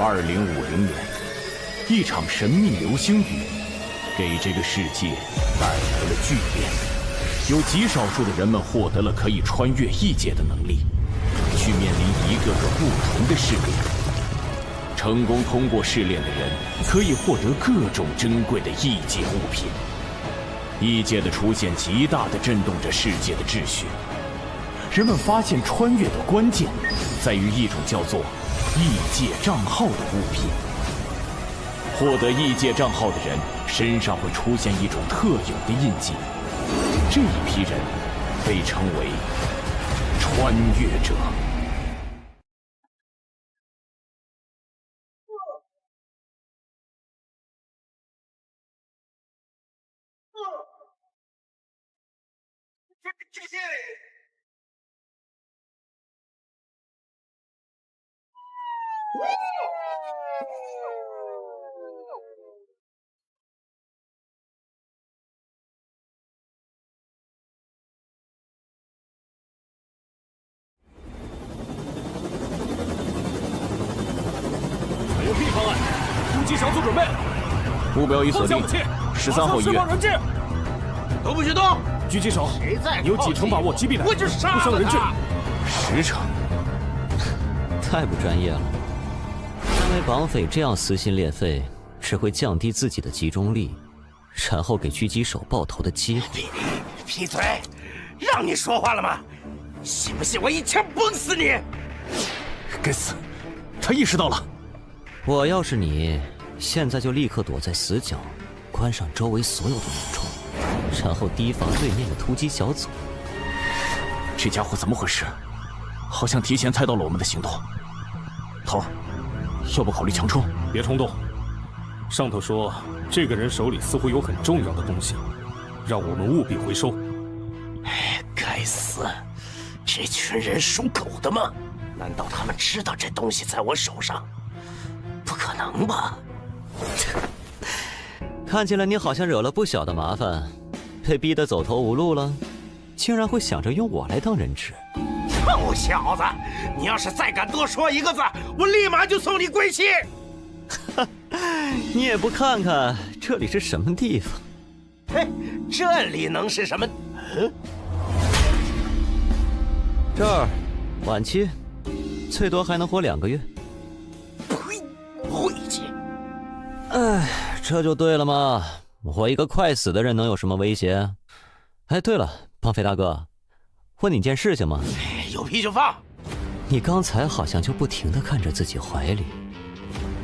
2050年，一场神秘流星雨给这个世界带来了巨变，有极少数的人们获得了可以穿越异界的能力，去面临一个个不同的试炼。成功通过试炼的人可以获得各种珍贵的异界物品。异界的出现极大地震动着世界的秩序。人们发现穿越的关键在于一种叫做异界账号的物品。获得异界账号的人身上会出现一种特有的印记，这一批人被称为穿越者。还有 B 方案，突击小组准备，目标已锁定，13号医院。都不许动！狙击手，你有几成把握击毙他？我就杀了他！不伤人质10成。太不专业了。认为绑匪这样撕心裂肺，只会降低自己的集中力，然后给狙击手爆头的机会。闭嘴！让你说话了吗？信不信我一枪崩死你？该死，他意识到了。我要是你，现在就立刻躲在死角，关上周围所有的门窗，然后提防对面的突击小组。这家伙怎么回事？好像提前猜到了我们的行动。头儿，要不考虑强冲？别冲动。上头说，这个人手里似乎有很重要的东西，让我们务必回收。该死！这群人属狗的吗？难道他们知道这东西在我手上？不可能吧！看起来你好像惹了不小的麻烦，被逼得走投无路了，竟然会想着用我来当人质。臭小子，你要是再敢多说一个字，我立马就送你归西！你也不看看这里是什么地方？嘿，这里能是什么？这儿，晚期，最多还能活2个月。呸！晦气！哎，这就对了嘛！我一个快死的人能有什么威胁？哎，对了，绑匪大哥，问你件事情嘛。有屁就放！你刚才好像就不停地看着自己怀里，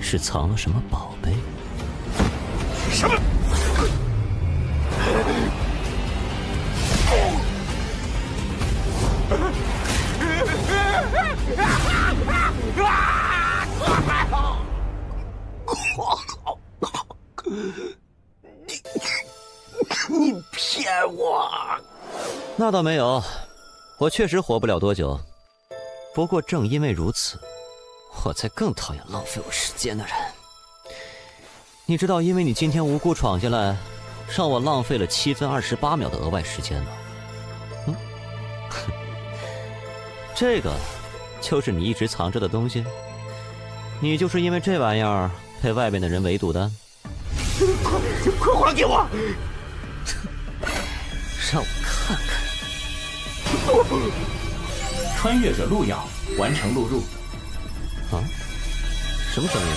是藏了什么宝贝？什么？你骗我！那倒没有，我确实活不了多久。不过正因为如此，我才更讨厌浪费我时间的人。你知道，因为你今天无故闯进来，让我浪费了7分28秒的额外时间吗？这个就是你一直藏着的东西。你就是因为这玩意儿被外面的人围堵的。快还给我！让我看看。穿越者录样完成录入。啊？什么声音？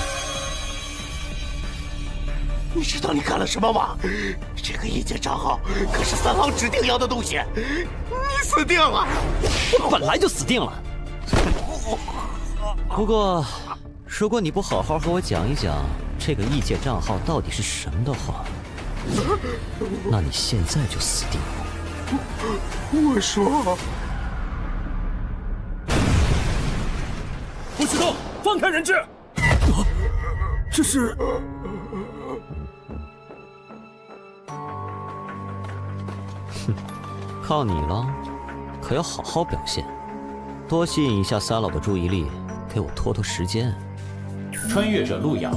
你知道你干了什么吗？这个异界账号可是3号指定要的东西，你死定了！我本来就死定了。不过，如果你不好好和我讲一讲这个异界账号到底是什么的话，那你现在就死定了。我说，不许动，放开人质！这是……靠你了，可要好好表现，多吸引一下三老的注意力，给我拖拖时间。穿越者录样，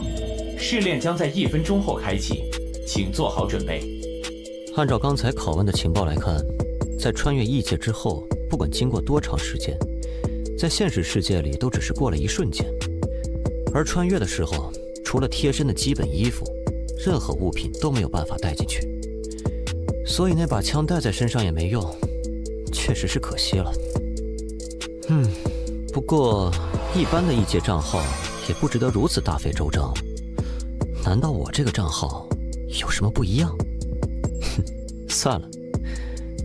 试炼将在1分钟后开启，请做好准备。按照刚才拷问的情报来看，在穿越异界之后，不管经过多长时间，在现实世界里都只是过了一瞬间。而穿越的时候，除了贴身的基本衣服，任何物品都没有办法带进去，所以那把枪带在身上也没用，确实是可惜了。不过一般的异界账号也不值得如此大费周章。难道我这个账号有什么不一样？算了，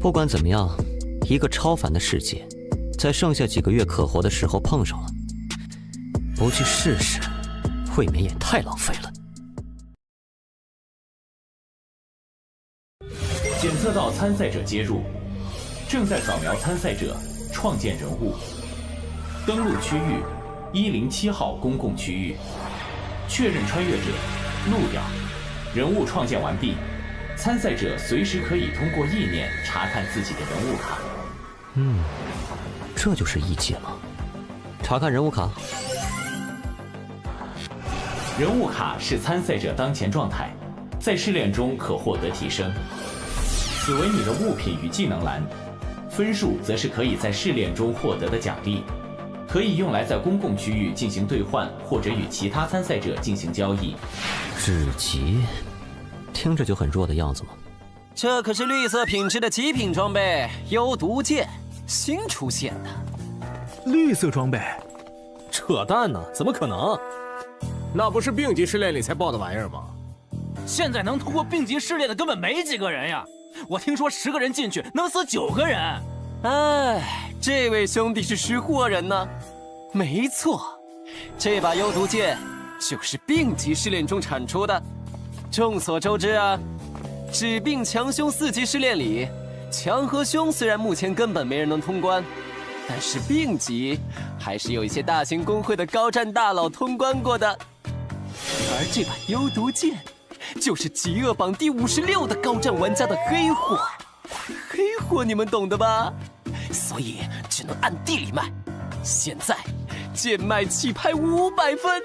不管怎么样，一个超凡的世界，在剩下几个月可活的时候碰上了，不去试试，未免也太浪费了。检测到参赛者接入，正在扫描参赛者，创建人物，登录区域107号公共区域，确认穿越者，录掉，人物创建完毕。参赛者随时可以通过意念查看自己的人物卡。这就是异界吗？查看人物卡。人物卡是参赛者当前状态，在试炼中可获得提升。此为你的物品与技能栏，分数则是可以在试炼中获得的奖励，可以用来在公共区域进行兑换，或者与其他参赛者进行交易。至极，听着就很弱的样子嘛。这可是绿色品质的极品装备，幽毒剑，新出现的。绿色装备？扯淡呢，怎么可能？那不是病级试炼里才爆的玩意儿吗？现在能通过病级试炼的根本没几个人呀！我听说10个人进去能死9个人。哎，这位兄弟是识货人呢。没错，这把幽毒剑就是病级试炼中产出的。众所周知啊，治病强凶4级试炼里，强和凶虽然目前根本没人能通关，但是病级还是有一些大型公会的高战大佬通关过的。而这把幽毒剑，就是极恶榜第56的高战玩家的黑货。黑货你们懂的吧？所以只能暗地里卖。现在贱卖起拍500分，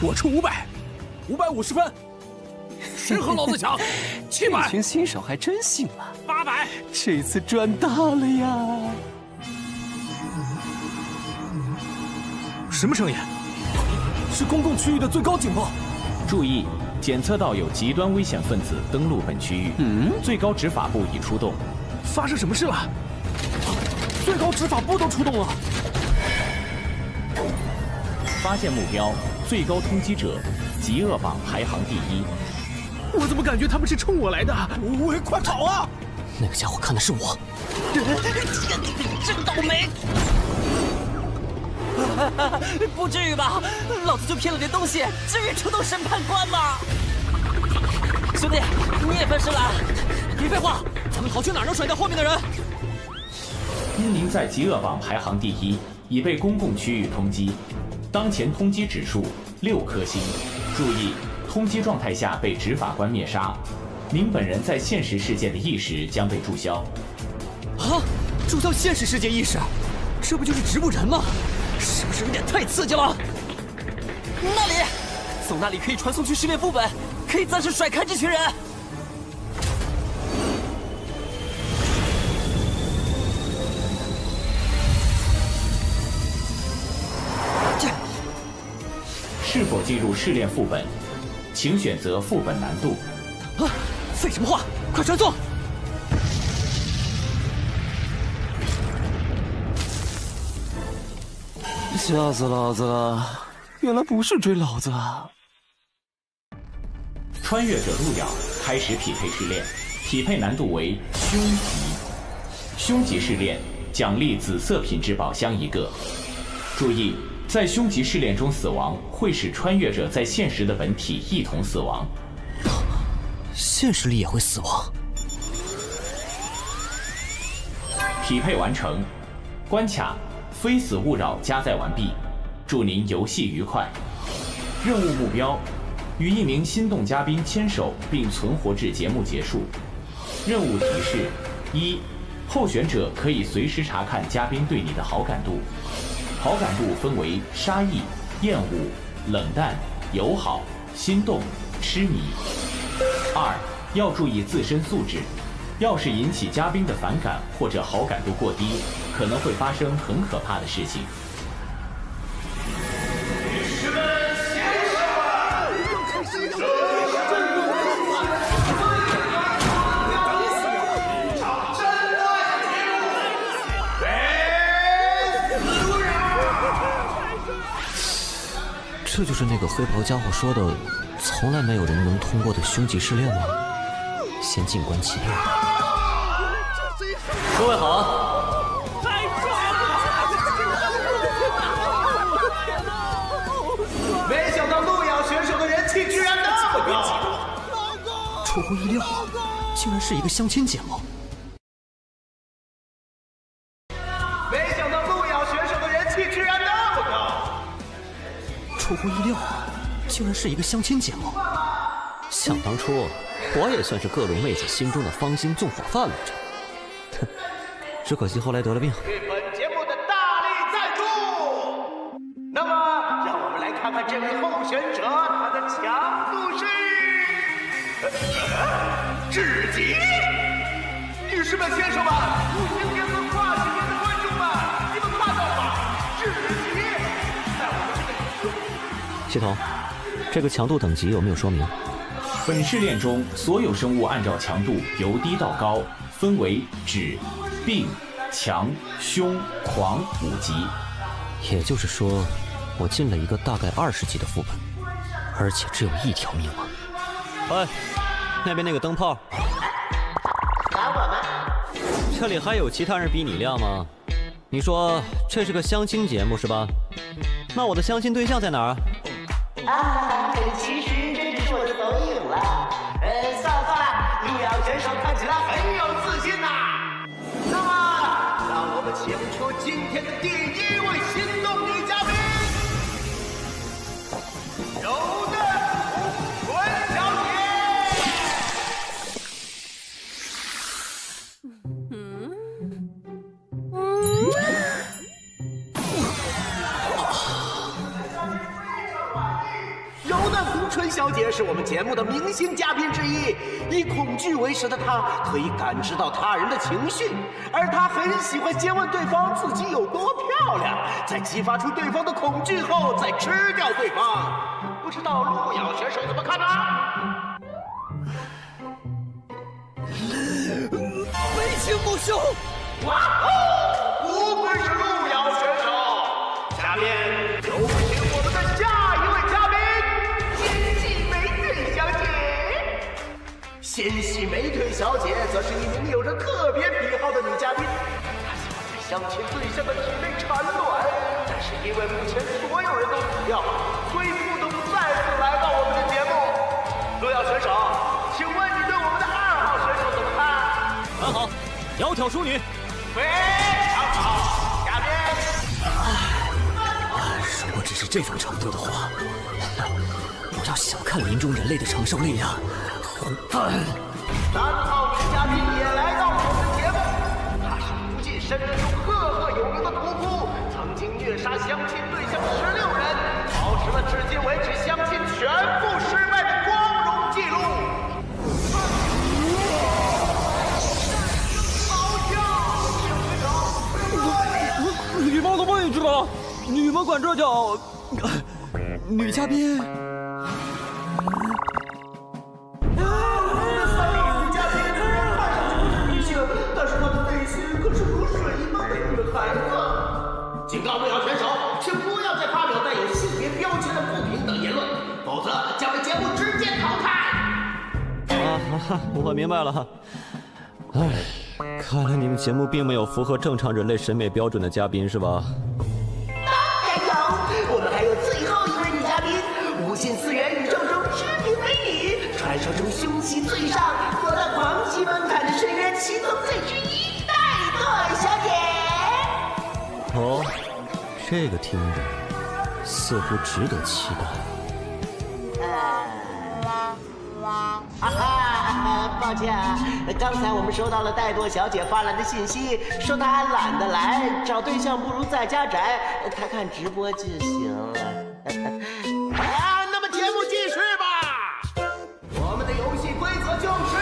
我出500，550分。谁和老子抢？700！这群新手还真信了。800，这次赚大了呀！什么声音？是公共区域的最高警报。注意，检测到有极端危险分子登陆本区域。最高执法部已出动。发生什么事了？最高执法部都出动了。发现目标，最高通缉者，极恶榜排行第1。我怎么感觉他们是冲我来的？喂，快跑啊！那个家伙看的是我。真倒霉！不至于吧？老子就骗了点东西，至于出动审判官吗？兄弟，你也分尸了？别废话，咱们逃去哪儿能甩掉后面的人？因您在极恶榜排行第1，已被公共区域通缉，当前通缉指数6颗星。注意，通缉状态下被执法官灭杀，您本人在现实世界的意识将被注销。啊！注销现实世界意识，这不就是植物人吗？是不是有点太刺激了？那里，从那里可以传送去试炼副本，可以暂时甩开这群人。是否进入试炼副本，请选择副本难度。啊！废什么话，快传送！吓死老子了！原来不是追老子啊！穿越者入鸟，开始匹配试炼，匹配难度为凶级。凶级试炼奖励紫色品质宝箱1个。注意，在凶级试炼中死亡会使穿越者在现实的本体一同死亡。现实里也会死亡。匹配完成，关卡非死勿扰加载完毕，祝您游戏愉快。任务目标：与一名心动嘉宾牵手并存活至节目结束。任务提示：1，候选者可以随时查看嘉宾对你的好感度，好感度分为杀意、厌恶、冷淡、友好、心动、痴迷。2，要注意自身素质，要是引起嘉宾的反感或者好感度过低，可能会发生很可怕的事情。女士们、这就是那个黑袍家伙说的，从来没有人能通过的凶吉试炼吗？先静观其变。各位好。太帅了！没想到路遥选手的人气居然那么高，出乎意料，竟然是一个相亲节目。没想到路遥选手的人气居然那么高，出乎意料，竟然是一个相亲节目。想当初，我也算是各路妹子心中的芳心纵火犯来着，哼，只可惜后来得了病。对本节目的大力赞助。那么，让我们来看看这位候选者他的强度是至极。女士们、先生们，今天和跨性别的观众们，你们看到了吗？至极！在我们这个系统，这个强度等级有没有说明？本试炼中，所有生物按照强度由低到高，分为指、病、强、凶、狂5级。也就是说，我进了一个大概20级的副本，而且只有1条命啊！哎，那边那个灯泡，打我们？这里还有其他人比你亮吗？你说这是个相亲节目是吧？那我的相亲对象在哪儿？其实这只是我的抖影了。算了，路遥选手看起来很有自信呐。那么，让我们请出今天的第1位心动女嘉宾，柔嫩纯小姐。柔嫩红唇小姐是我们节目的明星嘉宾之一，以恐惧为食的她可以感知到他人的情绪，而她很喜欢先问对方自己有多漂亮，在激发出对方的恐惧后再吃掉对方。不知道路遥选手怎么看呢？为情不休。哇哦，不愧是路遥选手。下面有请我们的下一位嘉宾，纤细美腿小姐。纤细美腿小姐则是一名有着特别癖好的女嘉宾，她喜欢在相亲对象的体内产卵，但是因为目前所有人都死掉，所以不得不再次来到我们的节目。路遥选手，请问你对我们的2号选手怎么看？很好，窈窕淑女。非常好，嘉宾。如果只是这种程度的话，不要小看林中人类的承受力呀，混蛋！3号女嘉宾也来到我们的节目，她是无尽深渊中赫赫有名的屠夫，曾经虐杀相亲对象16人，保持了至今为止相亲全部失败的光荣记录。礼貌的位置了，你们管这叫女嘉宾？但是她的内心可是如水一般的女孩子。警告路遥选手，请不要再发表带有性别标签的不平等言论，否则将被节目直接淘汰。我明白了。哎，看来你们节目并没有符合正常人类审美标准的嘉宾是吧？当然有，我们还有最后一位女嘉宾，无限次元宇宙中知名美女，传说中凶器最上，躲到狂喜门槛的深渊七宗罪之一，带朵小姐。哦，这个听着似乎值得期待。抱歉啊，刚才我们收到了戴朵小姐发来的信息，说她懒得来，找对象不如在家宅，她看直播就行了。那么节目继续吧。我们的游戏规则就是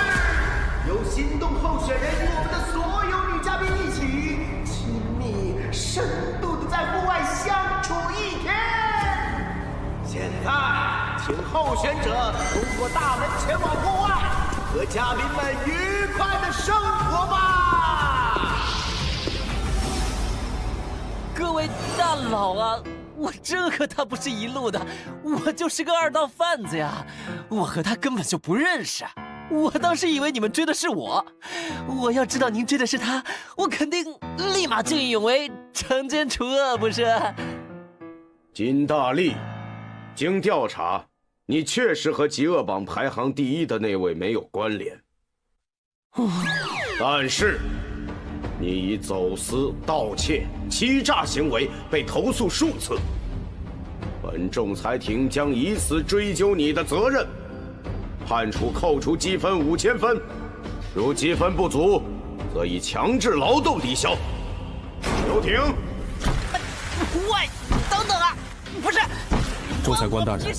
由心动候选人与我们的所有女嘉宾一起亲密深度的在户外相处1天。现在，请候选者通过大门前往户外，和嘉宾们愉快的生活吧。各位大佬啊，我真和他不是一路的，我就是个二道贩子呀！我和他根本就不认识。我当时以为你们追的是我，我要知道您追的是他，我肯定立马见义勇为，惩奸除恶，不是？金大力，经调查，你确实和极恶榜排行第1的那位没有关联。但是，你以走私、盗窃、欺诈行为被投诉数次，本仲裁庭将以此追究你的责任。判处扣除积分5000分，如积分不足，则以强制劳动抵消。休庭。喂，等等啊！不是，仲裁官大人，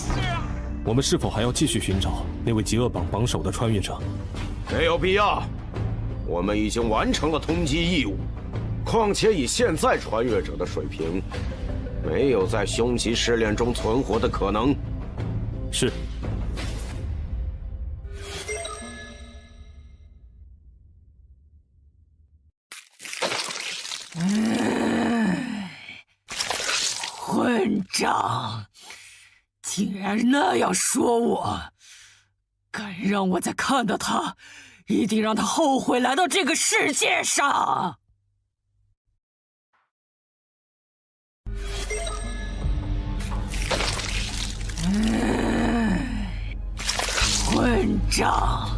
我们是否还要继续寻找那位极恶榜榜首的穿越者？没有必要，我们已经完成了通缉义务。况且以现在穿越者的水平，没有在凶吉试炼中存活的可能。是。混账！竟然那样说我，敢让我再看到他，一定让他后悔来到这个世界上！混账！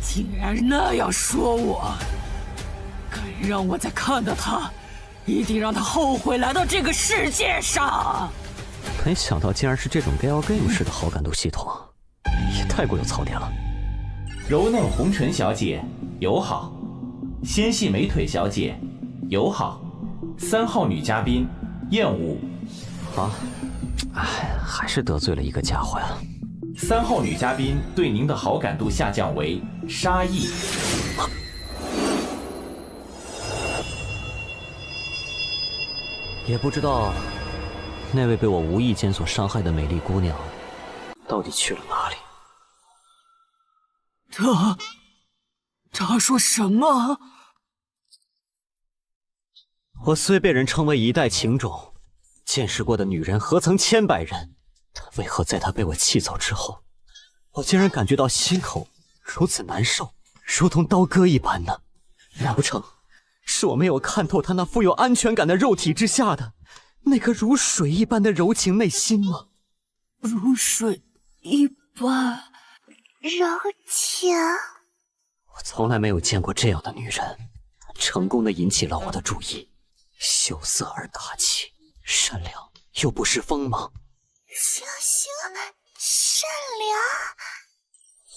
竟然那样说我，敢让我再看到他，一定让他后悔来到这个世界上！没想到竟然是这种 Galgame 式的好感度系统，也太过有槽点了。柔嫩红唇小姐友好，纤细美腿小姐友好，3号女嘉宾厌恶。啊，哎，还是得罪了一个家伙呀。3号女嘉宾对您的好感度下降为杀意。也不知道那位被我无意间所伤害的美丽姑娘到底去了哪里。他说什么？我虽被人称为一代情种，见识过的女人何曾千百人，但为何在她被我气走之后，我竟然感觉到心口如此难受，如同刀割一般呢？难不成是我没有看透她那富有安全感的肉体之下的那颗如水一般的柔情内心吗？如水一般柔情。我从来没有见过这样的女人，成功的引起了我的注意。羞涩而大气，善良又不失锋芒。小心，善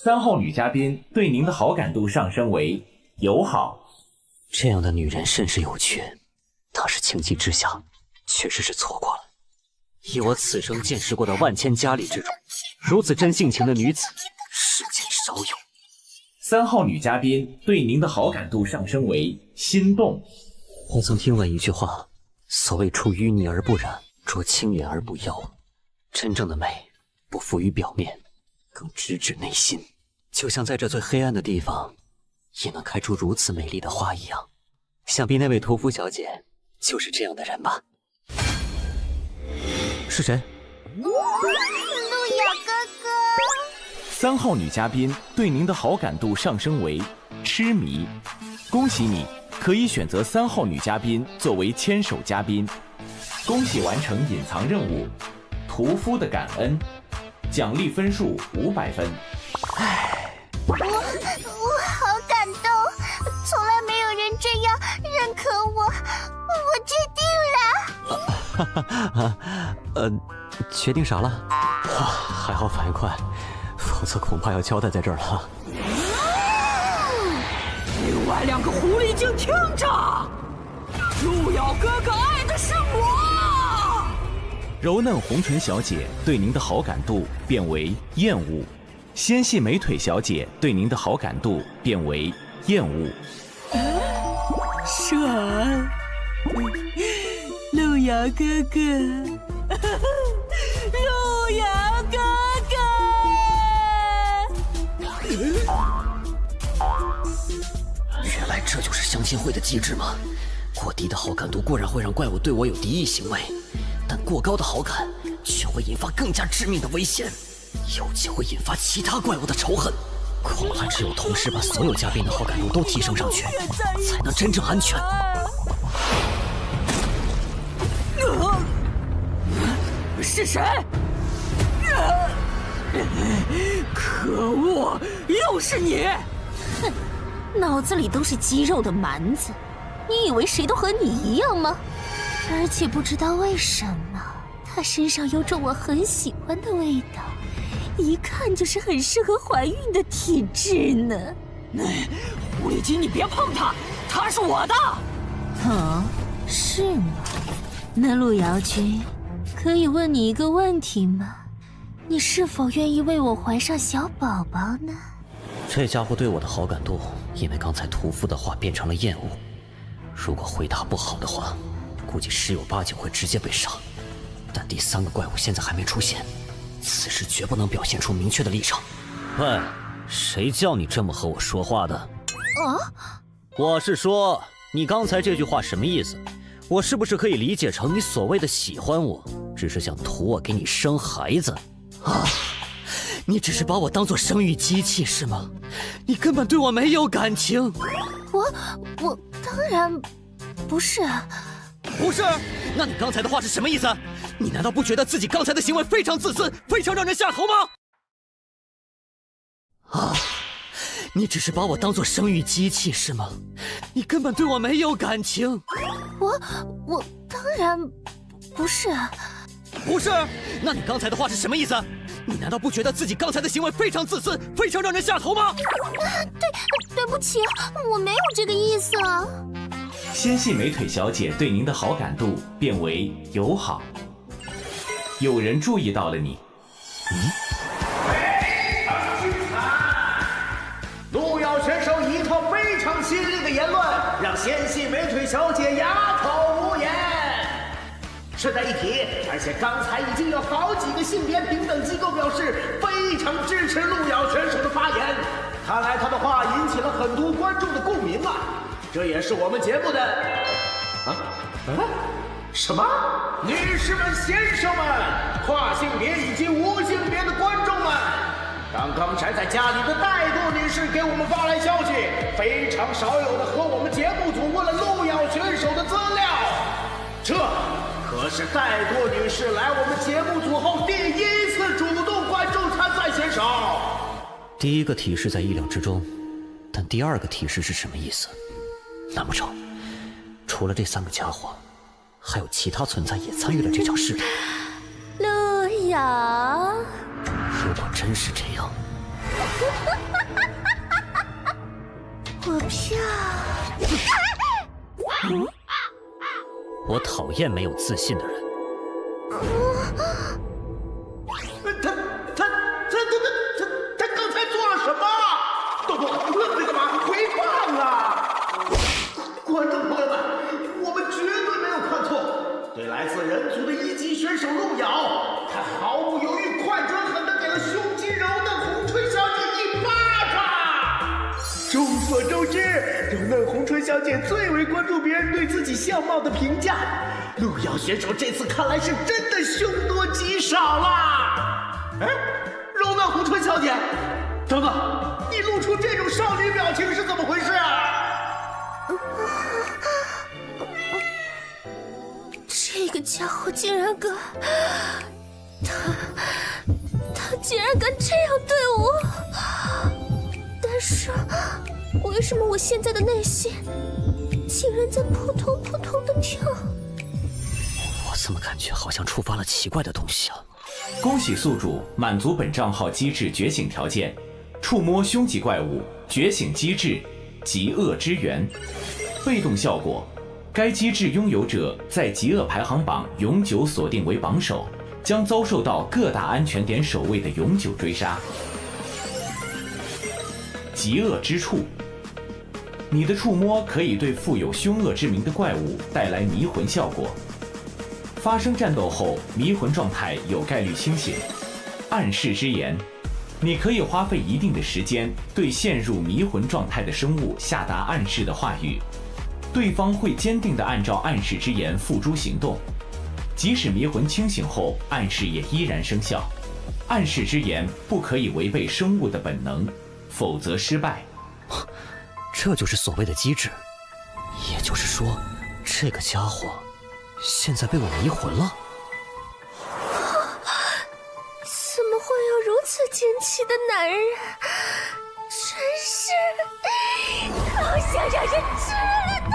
良。3号女嘉宾对您的好感度上升为友好。这样的女人甚是有缺，当时情急之下，确实是错过了。以我此生见识过的万千佳丽之中，如此真性情的女子，世间少有。3号女嘉宾对您的好感度上升为心动。我曾听闻一句话，所谓出淤泥而不染，濯清涟而不妖。真正的美，不浮于表面，更直指内心。就像在这最黑暗的地方，也能开出如此美丽的花一样。想必那位屠夫小姐就是这样的人吧？是谁？路遥哥哥。 3号女嘉宾对您的好感度上升为痴迷。恭喜你，可以选择3号女嘉宾作为牵手嘉宾。恭喜完成隐藏任务，屠夫的感恩，奖励分数500分。我好感动，从来没有人这样认可我，我决定了。决定啥了？哇，还好反应快，否则恐怕要交代在这儿了。另外2个狐狸精听着，路遥哥哥爱的是我。柔嫩红唇小姐对您的好感度变为厌恶。纤细美腿小姐对您的好感度变为厌恶。闪，路遥哥哥，路遥哥哥。原来这就是相亲会的机制吗？过低的好感度固然会让怪物对我有敌意行为，但过高的好感，却会引发更加致命的危险，尤其会引发其他怪物的仇恨。恐怕只有同时把所有嘉宾的好感度都提升上去，才能真正安全。是谁？可恶，又是你！哼，脑子里都是肌肉的蛮子，你以为谁都和你一样吗？而且不知道为什么，他身上有种我很喜欢的味道，一看就是很适合怀孕的体质呢。狐狸精，你别碰他，他是我的。哦，是吗？那路遥君，可以问你一个问题吗？你是否愿意为我怀上小宝宝呢？这家伙对我的好感度，因为刚才屠夫的话变成了厌恶。如果回答不好的话，估计十有八九会直接被杀。但第3个怪物现在还没出现，此时绝不能表现出明确的立场。喂，谁叫你这么和我说话的？我是说，你刚才这句话什么意思？我是不是可以理解成你所谓的喜欢我，只是想图我给你生孩子？你只是把我当作生育机器是吗？你根本对我没有感情。我当然不是。不是？那你刚才的话是什么意思？你难道不觉得自己刚才的行为非常自私，非常让人下头吗？你只是把我当作生育机器是吗？你根本对我没有感情。我当然不是。不是？那你刚才的话是什么意思？你难道不觉得自己刚才的行为非常自私，非常让人下头吗？对不起，我没有这个意思啊。纤细美腿小姐对您的好感度变为友好。有人注意到了你。路遥选手一套非常犀利的言论，让纤细美腿小姐哑口无言。顺带一提，而且刚才已经有好几个性别平等机构表示非常支持路遥选手的发言，看来他的话引起了很多观众的共鸣啊！这也是我们节目的什么？女士们、先生们，跨性别以及无性别的观众们，刚才在家里的怠惰女士给我们发来消息，非常少有的和我们节目组问了路遥选手的资料，这可是怠惰女士来我们节目组后第1次主动关注参赛选手。第1个提示在意料之中，但第2个提示是什么意思？难不成除了这3个家伙，还有其他存在也参与了这场试炼？路遥，如果真是这样，我票。我讨厌没有自信的人。他刚才做了什么？豆豆，愣着干嘛？回放啊！观众朋友们，我们绝对没有看错，对来自人族的1级选手路遥，他毫不犹豫、快准狠地给了胸肌柔嫩红唇小姐一巴掌。众所周知，柔嫩红唇小姐最为关注别人对自己相貌的评价。路遥选手这次看来是真的凶多吉少啦！柔嫩红唇小姐，等等，你露出这种少女表情是怎么回事啊？这个家伙竟然敢，他竟然敢这样对我！但是，为什么我现在的内心竟然在扑通扑通的跳？我怎么感觉好像触发了奇怪的东西啊？恭喜宿主满足本账号机制觉醒条件，触摸凶级怪物觉醒机制极恶之源。被动效果，该机制拥有者在极恶排行榜永久锁定为榜首，将遭受到各大安全点守卫的永久追杀。极恶之触，你的触摸可以对富有凶恶之名的怪物带来迷魂效果。发生战斗后，迷魂状态有概率清醒。暗示之言，你可以花费一定的时间对陷入迷魂状态的生物下达暗示的话语，对方会坚定地按照暗示之言付诸行动。即使迷魂清醒后，暗示也依然生效。暗示之言不可以违背生物的本能，否则失败。这就是所谓的机制。也就是说，这个家伙现在被我迷魂了。怎么会有如此惊奇的男人？真是，好想让人吃了他！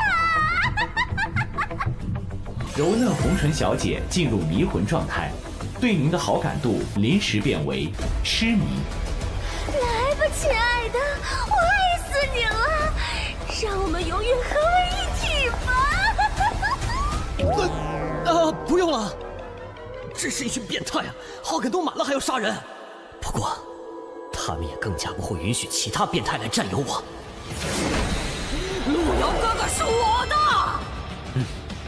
柔嫩红唇小姐进入迷魂状态，对您的好感度临时变为痴迷。来吧，亲爱的，我爱死你了！让我们永远合为一体吧！不用了，这是一群变态啊！好感度满了还要杀人。不过，他们也更加不会允许其他变态来占有我。路遥哥哥是我的。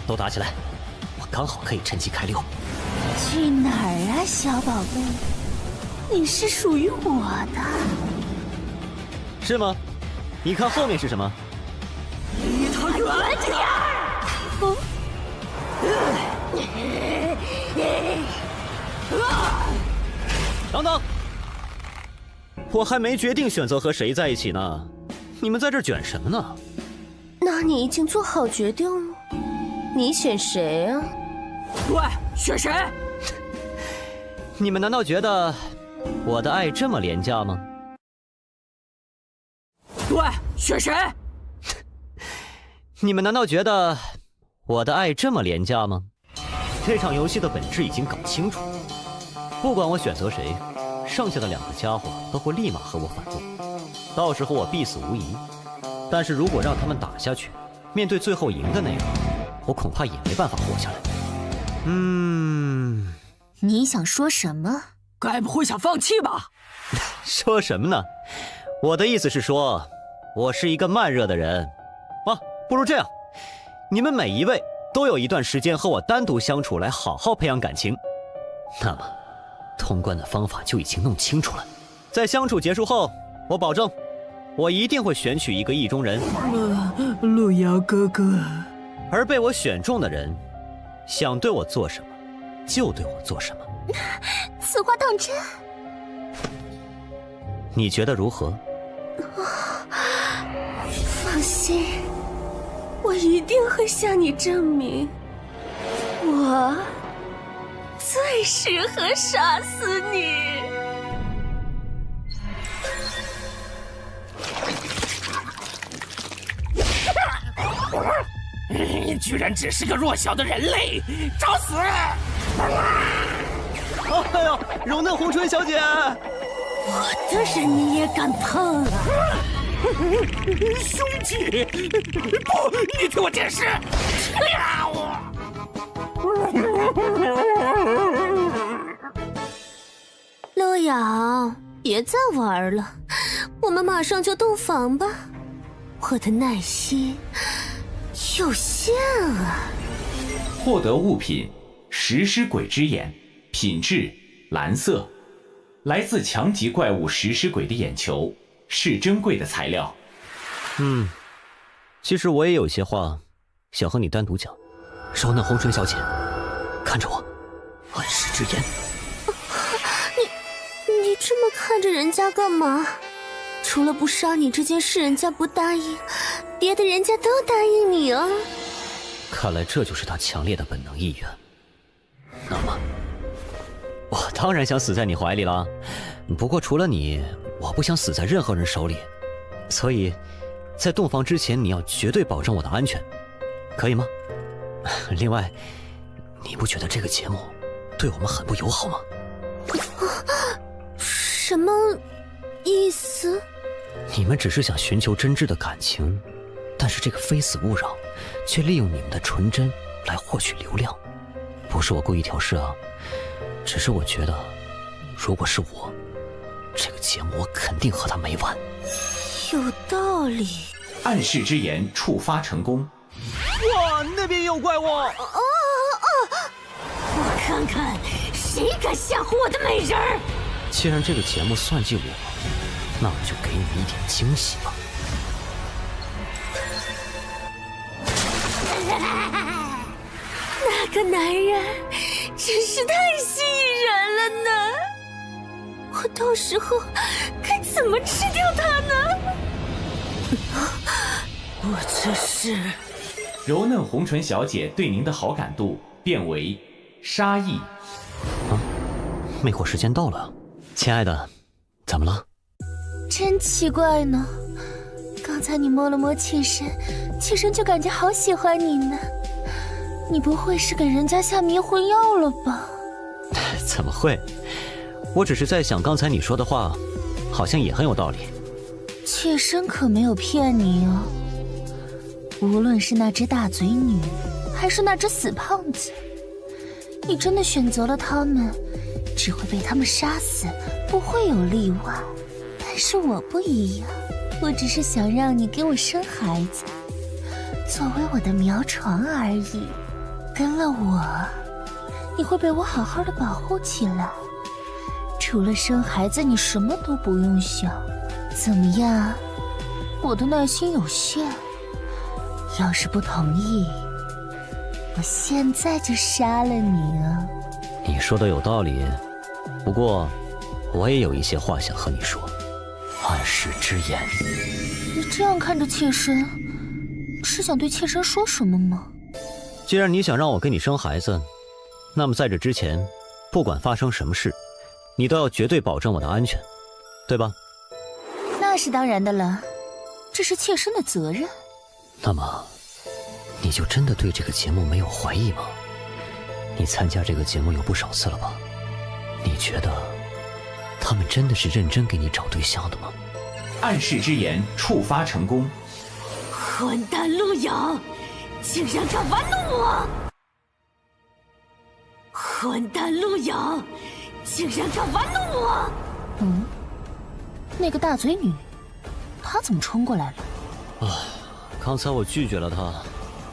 都打起来，我刚好可以趁机开溜。去哪儿啊，小宝贝？你是属于我的。是吗？你看后面是什么？离他远点儿！等等，我还没决定选择和谁在一起呢，你们在这卷什么呢？那你已经做好决定了？你选谁啊？对，选谁？你们难道觉得我的爱这么廉价吗？对，选谁？你们难道觉得我的爱这么廉价吗？这场游戏的本质已经搞清楚，不管我选择谁，剩下的2个家伙都会立马和我反目，到时候我必死无疑。但是如果让他们打下去，面对最后赢的那个，我恐怕也没办法活下来。你想说什么？该不会想放弃吧？说什么呢？我的意思是说，我是一个慢热的人。不如这样，你们每一位都有一段时间和我单独相处，来好好培养感情。那么，通关的方法就已经弄清楚了。在相处结束后，我保证，我一定会选取一个意中人。路遥哥哥，而被我选中的人，想对我做什么，就对我做什么。此话当真？你觉得如何？放心，我一定会向你证明，我最适合杀死你。你居然只是个弱小的人类，找死！哎呦，柔嫩红唇小姐，我的人你也敢碰啊？兄弟，不，你听我解释！陆遥，别再玩了，我们马上就洞房吧。我的耐心有限啊。获得物品：食尸鬼之眼，品质蓝色，来自强级怪物食尸鬼的眼球，是珍贵的材料。其实我也有些话想和你单独讲。柔嫩红唇小姐，看着我，暗示之言。你这么看着人家干嘛？除了不杀你这件事人家不答应，别的人家都答应你啊。看来这就是他强烈的本能意愿。那么，我当然想死在你怀里了。不过除了你，我不想死在任何人手里。所以，在洞房之前，你要绝对保证我的安全，可以吗？另外，你不觉得这个节目对我们很不友好吗？什么意思？你们只是想寻求真挚的感情，但是这个非死勿扰却利用你们的纯真来获取流量。不是我故意挑事啊，只是我觉得，如果是我，这个节目我肯定和他没完。有道理。暗示之言触发成功。哇，那边也有怪物！我看看谁敢吓唬我的美人儿。既然这个节目算计我，那我就给你一点惊喜吧。那个男人真是太吸引人了呢！我到时候该怎么吃掉他呢？我这是……柔嫩红唇小姐对您的好感度变为杀意。魅惑时间到了，亲爱的，怎么了？真奇怪呢，刚才你摸了摸妾身，妾身就感觉好喜欢你呢。你不会是给人家下迷魂药了吧？怎么会？我只是在想，刚才你说的话，好像也很有道理。妾身可没有骗你哦。无论是那只大嘴女，还是那只死胖子，你真的选择了他们，只会被他们杀死，不会有例外。但是我不一样，我只是想让你给我生孩子，作为我的苗床而已。跟了我，你会被我好好的保护起来。除了生孩子，你什么都不用想。怎么样？我的耐心有限，要是不同意，我现在就杀了你啊！你说的有道理，不过我也有一些话想和你说。暗示之言。你这样看着妾身，是想对妾身说什么吗？既然你想让我给你生孩子，那么在这之前，不管发生什么事，你都要绝对保证我的安全，对吧？那是当然的了，这是妾身的责任。那么，你就真的对这个节目没有怀疑吗？你参加这个节目有不少次了吧？你觉得他们真的是认真给你找对象的吗？暗示之言触发成功。混蛋陆遥，竟然敢玩弄我！混蛋陆遥，竟然敢玩弄我！那个大嘴女，她怎么冲过来了？刚才我拒绝了她，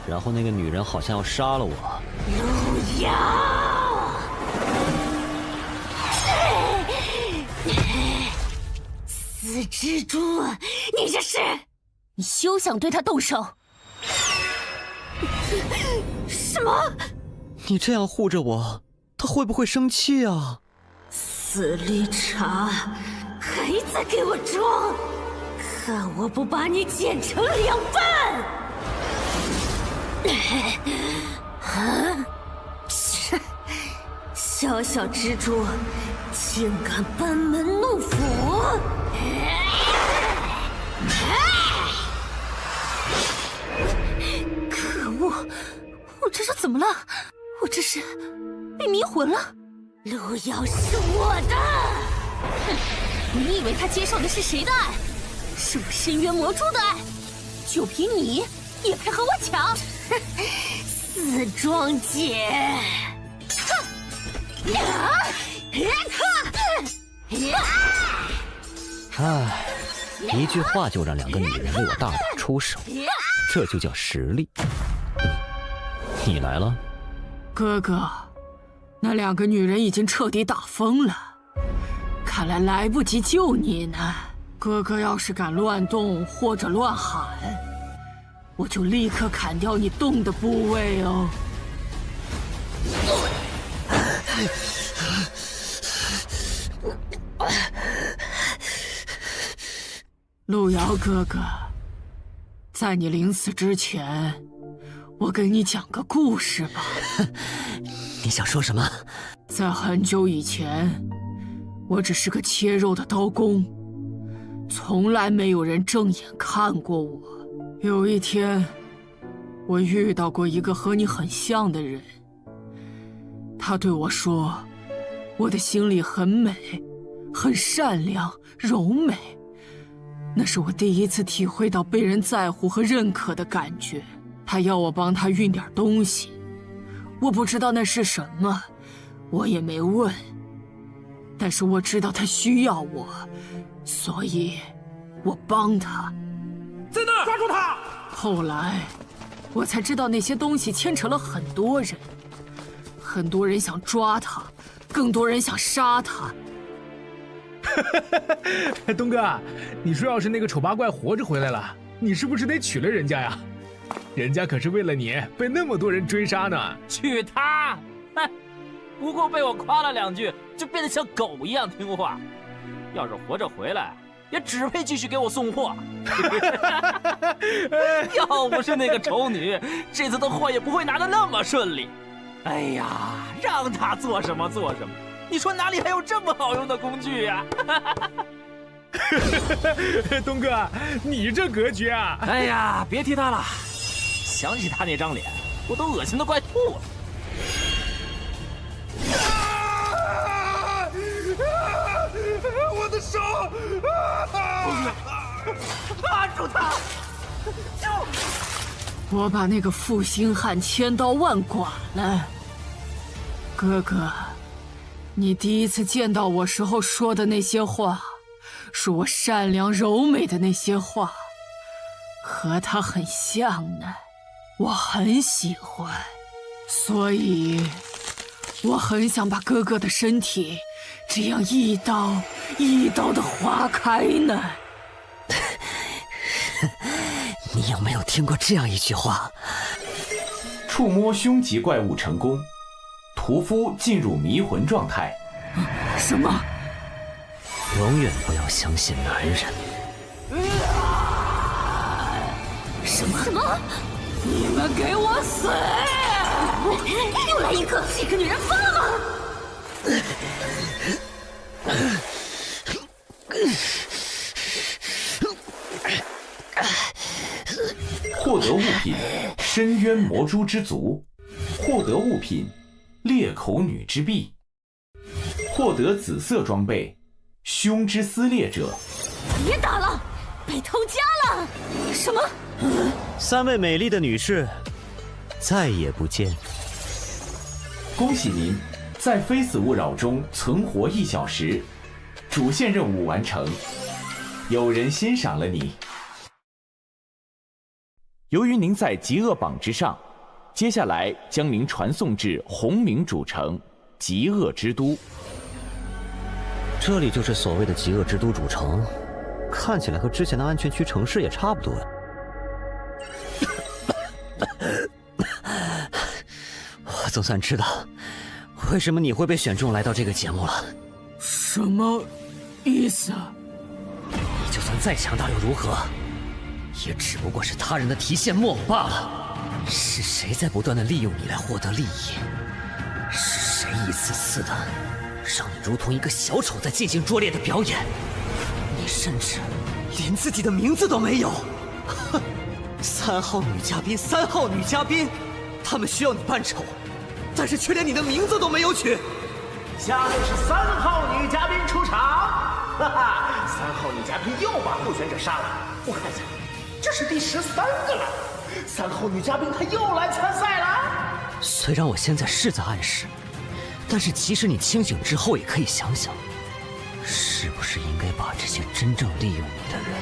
然后那个女人好像要杀了我。陆遥，死蜘蛛，你这是……你休想对她动手！什么？你这样护着我，她会不会生气啊？死绿茶，还在给我装！看我不把你剪成2半！小小蜘蛛，竟敢班门弄斧！可恶！我这是怎么了？我这是被迷魂了？陆遥是我的！哼，你以为他接受的是谁的爱？是我深渊魔蛛的爱？就凭你也配和我抢？死庄姐！唉，一句话就让2个女人为我大打出手，这就叫实力。你来了，哥哥，那2个女人已经彻底打疯了，看来来不及救你呢。哥哥要是敢乱动或者乱喊，我就立刻砍掉你动的部位哦。陆遥哥哥，在你临死之前，我给你讲个故事吧。你想说什么？在很久以前，我只是个切肉的刀工，从来没有人正眼看过我。有一天，我遇到过一个和你很像的人，他对我说，我的心里很美，很善良，柔美。那是我第一次体会到被人在乎和认可的感觉。他要我帮他运点东西，我不知道那是什么，我也没问。但是我知道他需要我，所以我帮他。在那儿，抓住他！后来，我才知道那些东西牵扯了很多人，很多人想抓他，更多人想杀他。东哥，你说要是那个丑八怪活着回来了，你是不是得娶了人家呀？人家可是为了你被那么多人追杀呢。去他！哼，不过被我夸了2句，就变得像狗一样听话。要是活着回来，也只配继续给我送货。要不是那个丑女，这次的货也不会拿得那么顺利。哎呀，让她做什么做什么。你说哪里还有这么好用的工具呀？东哥，你这格局啊！哎呀，别提他了，想起他那张脸，我都恶心得快吐了。我的手！按住他！我把那个负心汉千刀万剐了。哥哥，你第一次见到我时候说的那些话，是我善良柔美的那些话，和他很像呢，我很喜欢，所以我很想把哥哥的身体这样一刀一刀的划开呢。你有没有听过这样一句话？触摸凶级怪物成功，屠夫进入迷魂状态。什么？永远不要相信男人。什么？你们给我死！又来一个，这个女人疯了吗？获得物品：深渊魔蛛之足。获得物品：裂口女之臂。获得紫色装备：胸之撕裂者。别打了，被偷家了！什么？3位美丽的女士，再也不见。恭喜您，在非死勿扰中存活1小时，主线任务完成。有人欣赏了你。由于您在极恶榜之上，接下来将您传送至红冥主城极恶之都。这里就是所谓的极恶之都主城，看起来和之前的安全区城市也差不多呀。我总算知道为什么你会被选中来到这个节目了。什么意思啊？你就算再强大又如何，也只不过是他人的提线木偶罢了。是谁在不断的利用你来获得利益？是谁一次次的让你如同一个小丑在进行拙劣的表演？你甚至连自己的名字都没有。哼，3号女嘉宾，3号女嘉宾，他们需要你扮丑，但是却连你的名字都没有取。下面是3号女嘉宾出场，哈哈，3号女嘉宾又把候选者杀了。我看一下，这是第13个了。3号女嘉宾她又来参赛了。虽然我现在是在暗示，但是即使你清醒之后，也可以想想，是不是应该把这些真正利用你的人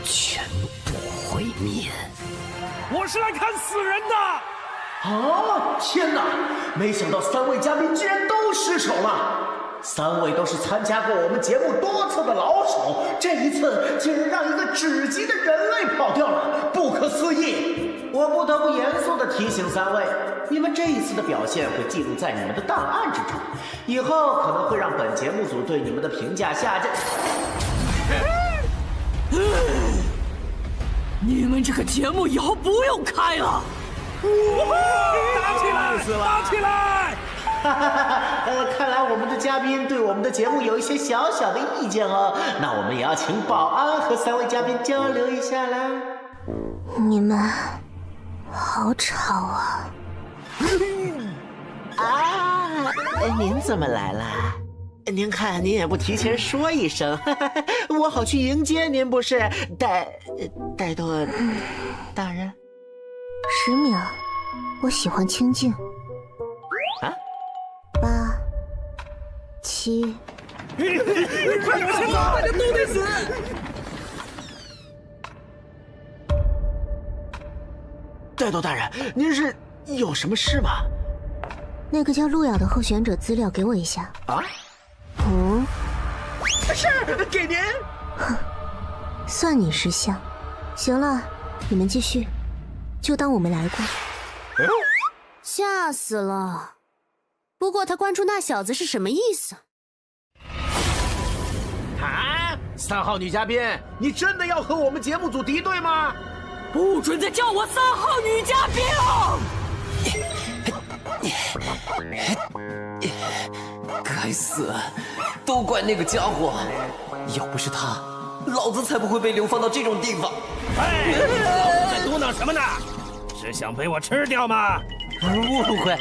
全部毁灭？我是来看死人的。啊！天哪！没想到3位嘉宾居然都失手了。3位都是参加过我们节目多次的老手，这一次竟然让一个只级的人类跑掉了，不可思议！我不得不严肃地提醒3位，你们这一次的表现会记录在你们的档案之中，以后可能会让本节目组对你们的评价下降。你们这个节目以后不用开了。打起来！打起来！看来我们的嘉宾对我们的节目有一些小小的意见哦，那我们也要请保安和3位嘉宾交流一下啦。你们好吵啊！啊，您怎么来了？您看，您也不提前说一声，我好去迎接您，不是？戴多大人？10秒，我喜欢清静。啊？8、7，快点先走，大家都得死！戴多大人，您是有什么事吗？那个叫路遥的候选者资料给我一下。啊？是，给您。哼，算你识相。行了，你们继续。就当我没来过。吓死了！不过他关注那小子是什么意思？啊，3号女嘉宾，你真的要和我们节目组敌对吗？不准再叫我3号女嘉宾！该死，都怪那个家伙！要不是他，老子才不会被流放到这种地方。哎，老子在嘟囔什么呢？是想被我吃掉吗？误会，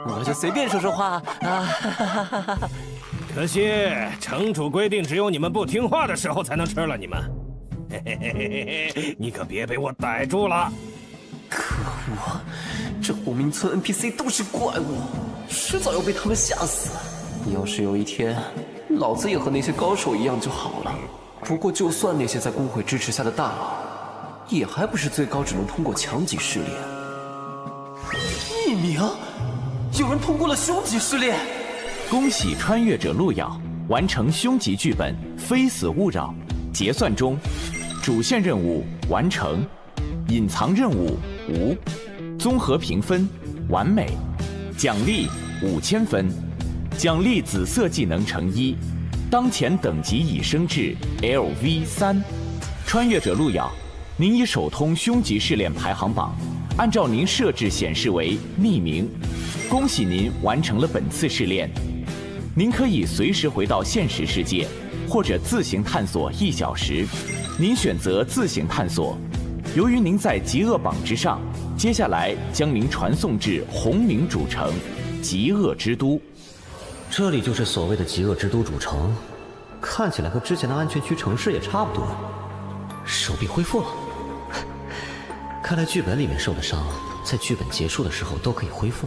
我就随便说说话啊！可惜城主规定，只有你们不听话的时候才能吃了你们。嘿嘿嘿嘿嘿，你可别被我逮住了！可恶，这虎明村 NPC 都是怪物，迟早要被他们吓死。要是有一天，老子也和那些高手一样就好了。不过，就算那些在工会支持下的大佬，也还不是最高只能通过强级试炼。1名，有人通过了凶级试炼。恭喜穿越者路遥完成凶级剧本《非死勿扰》，结算中，主线任务完成，隐藏任务无，综合评分完美，奖励5000分，奖励紫色技能乘1，当前等级已升至 LV3。穿越者路遥，您已首通凶级试炼排行榜，按照您设置显示为匿名。恭喜您完成了本次试炼。您可以随时回到现实世界，或者自行探索1小时。您选择自行探索。由于您在极恶榜之上，接下来将您传送至红冥主城极恶之都。这里就是所谓的极恶之都主城，看起来和之前的安全区城市也差不多。手臂恢复了，看来剧本里面受的伤，在剧本结束的时候都可以恢复。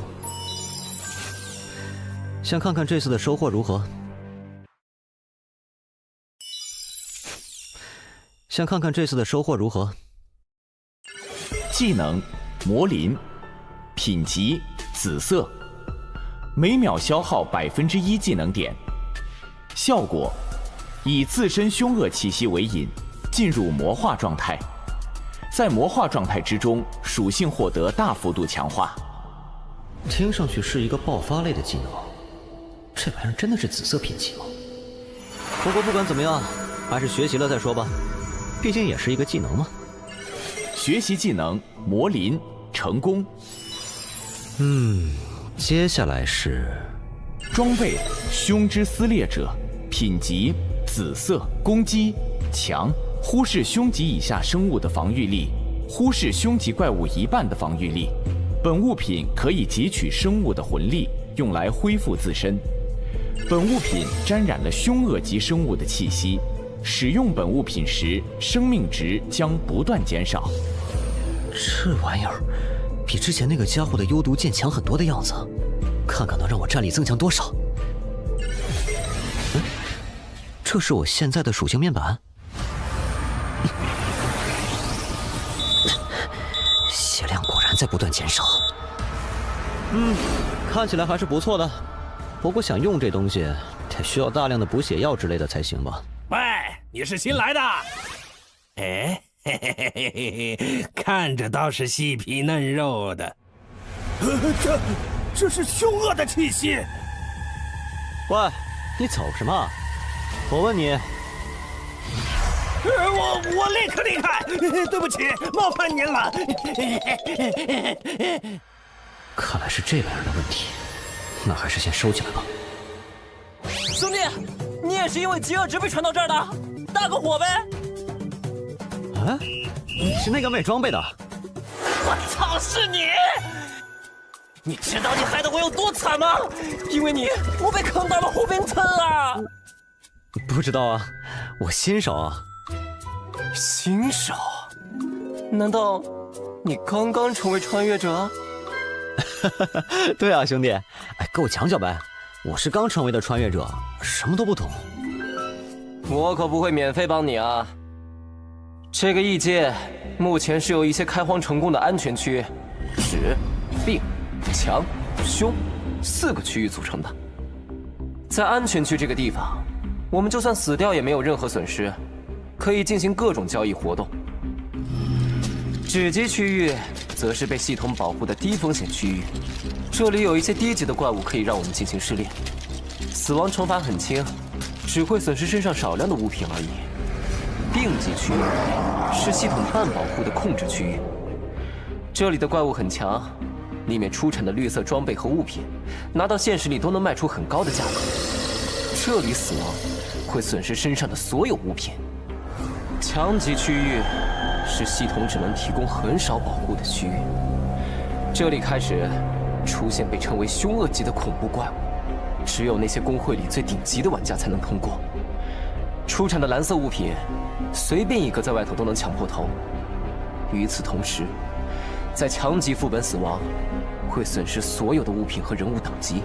想看看这次的收获如何？想看看这次的收获如何？技能魔灵，品级紫色，每秒消耗1%技能点。效果：以自身凶恶气息为引，进入魔化状态。在魔化状态之中，属性获得大幅度强化。听上去是一个爆发类的技能，这玩意儿真的是紫色品级吗？不过不管怎么样，还是学习了再说吧，毕竟也是一个技能嘛。学习技能魔灵成功。接下来是装备凶之撕裂者，品级紫色，攻击强，忽视凶级以下生物的防御力，忽视凶级怪物1半的防御力。本物品可以汲取生物的魂力，用来恢复自身。本物品沾染了凶恶级生物的气息，使用本物品时，生命值将不断减少。这玩意儿比之前那个家伙的幽毒剑强很多的样子，看看能让我战力增强多少。这是我现在的属性面板。血量果然在不断减少。看起来还是不错的。不过想用这东西，得需要大量的补血药之类的才行吧？喂，你是新来的？哎，嘿嘿嘿嘿嘿，看着倒是细皮嫩肉的。这是凶恶的气息。喂，你走什么？我问你。我立刻离开，对不起，冒犯您了。看来是这玩意儿的问题，那还是先收起来吧。兄弟，你也是因为极恶值被传到这儿的，大个火呗！啊，你是那个卖装备的？我操，是你！你知道你害得我有多惨吗？因为你，我被坑到了虎冰村了。不知道啊，我新手啊。新手？难道你刚刚成为穿越者？对啊，兄弟，哎，给我讲讲呗。我是刚成为的穿越者，什么都不懂。我可不会免费帮你啊。这个异界目前是由一些开荒成功的安全区，指、病、强、凶4个区域组成的。在安全区这个地方，我们就算死掉也没有任何损失，可以进行各种交易活动。止级区域则是被系统保护的低风险区域，这里有一些低级的怪物可以让我们进行试炼。死亡惩罚很轻，只会损失身上少量的物品而已。病级区域是系统半保护的控制区域，这里的怪物很强，里面出产的绿色装备和物品，拿到现实里都能卖出很高的价格。这里死亡会损失身上的所有物品。强级区域是系统只能提供很少保护的区域，这里开始出现被称为凶恶级的恐怖怪物，只有那些公会里最顶级的玩家才能通过。出产的蓝色物品，随便一个在外头都能抢破头。与此同时，在强级副本死亡，会损失所有的物品和人物等级，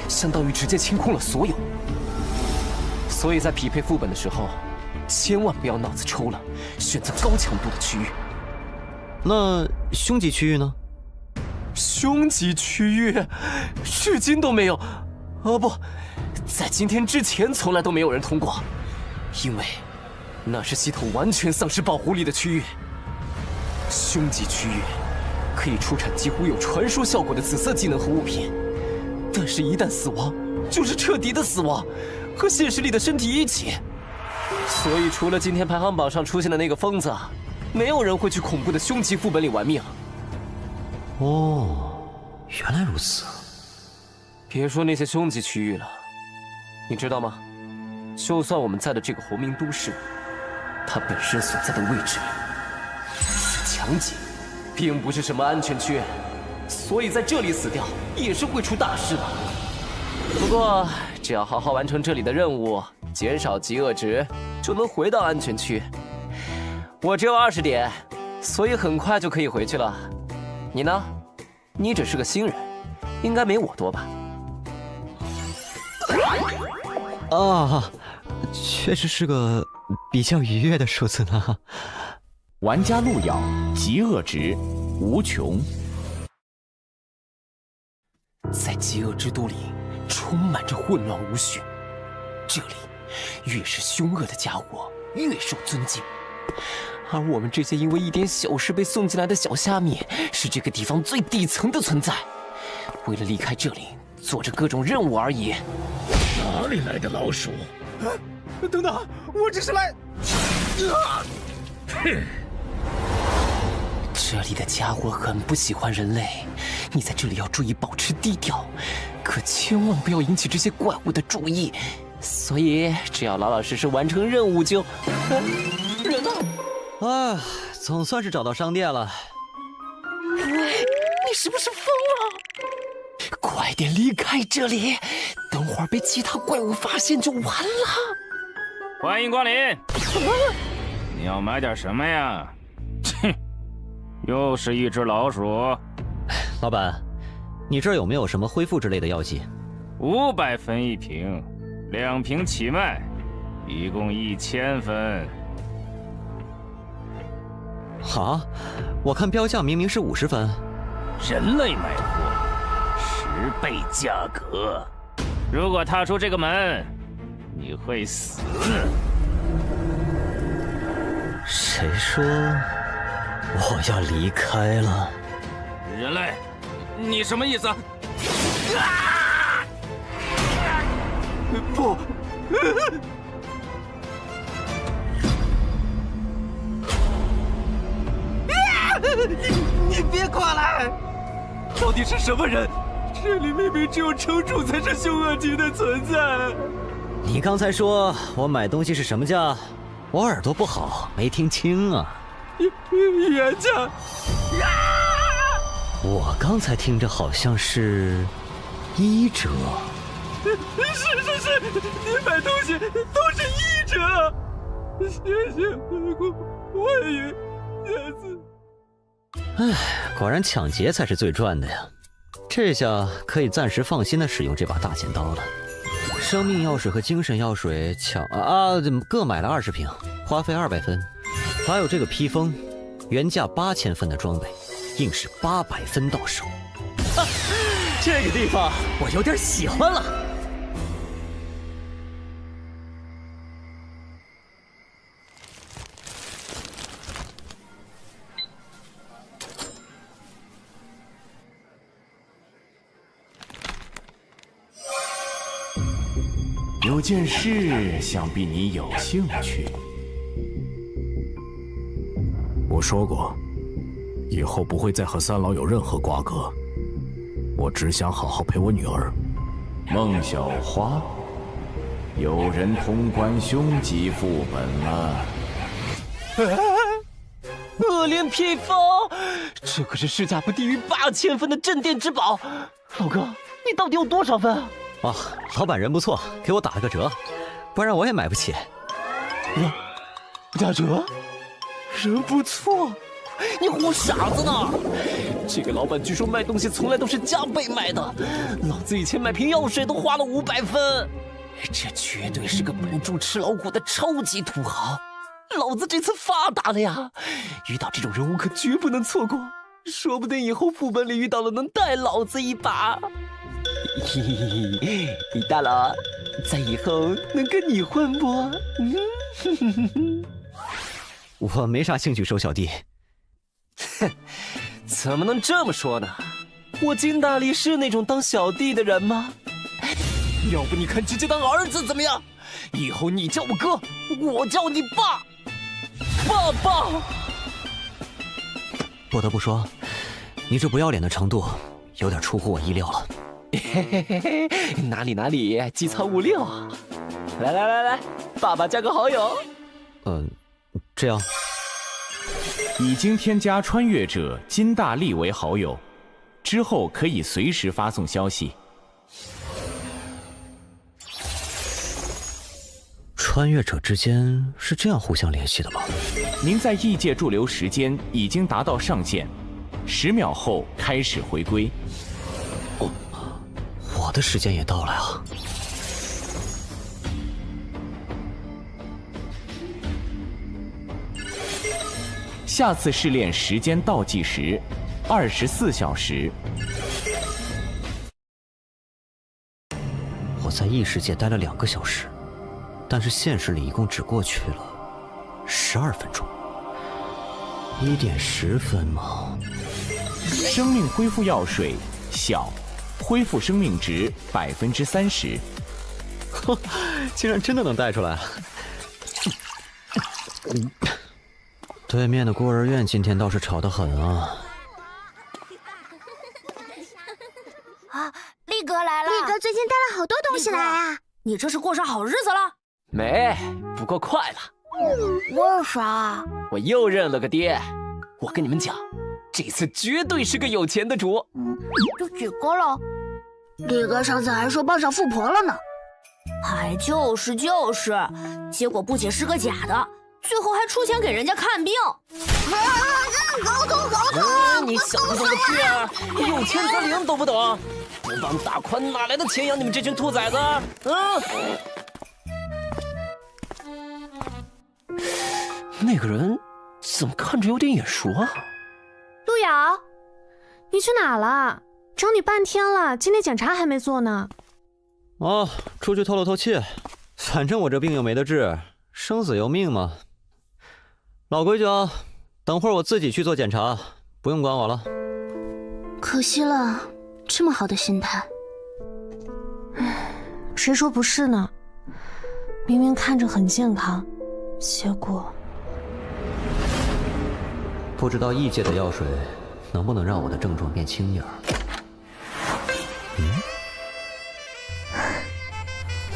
相当于直接清空了所有。所以在匹配副本的时候，千万不要脑子抽了，选择高强度的区域。那凶级区域呢？凶级区域，至今都没有，不，在今天之前从来都没有人通过，因为那是系统完全丧失保护力的区域。凶级区域可以出产几乎有传说效果的紫色技能和物品，但是一旦死亡，就是彻底的死亡，和现实里的身体一起。所以除了今天排行榜上出现的那个疯子，没有人会去恐怖的凶级副本里玩命。哦，原来如此。别说那些凶级区域了，你知道吗？就算我们在的这个红明都市，它本身所在的位置是强级，并不是什么安全区，所以在这里死掉也是会出大事的。不过只要好好完成这里的任务，减少饥饿值，就能回到安全区。我只有20点，所以很快就可以回去了。你呢？你只是个新人，应该没我多吧？啊，确实是个比较愉悦的数字呢。玩家路遥，极恶值无穷。在极恶之都里，充满着混乱无序。这里，越是凶恶的家伙，越受尊敬。而我们这些因为一点小事被送进来的小虾米，是这个地方最底层的存在。为了离开这里，做着各种任务而已。哪里来的老鼠？等等，我只是来……哼！这里的家伙很不喜欢人类，你在这里要注意保持低调，可千万不要引起这些怪物的注意。所以只要老老实实完成任务就……人呢？啊，总算是找到商店了。喂，你是不是疯了？快点离开这里，等会儿被其他怪物发现就完了。欢迎光临。你要买点什么呀？切，又是一只老鼠。老板，你这儿有没有什么恢复之类的药剂？500分1瓶，2瓶起卖，一共1000分。啊，我看标价明明是50分。人类买货，10倍价格。如果踏出这个门，你会死。谁说我要离开了？人类，你什么意思？不！你别过来！到底是什么人？这里明明只有城主才是凶恶级的存在。你刚才说我买东西是什么价？我耳朵不好，没听清啊。原价。我刚才听着好像是1折。是，你买东西都是1折。谢谢，欢迎下次。唉，果然抢劫才是最赚的呀！这下可以暂时放心的使用这把大剪刀了。生命药水和精神药水各买了20瓶，花费200分。还有这个披风，原价8000分的装备，硬是800分到手。这个地方我有点喜欢了。有件事，想必你有兴趣。我说过，以后不会再和三老有任何瓜葛。我只想好好陪我女儿。孟小花，有人通关凶吉副本了。恶莲披风，这可是市价不低于8000分的镇店之宝。老哥，你到底有多少分啊？哦，老板人不错，给我打了个折，不然我也买不起。打折？人不错，你唬傻子呢？这个老板据说卖东西从来都是加倍卖的，老子以前买瓶药水都花了500分，这绝对是个本住吃老虎的超级土豪。老子这次发达了呀！遇到这种人物可绝不能错过，说不定以后副本里遇到了能带老子一把。嘿嘿嘿，大佬，在以后能跟你混不？我没啥兴趣收小弟。哼，怎么能这么说呢？我金大力是那种当小弟的人吗？要不你看直接当儿子怎么样？以后你叫我哥，我叫你爸。爸爸，不得不说，你这不要脸的程度有点出乎我意料了。嘿嘿嘿，哪里，机操56啊！来，爸爸加个好友。这样。已经添加穿越者金大力为好友，之后可以随时发送消息。穿越者之间是这样互相联系的吗？您在异界驻留时间已经达到上限，10秒后开始回归。我的时间也到了呀。下次试炼时间倒计时24小时。我在异世界待了2个小时，但是现实里一共只过去了12分钟。1点10分吗？生命恢复药水小，恢复生命值30%。竟然真的能带出来。对面的孤儿院今天倒是吵得很啊！啊，力哥来了！力哥最近带了好多东西来啊！你这是过上好日子了？没，不过快了。为啥？我又认了个爹。我跟你们讲，这次绝对是个有钱的主。都几个了？力哥上次还说傍上富婆了呢。还就是，结果不仅是个假的。最后还出钱给人家看病，搞头！你小子怎么去啊？有钱则灵懂不懂？不帮大宽哪来的钱养你们这群兔崽子？那个人怎么看着有点眼熟啊？路遥，你去哪了？找你半天了，今天检查还没做呢。哦，出去透了透气，反正我这病又没得治，生死由命嘛。老规矩啊，等会儿我自己去做检查，不用管我了。可惜了，这么好的心态。谁说不是呢？明明看着很健康，结果……不知道异界的药水能不能让我的症状变轻点儿？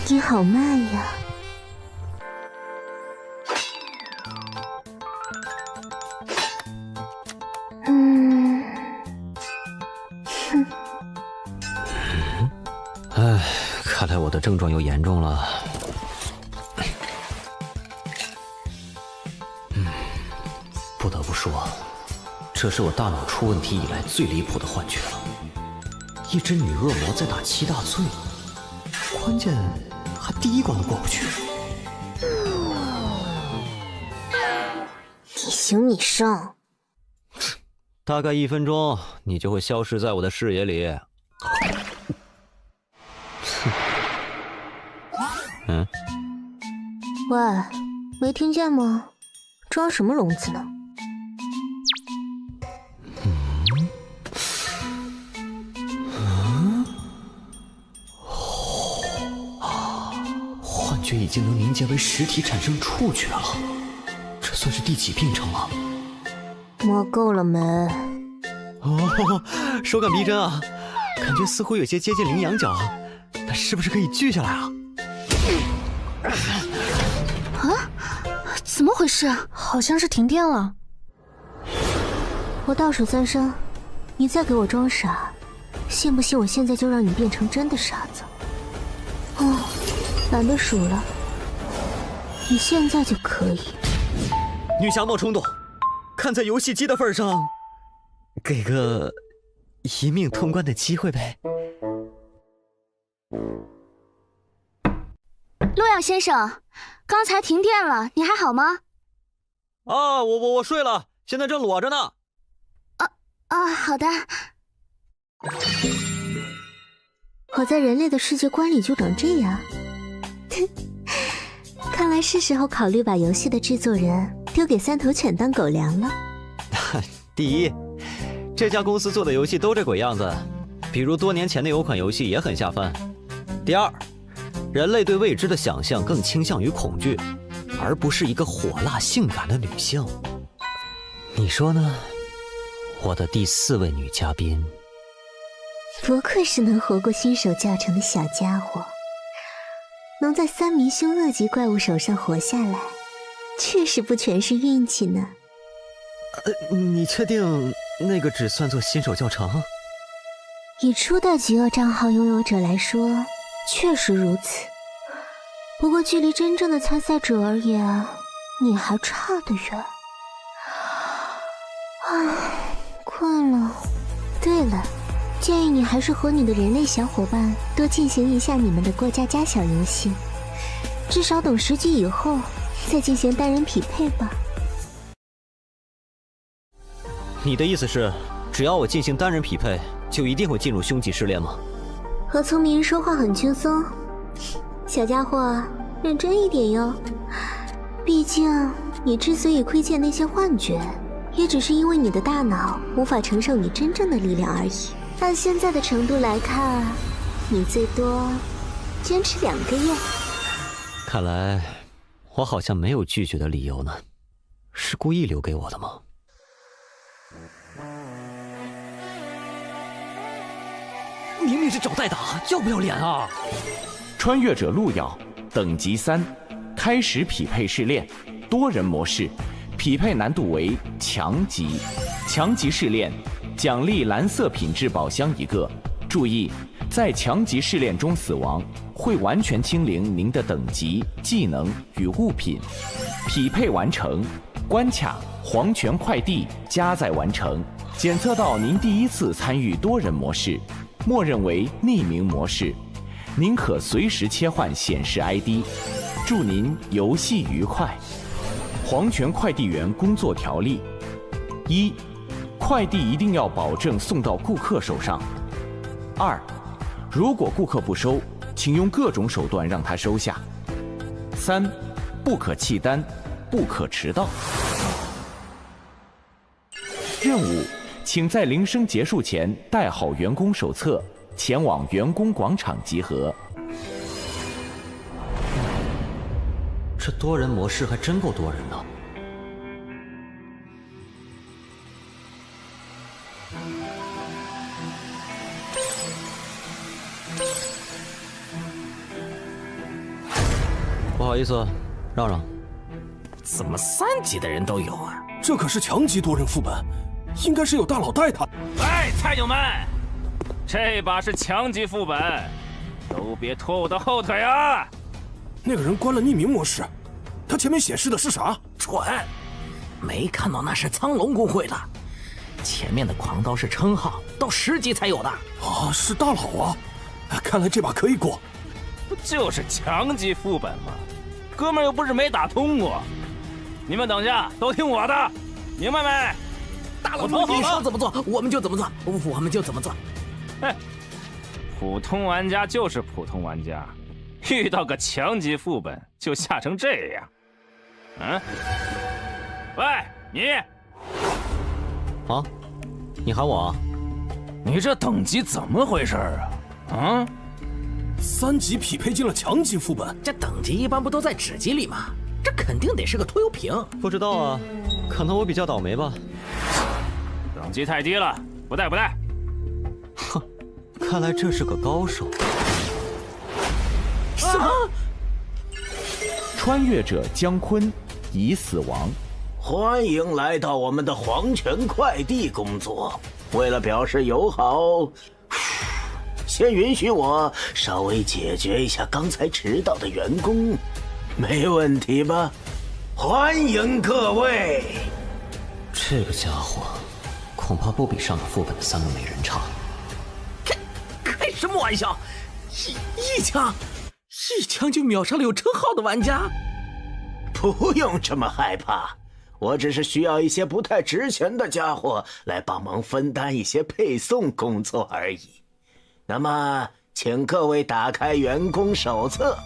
你好慢呀。唉，看来我的症状又严重了。不得不说，这是我大脑出问题以来最离谱的幻觉了。一只女恶魔在打7大罪，关键还第1关都过不去。你行你上。大概1分钟，你就会消失在我的视野里。喂，没听见吗？装什么聋子呢？觉已经能凝结为实体，产生触觉了。这算是第几病程了？摸够了没？哦，手感逼真啊，感觉似乎有些接近羚羊角，那是不是可以锯下来啊？啊？怎么回事？好像是停电了。我倒数3声，你再给我装傻，信不信我现在就让你变成真的傻子？哦，懒得数了，你现在就可以。女侠莫冲动，看在游戏机的份上，给个一命通关的机会呗。洛阳先生，刚才停电了，你还好吗？啊，我睡了，现在正裸着呢。好的。我在人类的世界观里就长这样。看来是时候考虑把游戏的制作人丢给3头犬当狗粮了。第一，这家公司做的游戏都这鬼样子，比如多年前的有款游戏也很下饭。第二，人类对未知的想象更倾向于恐惧，而不是一个火辣性感的女性。你说呢？我的第4位女嘉宾。不愧是能活过新手教程的小家伙，能在3名凶恶级怪物手上活下来，确实不全是运气呢。你确定那个只算作新手教程？以初代极恶账号拥有者来说，确实如此。不过距离真正的参赛者而言，你还差得远。唉，困了。对了，建议你还是和你的人类小伙伴多进行一下你们的过家家小游戏，至少等10级以后再进行单人匹配吧。你的意思是，只要我进行单人匹配，就一定会进入凶级试炼吗？和聪明人说话很轻松，小家伙，认真一点哟。毕竟你之所以窥见那些幻觉，也只是因为你的大脑无法承受你真正的力量而已。按现在的程度来看，你最多坚持2个月。看来我好像没有拒绝的理由呢，是故意留给我的吗？明明是找代打，要不要脸啊？穿越者路遥，等级3，开始匹配试炼，多人模式，匹配难度为强级。强级试炼，奖励蓝色品质宝箱1个。注意，在强级试炼中死亡，会完全清零您的等级、技能与物品。匹配完成，关卡黄泉快递加载完成。检测到您第1次参与多人模式，默认为匿名模式，您可随时切换显示 ID。祝您游戏愉快。黄泉快递员工作条例：1、快递一定要保证送到顾客手上。2、如果顾客不收，请用各种手段让他收下。3、不可弃单，不可迟到。任务，请在铃声结束前带好员工手册，前往员工广场集合。这多人模式还真够多人的。不好意思，让让。怎么3级的人都有啊？这可是强级多人副本，应该是有大佬带他。喂，菜鸟们，这把是强级副本，都别拖我的后腿啊！那个人关了匿名模式，他前面显示的是啥？蠢，没看到那是苍龙公会的，前面的狂刀是称号，到10级才有的。啊，是大佬啊！看来这把可以过。不就是强级副本吗？哥们儿又不是没打通过。你们等下都听我的，明白没？大佬，你说怎么做，我们就怎么做，我们就怎么做。嘿，普通玩家就是普通玩家，遇到个强级副本就吓成这样。嗯？喂，你！啊？你喊我啊？你这等级怎么回事啊？啊？ 3级匹配进了强级副本，这等级一般不都在纸集里吗？这肯定得是个拖油瓶。不知道啊，可能我比较倒霉吧。等级太低了，不带不带。哼，看来这是个高手。什么？穿越者姜昆已死亡。欢迎来到我们的黄泉快递工作。为了表示友好，先允许我稍微解决一下刚才迟到的员工，没问题吧？欢迎各位。这个家伙恐怕不比上个副本的3个美人差。开什么玩笑？一枪就秒杀了有称号的玩家？不用这么害怕，我只是需要一些不太值钱的家伙来帮忙分担一些配送工作而已。那么，请各位打开员工手册。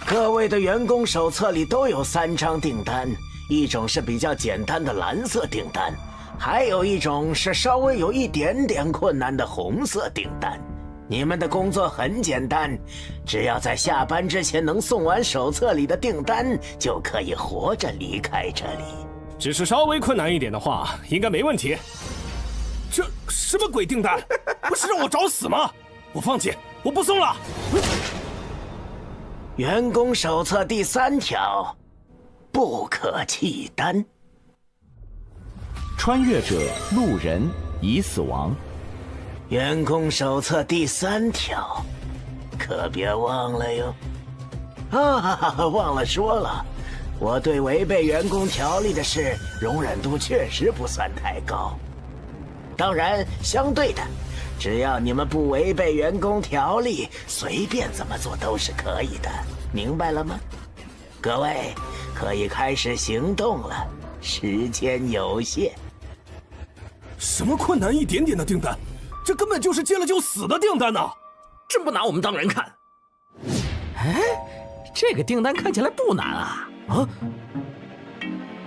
各位的员工手册里都有3张订单，一种是比较简单的蓝色订单，还有一种是稍微有一点点困难的红色订单。你们的工作很简单，只要在下班之前能送完手册里的订单，就可以活着离开这里。只是稍微困难一点的话，应该没问题。这什么鬼订单？不是让我找死吗？我放弃，我不送了。员工手册第3条，不可弃单。穿越者路人已死亡。员工手册第3条，可别忘了哟。忘了说了，我对违背员工条例的事容忍度确实不算太高。当然，相对的，只要你们不违背员工条例，随便怎么做都是可以的，明白了吗？各位可以开始行动了，时间有限。什么困难一点点的订单？这根本就是接了就死的订单呐！真不拿我们当人看。哎，这个订单看起来不难啊！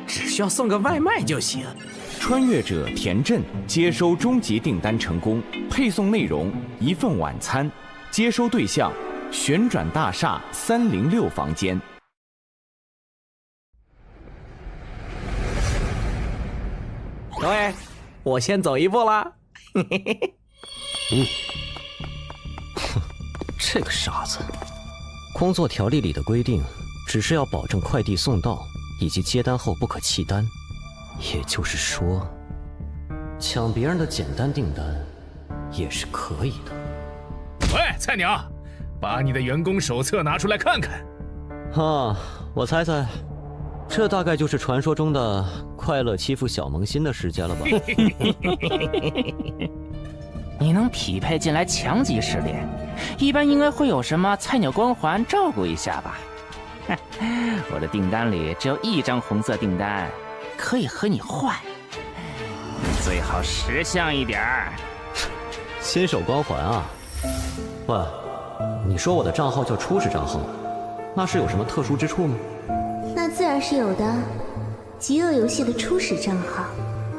只需要送个外卖就行。穿越者田震接收终极订单成功，配送内容1份晚餐，接收对象旋转大厦306房间。各位，我先走一步啦。这个傻子。工作条例里的规定只是要保证快递送到以及接单后不可弃单，也就是说，抢别人的简单订单也是可以的。喂，菜鸟，把你的员工手册拿出来看看。我猜猜，这大概就是传说中的快乐欺负小萌新的时间了吧？你能匹配进来强级试炼，一般应该会有什么菜鸟光环照顾一下吧？我的订单里只有1张红色订单，可以和你换，最好识相一点儿。新手光环啊？喂，你说我的账号叫初始账号，那是有什么特殊之处吗？那自然是有的。极恶游戏的初始账号，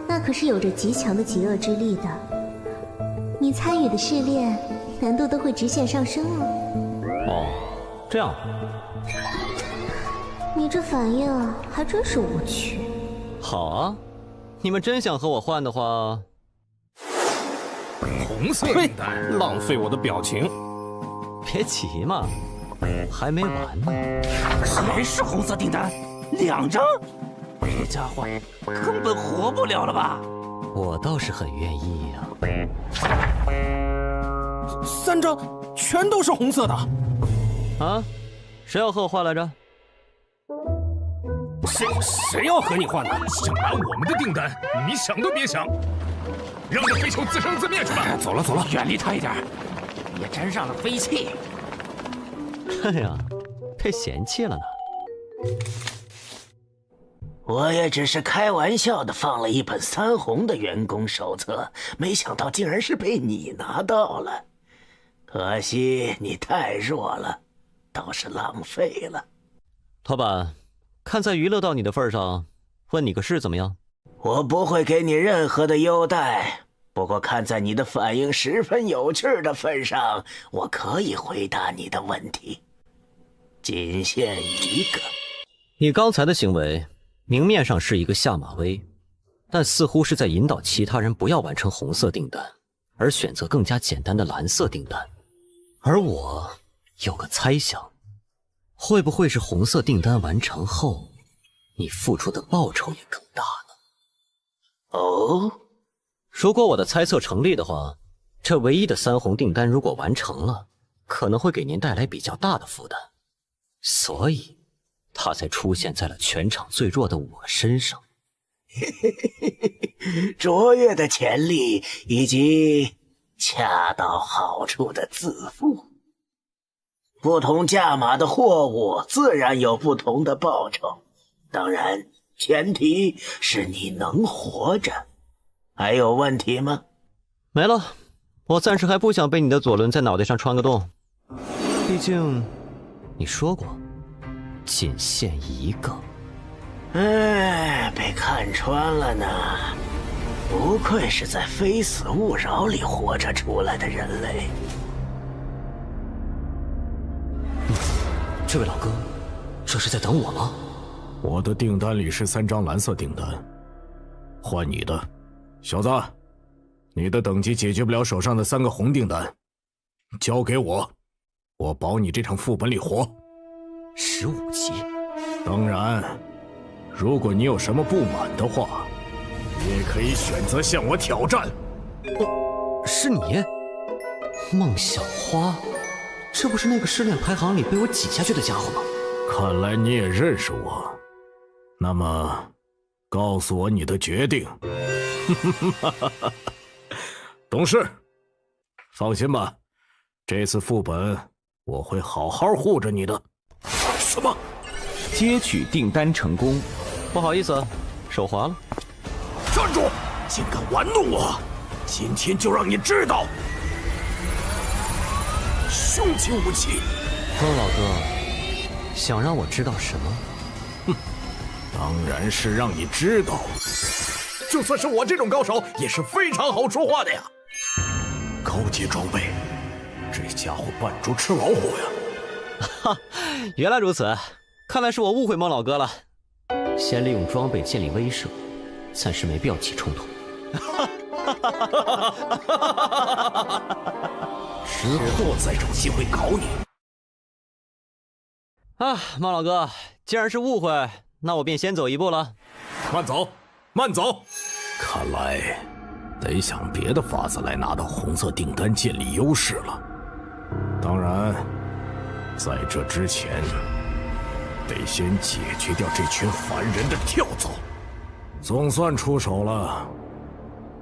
那可是有着极强的极恶之力的。你参与的试炼难度都会直线上升哦。这样。你这反应还真是无趣。好啊，你们真想和我换的话，红色订单，浪费我的表情。别急嘛，还没完呢。全是红色订单，2张，这家伙根本活不了了吧？我倒是很愿意呀。3张全都是红色的。啊？谁要和我换来着？谁要和你换呢？想拿我们的订单，你想都别想！让这飞球自生自灭去吧！走了，远离他一点，别沾上了飞气。哎呀，被嫌弃了呢。我也只是开玩笑的放了一本3红的员工手册，没想到竟然是被你拿到了。可惜你太弱了，倒是浪费了。老板，看在娱乐到你的份上，问你个事怎么样？我不会给你任何的优待，不过看在你的反应十分有趣的份上，我可以回答你的问题。仅限一个。你刚才的行为，明面上是一个下马威，但似乎是在引导其他人不要完成红色订单，而选择更加简单的蓝色订单。而我有个猜想，会不会是红色订单完成后，你付出的报酬也更大呢？哦，如果我的猜测成立的话，这唯一的3红订单如果完成了，可能会给您带来比较大的负担，所以他才出现在了全场最弱的我身上。卓越的潜力以及恰到好处的自负。不同价码的货物自然有不同的报酬，当然前提是你能活着。还有问题吗？没了，我暂时还不想被你的左轮在脑袋上穿个洞，毕竟你说过仅限一个。哎，被看穿了呢。不愧是在非死勿扰里活着出来的人类。这位老哥，这是在等我吗？我的订单里是3张蓝色订单，换你的，小子，你的等级解决不了手上的3个红订单，交给我，我保你这场副本里活。15级。当然，如果你有什么不满的话，你也可以选择向我挑战。是你，孟小花，这不是那个失恋排行里被我挤下去的家伙吗？看来你也认识我，那么，告诉我你的决定。懂事，放心吧，这次副本我会好好护着你的。什么？接取订单成功。不好意思，手滑了。站住！竟敢玩弄我！今天就让你知道，凶器武器。孟老哥，想让我知道什么？哼，当然是让你知道，就算是我这种高手，也是非常好说话的呀。高阶装备，这家伙扮猪吃老虎呀！哈，原来如此，看来是我误会孟老哥了。先利用装备建立威慑，暂时没必要起冲突。之后再找机会搞你。啊，孟老哥，既然是误会，那我便先走一步了。慢走，慢走。看来得想别的法子来拿到红色订单建立优势了。当然，在这之前，得先解决掉这群烦人的跳蚤。总算出手了。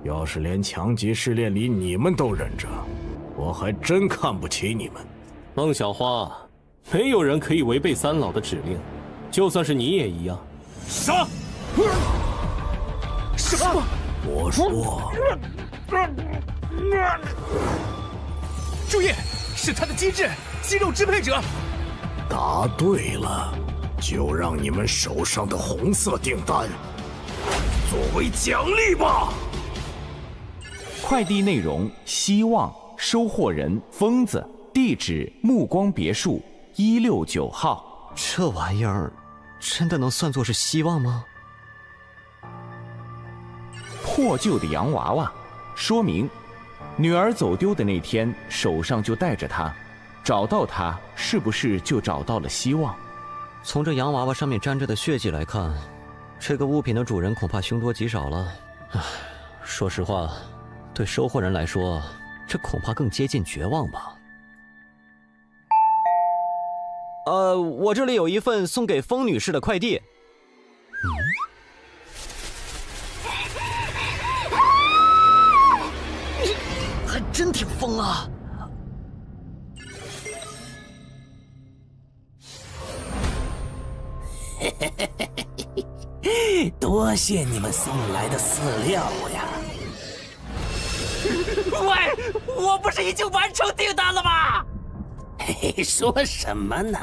要是连强级试炼里你们都忍着，我还真看不起你们。孟小花，没有人可以违背三老的指令，就算是你也一样。杀！什么？我说，注意，是他的机制，肌肉支配者。答对了，就让你们手上的红色订单作为奖励吧。快递内容：希望，收货人疯子，地址目光别墅169号。这玩意儿真的能算作是希望吗？破旧的洋娃娃，说明女儿走丢的那天手上就带着它，找到它是不是就找到了希望？从这洋娃娃上面沾着的血迹来看，这个物品的主人恐怕凶多吉少了。唉，说实话，对收货人来说，这恐怕更接近绝望吧。我这里有一份送给风女士的快递。你还真挺疯啊！多谢你们送来的饲料呀！喂，我不是已经完成订单了吗？嘿嘿，说什么呢？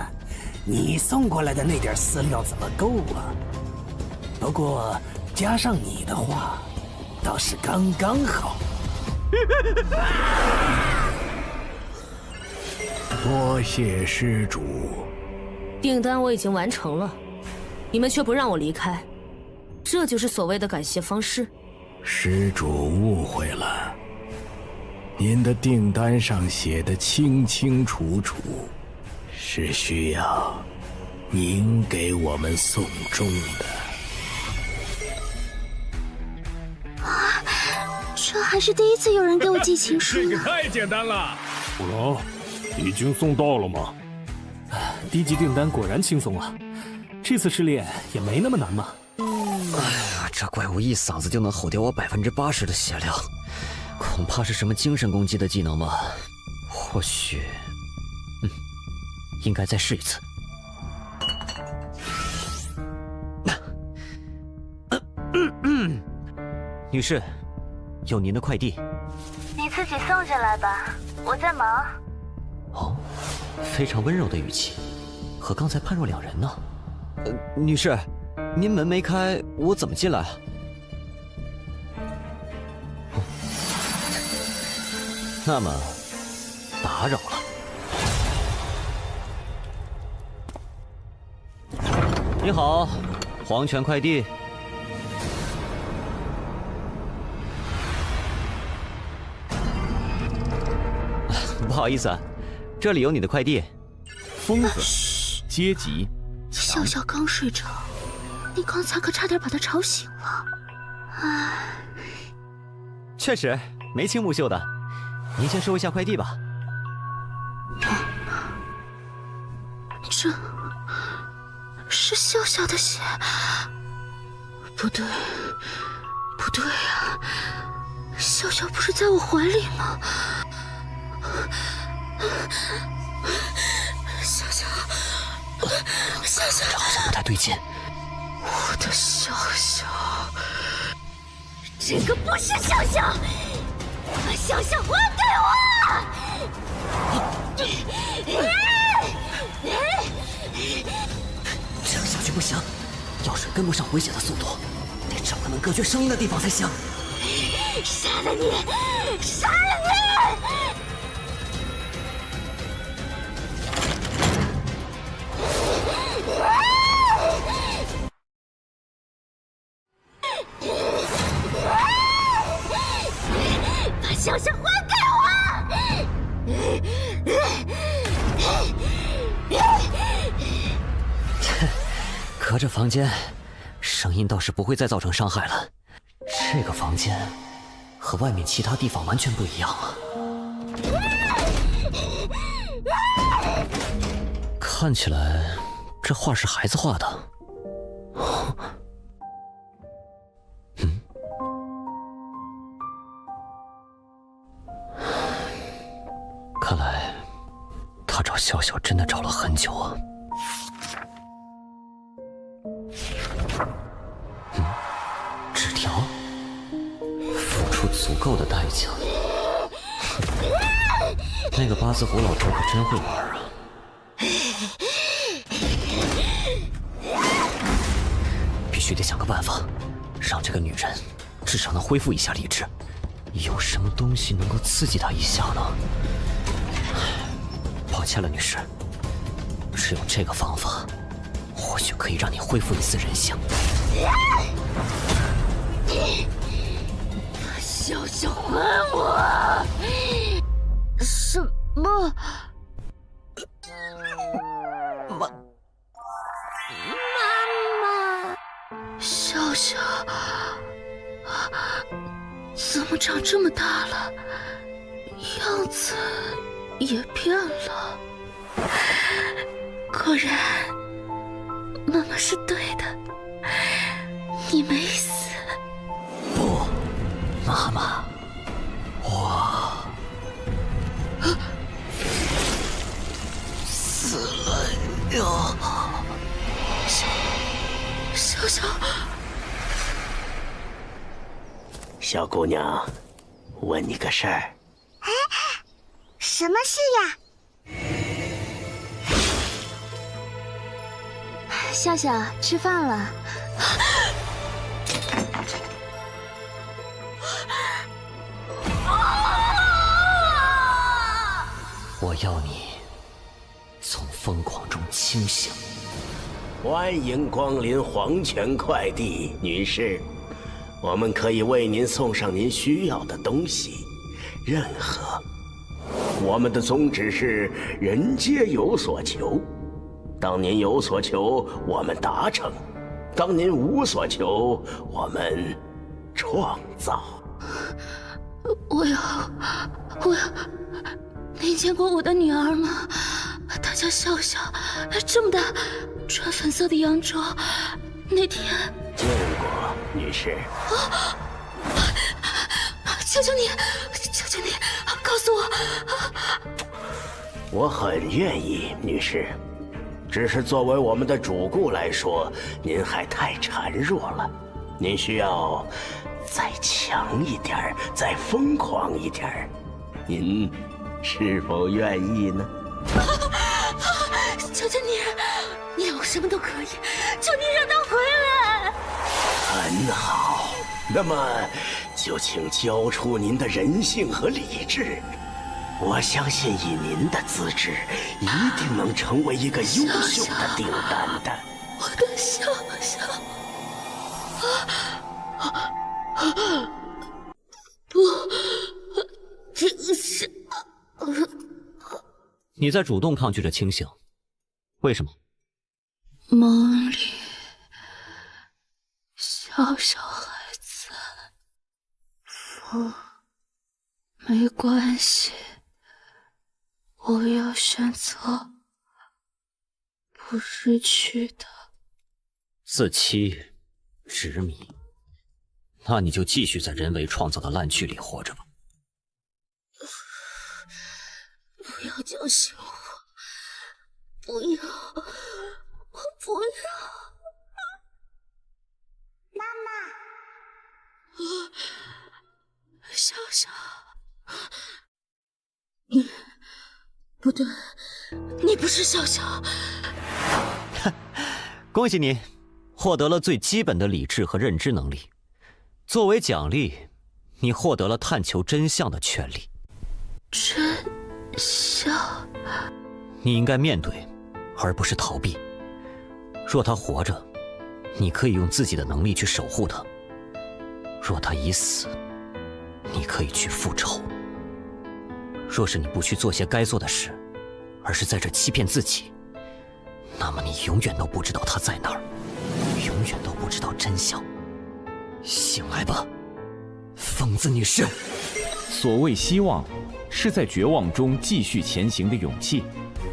你送过来的那点饲料怎么够啊？不过加上你的话，倒是刚刚好。多谢施主。订单我已经完成了，你们却不让我离开，这就是所谓的感谢方式。施主误会了，您的订单上写的清清楚楚，是需要您给我们送终的。啊，这还是第一次有人给我寄情书呢。这个太简单了。虎龙，已经送到了吗？低级订单果然轻松啊，这次试炼也没那么难嘛。哎呀，这怪物一嗓子就能吼掉我80%的血量，恐怕是什么精神攻击的技能吧？或许，应该再试一次。女士，有您的快递。你自己送进来吧，我在忙。哦，非常温柔的语气，和刚才判若两人呢。女士，您门没开，我怎么进来啊？那么，打扰了。你好，黄泉快递。不好意思啊，这里有你的快递。疯子，阶级。笑笑刚睡着，你刚才可差点把他吵醒了。唉，确实眉清目秀的，您先收一下快递吧。这是笑笑的血？不对，不对呀，笑笑不是在我怀里吗？笑笑，笑笑，这好像不太对劲。我的笑笑，这个不是笑笑，把笑笑还给我！这样下去不行，药水跟不上回血的速度，得找个能隔绝声音的地方才行。杀了你！杀了你！把笑笑还给我！隔着房间，声音倒是不会再造成伤害了。这个房间和外面其他地方完全不一样啊！看起来这画是孩子画的。看来他找笑笑真的找了很久啊。纸条，付出足够的代价。那个八字胡老头可真会玩啊！必须得想个办法，让这个女人至少能恢复一下理智。有什么东西能够刺激她一下呢？抱歉了，女士，只有这个方法，或许可以让你恢复一丝人性。把笑笑还我！什么？妈妈，笑笑怎么长这么大了？样子也变了。果然，妈妈是对的，你没死。不，妈妈，我死了呀！笑笑，小姑娘，问你个事儿。哎，什么事呀？笑笑，吃饭了。啊！要你从疯狂中清醒。欢迎光临黄泉快递，女士，我们可以为您送上您需要的东西，任何。我们的宗旨是人皆有所求，当您有所求，我们达成；当您无所求，我们创造。我要，您见过我的女儿吗？她叫笑笑，这么大，穿粉色的洋装。那天见过，女士。求求你，告诉我。我很愿意，女士。只是作为我们的主顾来说，您还太孱弱了。您需要再强一点，再疯狂一点。您是否愿意呢？求求你让我什么都可以，求你让他回来。很好，那么就请交出您的人性和理智。我相信以您的资质，一定能成为一个优秀的订单的。我的笑笑，不，这是……你在主动抗拒着清醒，为什么？梦里，笑笑还在。没关系。我要选择不失去的。自欺、执迷，那你就继续在人为创造的烂剧里活着吧。不要叫醒我！不要！我不要！妈妈！笑笑，你不对，你不是笑笑。恭喜你，获得了最基本的理智和认知能力。作为奖励，你获得了探求真相的权利。真相？你应该面对，而不是逃避。若他活着，你可以用自己的能力去守护他；若他已死，你可以去复仇。若是你不去做些该做的事，而是在这欺骗自己，那么你永远都不知道他在哪儿，永远都不知道真相。醒来吧，疯子女士。所谓希望，是在绝望中继续前行的勇气。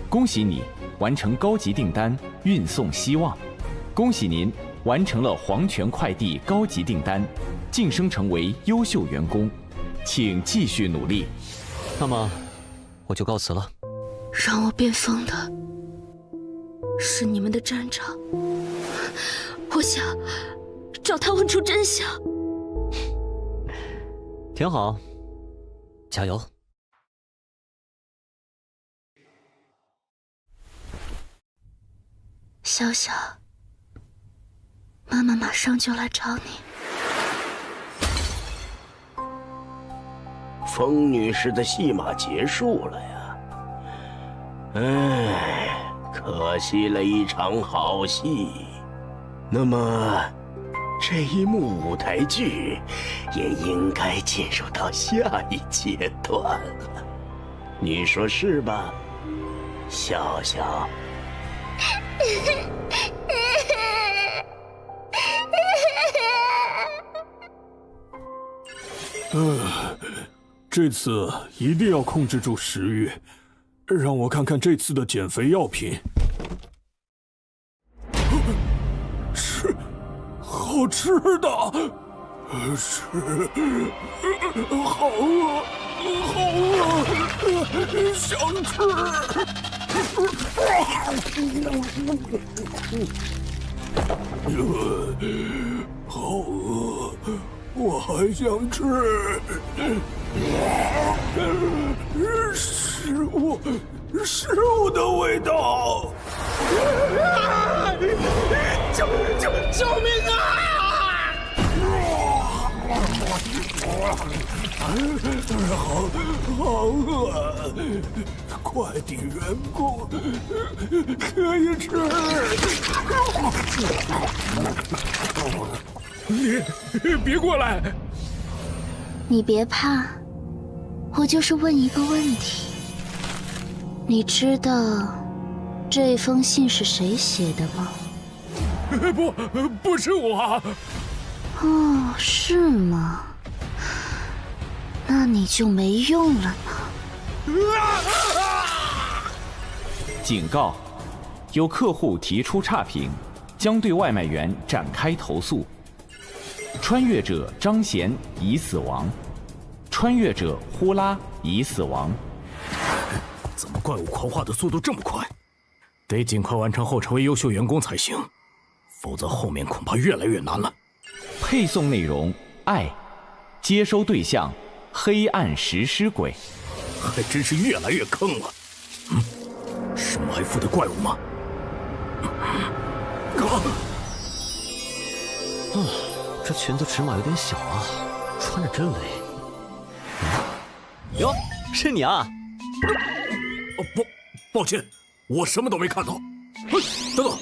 恭喜你完成高级订单，运送希望。恭喜您完成了黄泉快递高级订单，晋升成为优秀员工，请继续努力。那么，我就告辞了。让我变疯的是你们的站长，我想找他问出真相。挺好，加油。小小，妈妈马上就来找你。风女士的戏码结束了呀，唉，可惜了一场好戏。那么，这一幕舞台剧也应该进入到下一阶段了，你说是吧，笑笑？这次一定要控制住食欲，让我看看这次的减肥药品。吃，好吃的，吃，好饿，好饿，想吃。好饿，我还想吃。食物的味道！救命啊！好饿，快递员工可以吃。你别过来！你别怕，我就是问一个问题。你知道这封信是谁写的吗？不是我。哦，是吗？那你就没用了呢。警告：有客户提出差评，将对外卖员展开投诉。穿越者张贤已死亡，穿越者呼啦已死亡。怎么怪物狂化的速度这么快？得尽快完成后成为优秀员工才行，否则后面恐怕越来越难了。配送内容：爱，接收对象：黑暗食尸鬼。还真是越来越坑了。是埋伏的怪物吗？这裙子尺码有点小啊，穿着真累。哟，是你啊！抱歉，我什么都没看到。等等，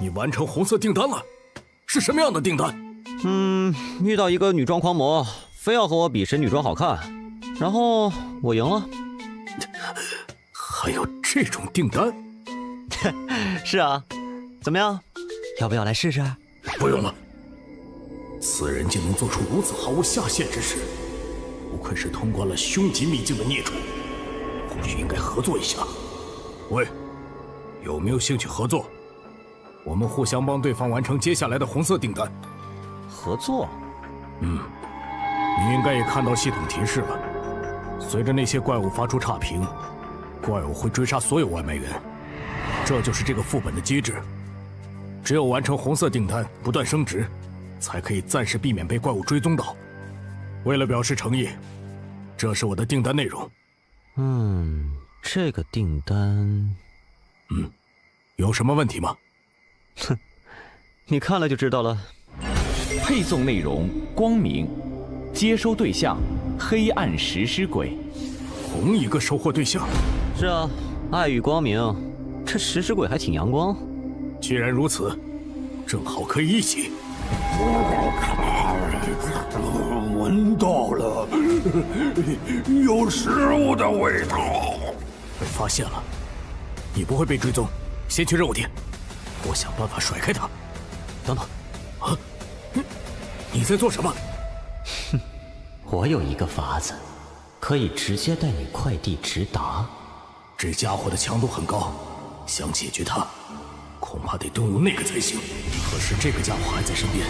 你完成红色订单了？是什么样的订单？遇到一个女装狂魔，非要和我比谁女装好看，然后我赢了。还有这种订单？是啊，怎么样？要不要来试试？不用了。此人竟能做出如此毫无下限之事，不愧是通关了凶极秘境的孽畜，或许应该合作一下。喂，有没有兴趣合作？我们互相帮对方完成接下来的红色订单。合作？你应该也看到系统提示了。随着那些怪物发出差评，怪物会追杀所有外卖员，这就是这个副本的机制。只有完成红色订单，不断升值，才可以暂时避免被怪物追踪到。为了表示诚意，这是我的订单内容。这个订单，有什么问题吗？哼，你看了就知道了。配送内容：光明，接收对象：黑暗食尸鬼。同一个收获对象？是啊，爱与光明，这食尸鬼还挺阳光。既然如此，正好可以一起。闻到了，有食物的味道。被发现了，你不会被追踪。先去任务点，我想办法甩开他。等等，你在做什么？我有一个法子，可以直接带你快递直达。这家伙的强度很高，想解决他，恐怕得动用那个才行。可是这个家伙还在身边，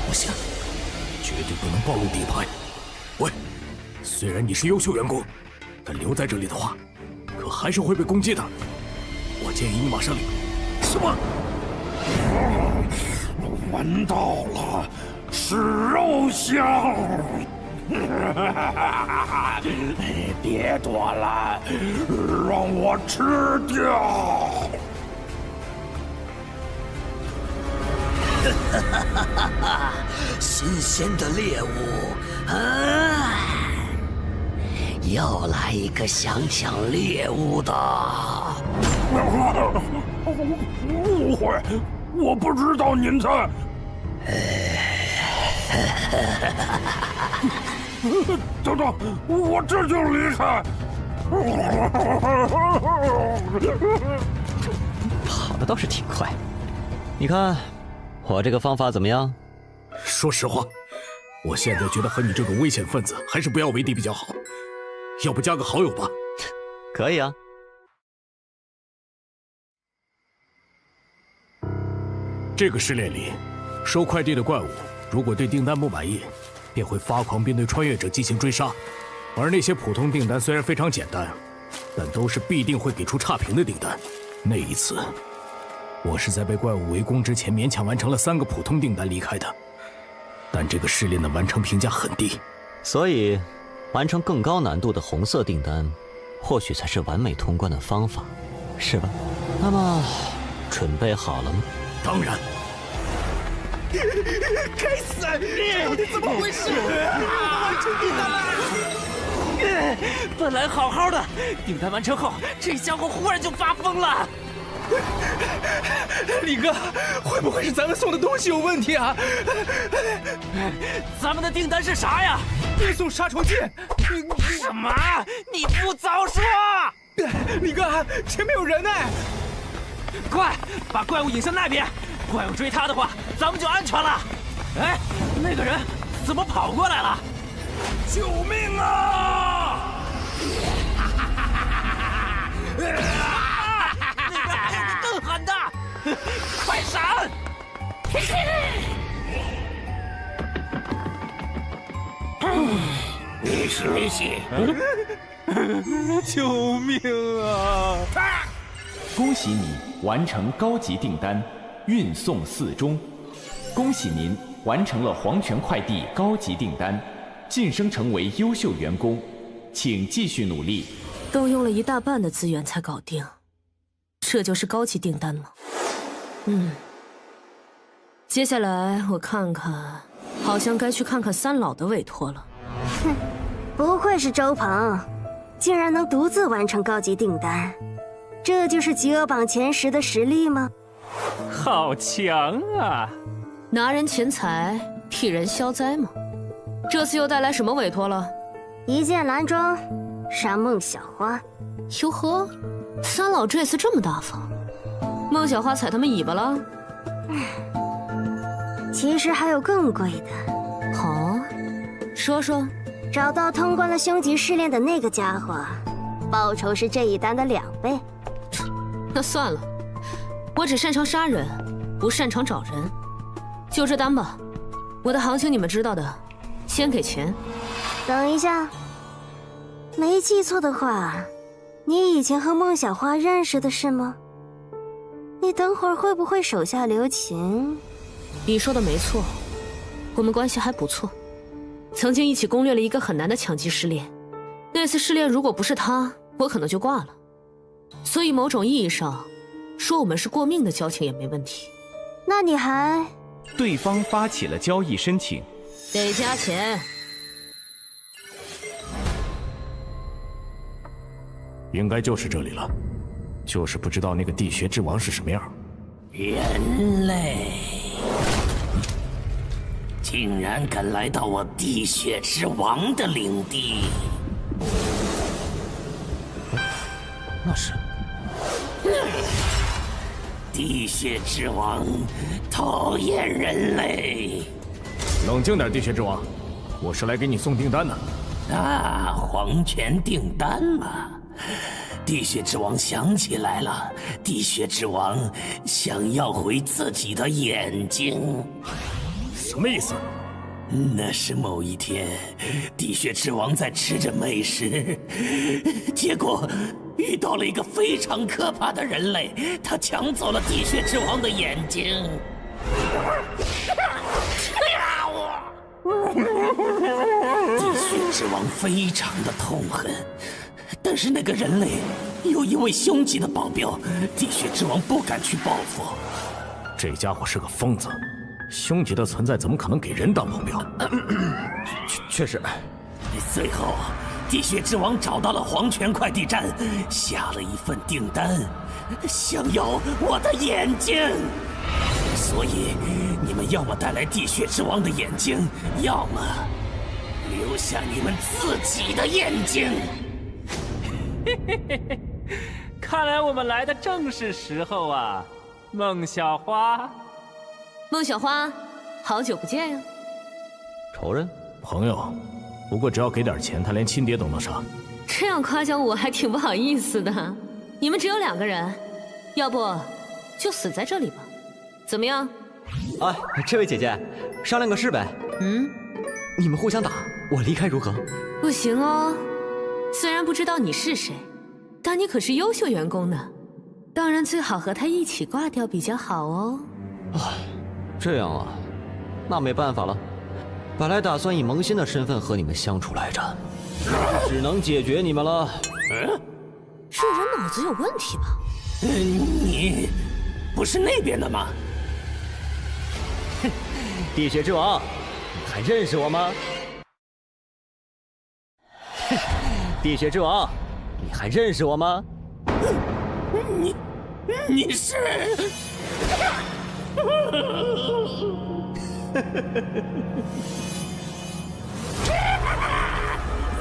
不行，绝对不能暴露底牌。喂，虽然你是优秀员工，但留在这里的话，可还是会被攻击的。我建议你马上离。什么？闻到了，是肉香。别躲了，让我吃掉。新鲜的猎物啊！又来一个想抢猎物的。误会，我不知道您在。等等，我这就离开。跑的倒是挺快，你看我这个方法怎么样？说实话，我现在觉得和你这种危险分子还是不要为敌比较好。要不加个好友吧？可以啊。这个试炼里，收快递的怪物如果对订单不满意，便会发狂并对穿越者进行追杀。而那些普通订单虽然非常简单，但都是必定会给出差评的订单。那一次，我是在被怪物围攻之前勉强完成了3个普通订单离开的。但这个试炼的完成评价很低，所以完成更高难度的红色订单，或许才是完美通关的方法，是吧？那么，准备好了吗？当然。该死！到底怎么回事？完成订单了！本来好好的，订单完成后，这家伙忽然就发疯了。李哥，会不会是咱们送的东西有问题啊？咱们的订单是啥呀？运送杀虫剂。什么？你不早说！李哥，前面有人呢！快把怪物引向那边，怪物追他的话，咱们就安全了。哎，那个人怎么跑过来了？救命啊！那边还有个更狠的，快闪！你是谁？救命啊！恭喜你完成高级订单，运送4中。恭喜您完成了黄泉快递高级订单，晋升成为优秀员工，请继续努力。都用了1大半的资源才搞定，这就是高级订单吗？接下来我看看，好像该去看看三老的委托了。哼，不愧是周鹏，竟然能独自完成高级订单，这就是饥饿榜前10的实力吗？好强啊！拿人钱财，替人消灾吗？这次又带来什么委托了？一剑蓝装，杀孟小花。哟呵，三老这次这么大方，孟小花踩他们尾巴了？其实还有更贵的。好，说说。找到通关了凶级试炼的那个家伙，报酬是这一单的2倍。那算了，我只擅长杀人，不擅长找人。就这单吧，我的行情你们知道的，先给钱。等一下，没记错的话，你以前和孟小花认识的是吗？你等会儿会不会手下留情？你说的没错，我们关系还不错。曾经一起攻略了一个很难的强级试炼，那次试炼如果不是他，我可能就挂了。所以某种意义上，说我们是过命的交情也没问题。那你还……对方发起了交易申请，得加钱。应该就是这里了，就是不知道那个地穴之王是什么样。人类。竟然敢来到我地穴之王的领地！那是地穴之王，讨厌人类！冷静点，地穴之王，我是来给你送订单的。啊，黄泉订单嘛！地穴之王想起来了，地穴之王想要回自己的眼睛。什么意思？那是某一天，地穴之王在吃着美食，结果遇到了一个非常可怕的人类，他抢走了地穴之王的眼睛。地穴之王非常的痛恨，但是那个人类有一位凶级的保镖，地穴之王不敢去报复。这家伙是个疯子。凶级的存在怎么可能给人当保镖？确实。最后，地穴之王找到了黄泉快递站，下了一份订单，想要我的眼睛。所以，你们要么带来地穴之王的眼睛，要么留下你们自己的眼睛。嘿嘿嘿嘿，看来我们来的正是时候啊，孟小花。孟小花，好久不见呀！仇人、朋友，不过只要给点钱，他连亲爹都能杀。这样夸奖我还挺不好意思的。你们只有2个人，要不就死在这里吧？怎么样？哎，这位姐姐，商量个事呗。你们互相打，我离开如何？不行哦。虽然不知道你是谁，但你可是优秀员工呢。当然最好和他一起挂掉比较好哦。这样啊，那没办法了。本来打算以萌新的身份和你们相处来着，只能解决你们了。这人脑子有问题吧？你不是那边的吗？地血之王，你还认识我吗？地血之王，你还认识我吗？你是？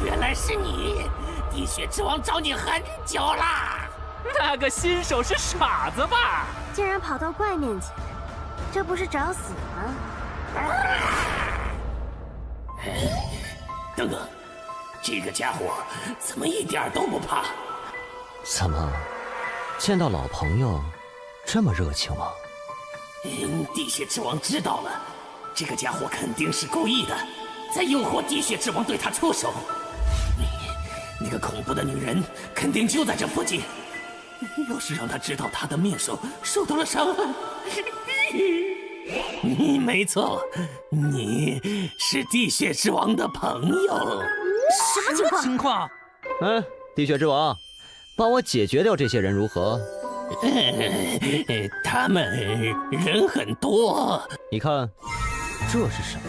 原来是你！地血之王找你很久啦。那个新手是傻子吧？竟然跑到怪面前，这不是找死吗？等等，这个家伙怎么一点都不怕？怎么，见到老朋友这么热情吗？地血之王知道了，这个家伙肯定是故意的，在诱惑地血之王对他出手。那个恐怖的女人肯定就在这附近，要是让他知道他的面首受到了伤害，没错，你是地血之王的朋友。什么情况？地血之王，帮我解决掉这些人如何？他们人很多。你看，这是什么？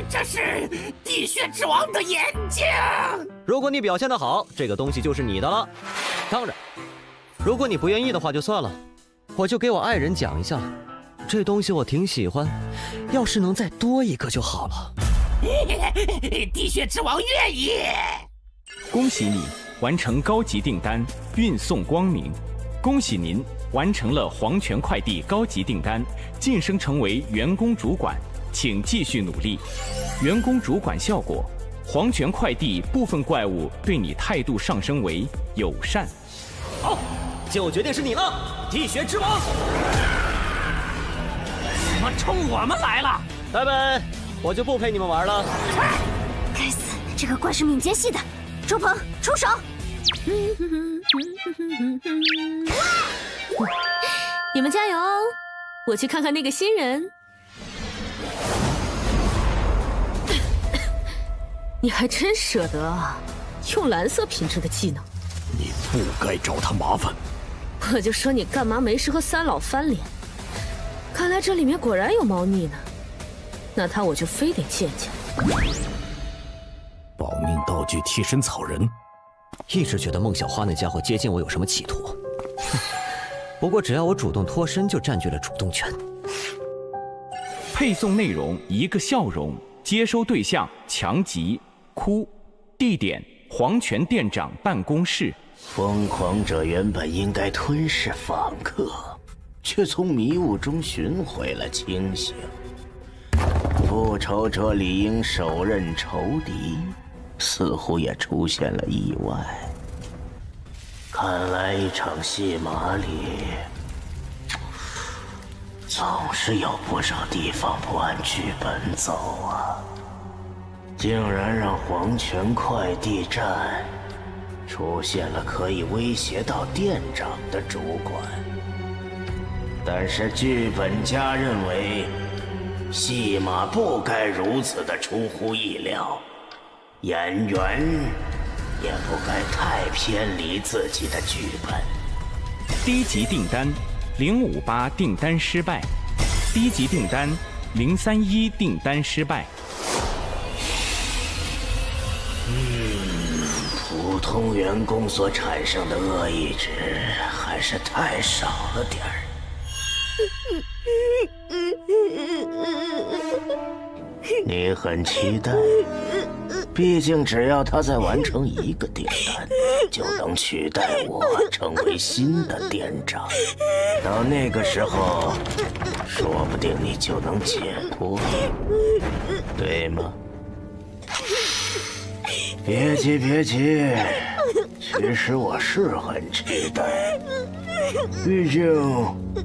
这是地血之王的眼睛。如果你表现得好，这个东西就是你的了。当然，如果你不愿意的话就算了，我就给我爱人讲一下，这东西我挺喜欢，要是能再多一个就好了。地血之王愿意。恭喜你完成高级订单，运送光明。恭喜您完成了黄泉快递高级订单，晋升成为员工主管，请继续努力。员工主管效果：黄泉快递部分怪物对你态度上升为友善。好，就决定是你了，地血之王。怎么冲我们来了？呆呆，我就不陪你们玩了。该死，这个怪是敏捷系的。周鹏，出手！你们加油哦！我去看看那个新人。你还真舍得啊，用蓝色品质的技能。你不该找他麻烦。我就说你干嘛没事和三老翻脸？看来这里面果然有猫腻呢。那他我就非得见见。保命道具替身草人。一直觉得孟小花那家伙接近我有什么企图，不过只要我主动脱身，就占据了主动权。配送内容：一个笑容，接收对象：强吉、哭，地点：黄泉店长办公室。疯狂者原本应该吞噬访客，却从迷雾中寻回了清醒。复仇者理应手刃仇敌，似乎也出现了意外。看来一场戏码里，总是有不少地方不按剧本走啊！竟然让黄泉快递站出现了可以威胁到店长的主管，但是剧本家认为戏码不该如此的出乎意料，演员也不该太偏离自己的剧本。低级订单058订单失败，低级订单031订单失败。普通员工所产生的恶意值还是太少了点儿。你很期待，毕竟只要他再完成一个订单，就能取代我成为新的店长。到那个时候，说不定你就能解脱，对吗？别急，别急，其实我是很期待，毕竟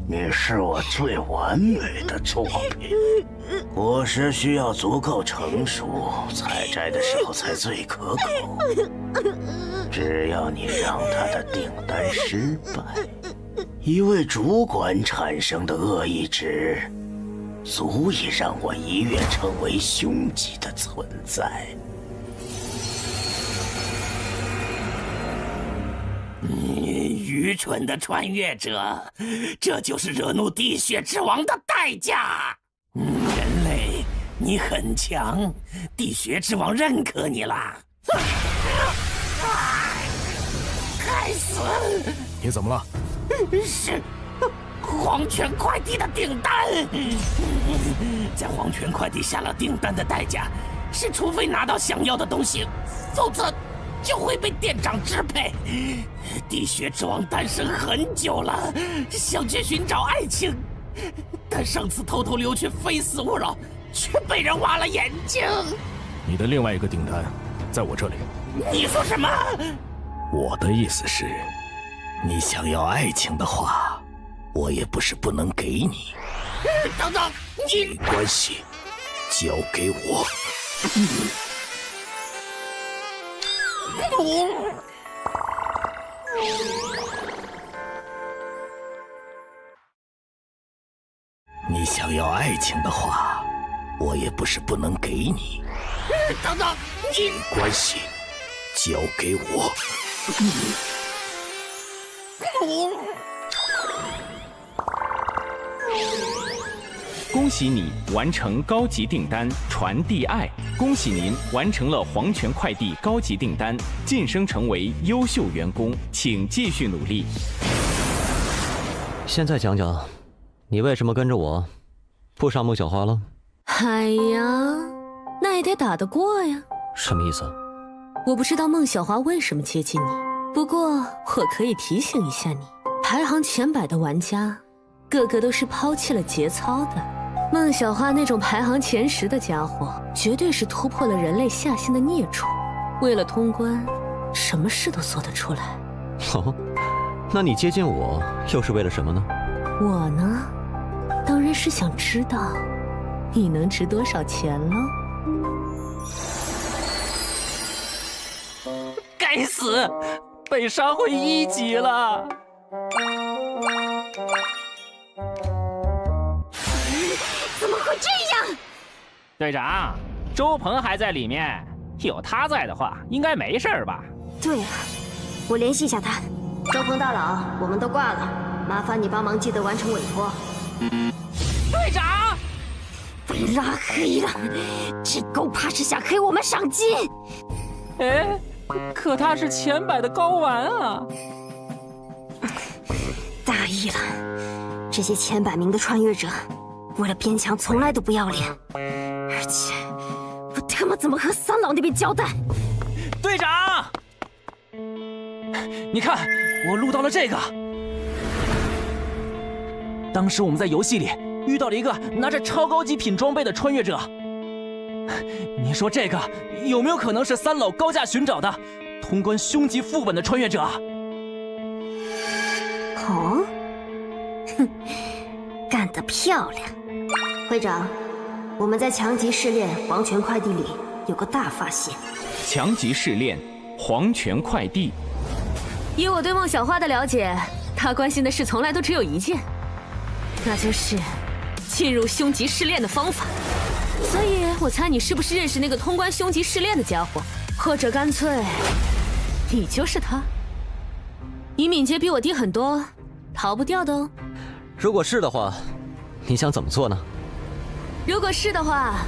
你是我最完美的作品。果实需要足够成熟，采摘的时候才最可口。只要你让他的订单失败，一位主管产生的恶意值，足以让我一跃成为凶级的存在。你愚蠢的穿越者，这就是惹怒地血之王的代价。人类，你很强，地血之王认可你了。该死！你怎么了？是黄泉快递的订单。在黄泉快递下了订单的代价是，除非拿到想要的东西，否则就会被店长支配。地血之王单身很久了，想去寻找爱情，但上次偷偷溜去非死勿扰，却被人挖了眼睛。你的另外一个订单在我这里。你说什么？我的意思是，你想要爱情的话，我也不是不能给你。等等，你没关系，交给我。你想要爱情的话，我也不是不能给你。等等，你没关系，交给我。恭喜你完成高级订单传递爱！恭喜您完成了黄泉快递高级订单，晋升成为优秀员工，请继续努力。现在讲讲，你为什么跟着我，不上孟小花了？哎呀，那也得打得过呀。什么意思？我不知道孟小花为什么接近你，不过我可以提醒一下你，排行前100的玩家，个个都是抛弃了节操的。孟小花那种排行前10的家伙，绝对是突破了人类下限的孽畜，为了通关，什么事都做得出来。哦，那你接近我又是为了什么呢？我呢，当然是想知道你能值多少钱喽。该死，被杀回1级了。怎么会这样？队长，周鹏还在里面，有他在的话，应该没事吧？对啊，我联系一下他。周鹏大佬，我们都挂了，麻烦你帮忙记得完成委托。队长，被拉黑了，这狗怕是想黑我们赏金。哎，可他是前100的高玩啊！大意了，这些前100名的穿越者，为了边墙从来都不要脸，而且我他妈怎么和三老那边交代？队长，你看，我录到了这个。当时我们在游戏里遇到了一个拿着超高级品装备的穿越者，你说这个有没有可能是三老高价寻找的通关凶级副本的穿越者？哦，哼，干得漂亮！会长，我们在强级试炼黄泉快递里有个大发现。强级试炼黄泉快递。以我对孟小花的了解，她关心的事从来都只有一件，那就是进入凶级试炼的方法。所以我猜你是不是认识那个通关凶级试炼的家伙，或者干脆你就是他？你敏捷比我低很多，逃不掉的哦。如果是的话，你想怎么做呢？如果是的话，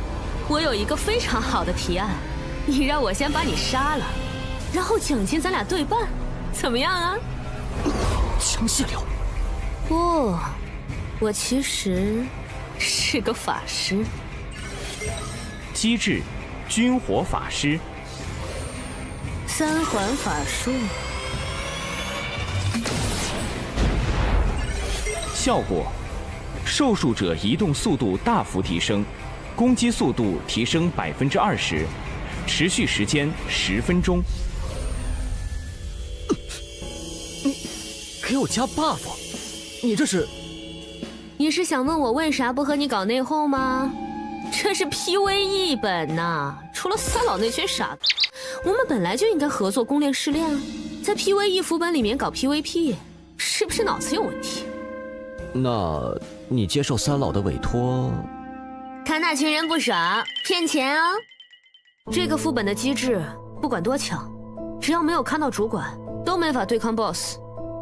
我有一个非常好的提案，你让我先把你杀了，然后奖金咱俩对半，怎么样啊？枪械流。不，我其实是个法师。机制：军火法师。3环法术。效果：受术者移动速度大幅提升，攻击速度提升20%，持续时间10分钟。你给我加 buff， 你这是？你是想问我为啥不和你搞内讧吗？这是 PVE 本呐，除了三老那群傻子，我们本来就应该合作攻略试炼啊，在 PVE 副本里面搞 PVP， 是不是脑子有问题？那你接受三老的委托？看那群人不傻，骗钱啊！这个副本的机制，不管多强，只要没有看到主管，都没法对抗 BOSS。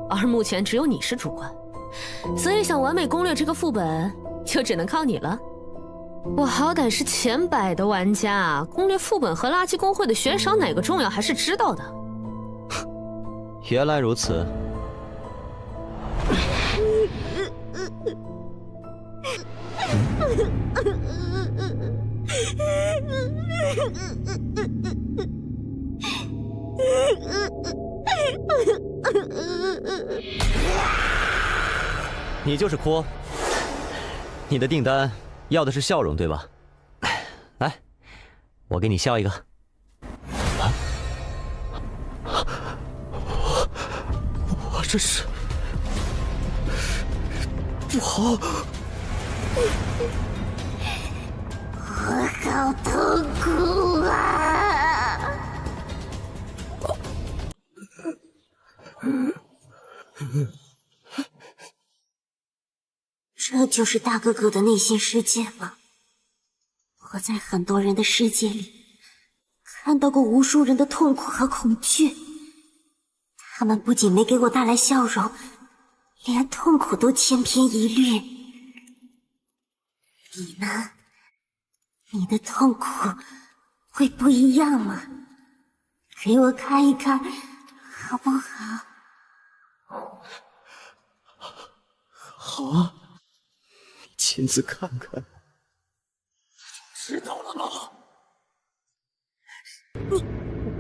而目前只有你是主官，所以想完美攻略这个副本，就只能靠你了。我好歹是前100的玩家，攻略副本和垃圾公会的悬赏哪个重要还是知道的。原来如此。你就是阔，你的订单要的是笑容，对吧？来，我给你笑一个。我这是不好，我好痛苦啊！这就是大哥哥的内心世界吗？我在很多人的世界里看到过无数人的痛苦和恐惧，他们不仅没给我带来笑容，连痛苦都千篇一律。你呢？你的痛苦会不一样吗？给我看一看，好不好？好啊，你亲自看看。知道了吗？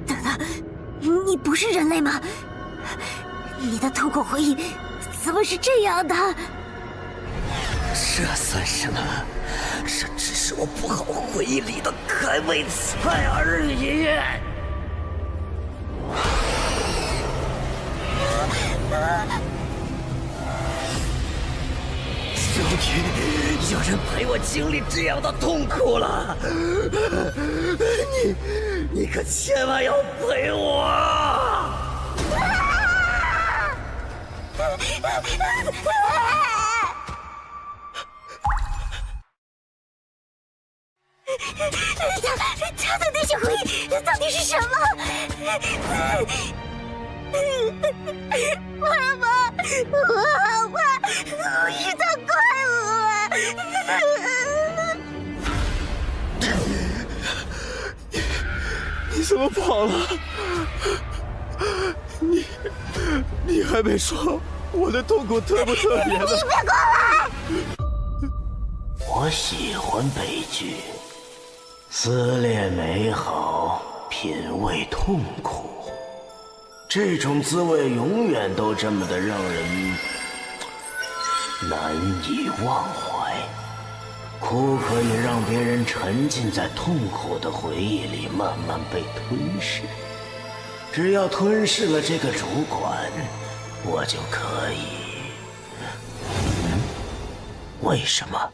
等等，你不是人类吗？你的痛苦回忆怎么是这样的？这算什么？这只是我不好回忆里的开胃菜而已。终于有人陪我经历这样的痛苦了，你可千万要陪我！他的那些回忆到底是什么？妈妈，我好怕我遇到怪物。你怎么跑了？你还没说我的痛苦特不特别呢？你别过来！我喜欢悲剧，撕裂美好，品味痛苦。这种滋味永远都这么的让人难以忘怀。苦可以让别人沉浸在痛苦的回忆里，慢慢被吞噬。只要吞噬了这个主管，我就可以。为什么？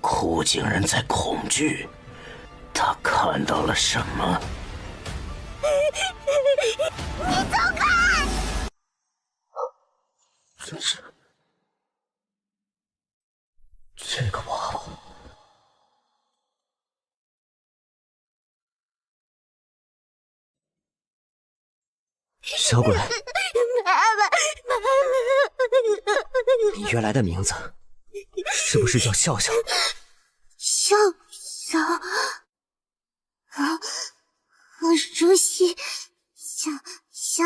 苦竟然在恐惧？他看到了什么？你走开！真是这个娃娃，小鬼，你原来的名字是不是叫笑笑？笑笑啊，好熟悉，笑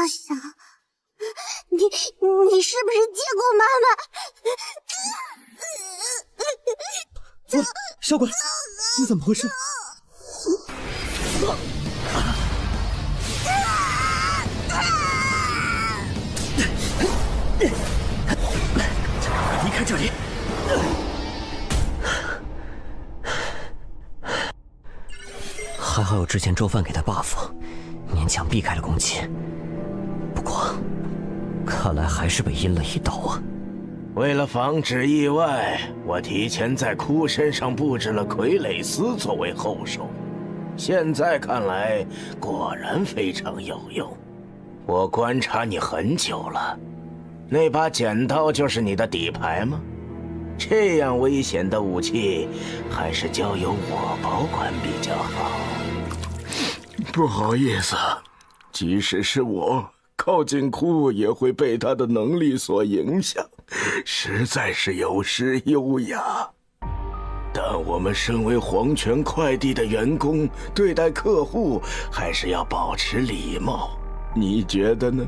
笑，你是不是见过妈妈？小鬼，你怎么回事？离开这里！还好有之前周范给的 buff， 勉强避开了攻击。不过，看来还是被阴了一刀啊！为了防止意外，我提前在哭身上布置了傀儡丝作为后手。现在看来，果然非常有用。我观察你很久了，那把剪刀就是你的底牌吗？这样危险的武器，还是交由我保管比较好。不好意思，即使是我靠近库也会被他的能力所影响，实在是有失优雅。但我们身为黄泉快递的员工，对待客户还是要保持礼貌，你觉得呢？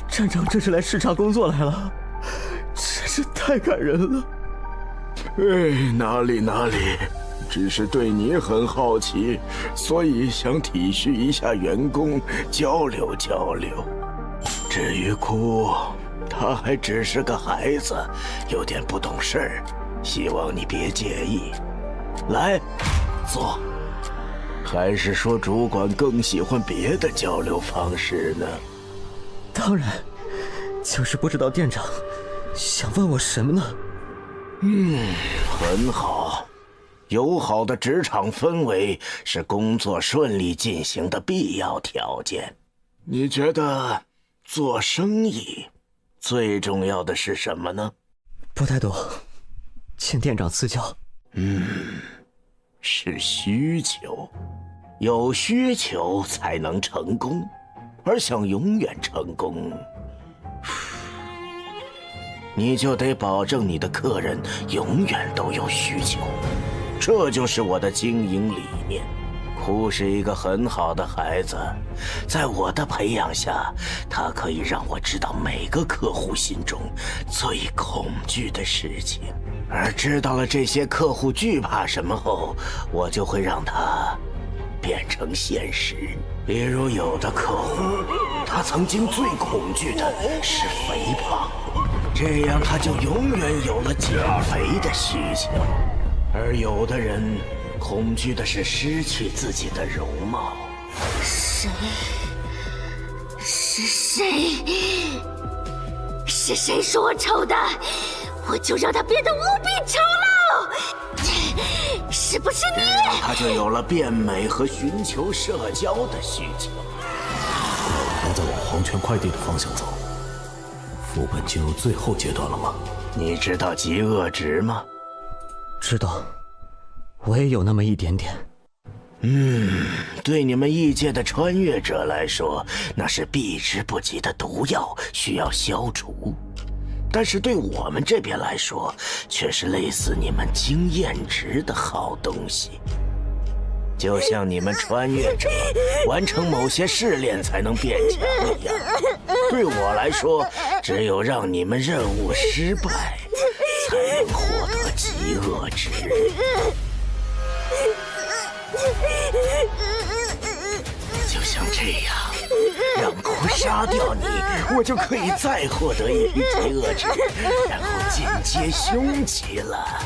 站长这是来视察工作来了，真是太感人了。哎，哪里，只是对你很好奇，所以想体恤一下员工，交流交流。至于哭，他还只是个孩子，有点不懂事儿，希望你别介意。来，坐。还是说主管更喜欢别的交流方式呢？当然，就是不知道店长想问我什么呢？很好。友好的职场氛围是工作顺利进行的必要条件。你觉得做生意最重要的是什么呢？不太多，请店长赐教。是需求。有需求才能成功，而想永远成功，你就得保证你的客人永远都有需求。这就是我的经营理念。库是一个很好的孩子，在我的培养下，他可以让我知道每个客户心中最恐惧的事情，而知道了这些客户惧怕什么后，我就会让他变成现实。比如有的客户，他曾经最恐惧的是肥胖，这样他就永远有了减肥的需求。而有的人恐惧的是失去自己的容貌。谁？是谁？是谁说我丑的？我就让他变得无比丑陋！是不是你？他就有了变美和寻求社交的需求。要再往黄泉快递的方向走，副本进入最后阶段了吗？你知道极恶值吗？知道，我也有那么一点点。对你们异界的穿越者来说，那是避之不及的毒药，需要消除。但是对我们这边来说，却是类似你们经验值的好东西。就像你们穿越者完成某些试炼才能变强一样，对我来说，只有让你们任务失败，才能获得极恶值。就像这样，让库杀掉你，我就可以再获得一批极恶值，然后进阶凶级了。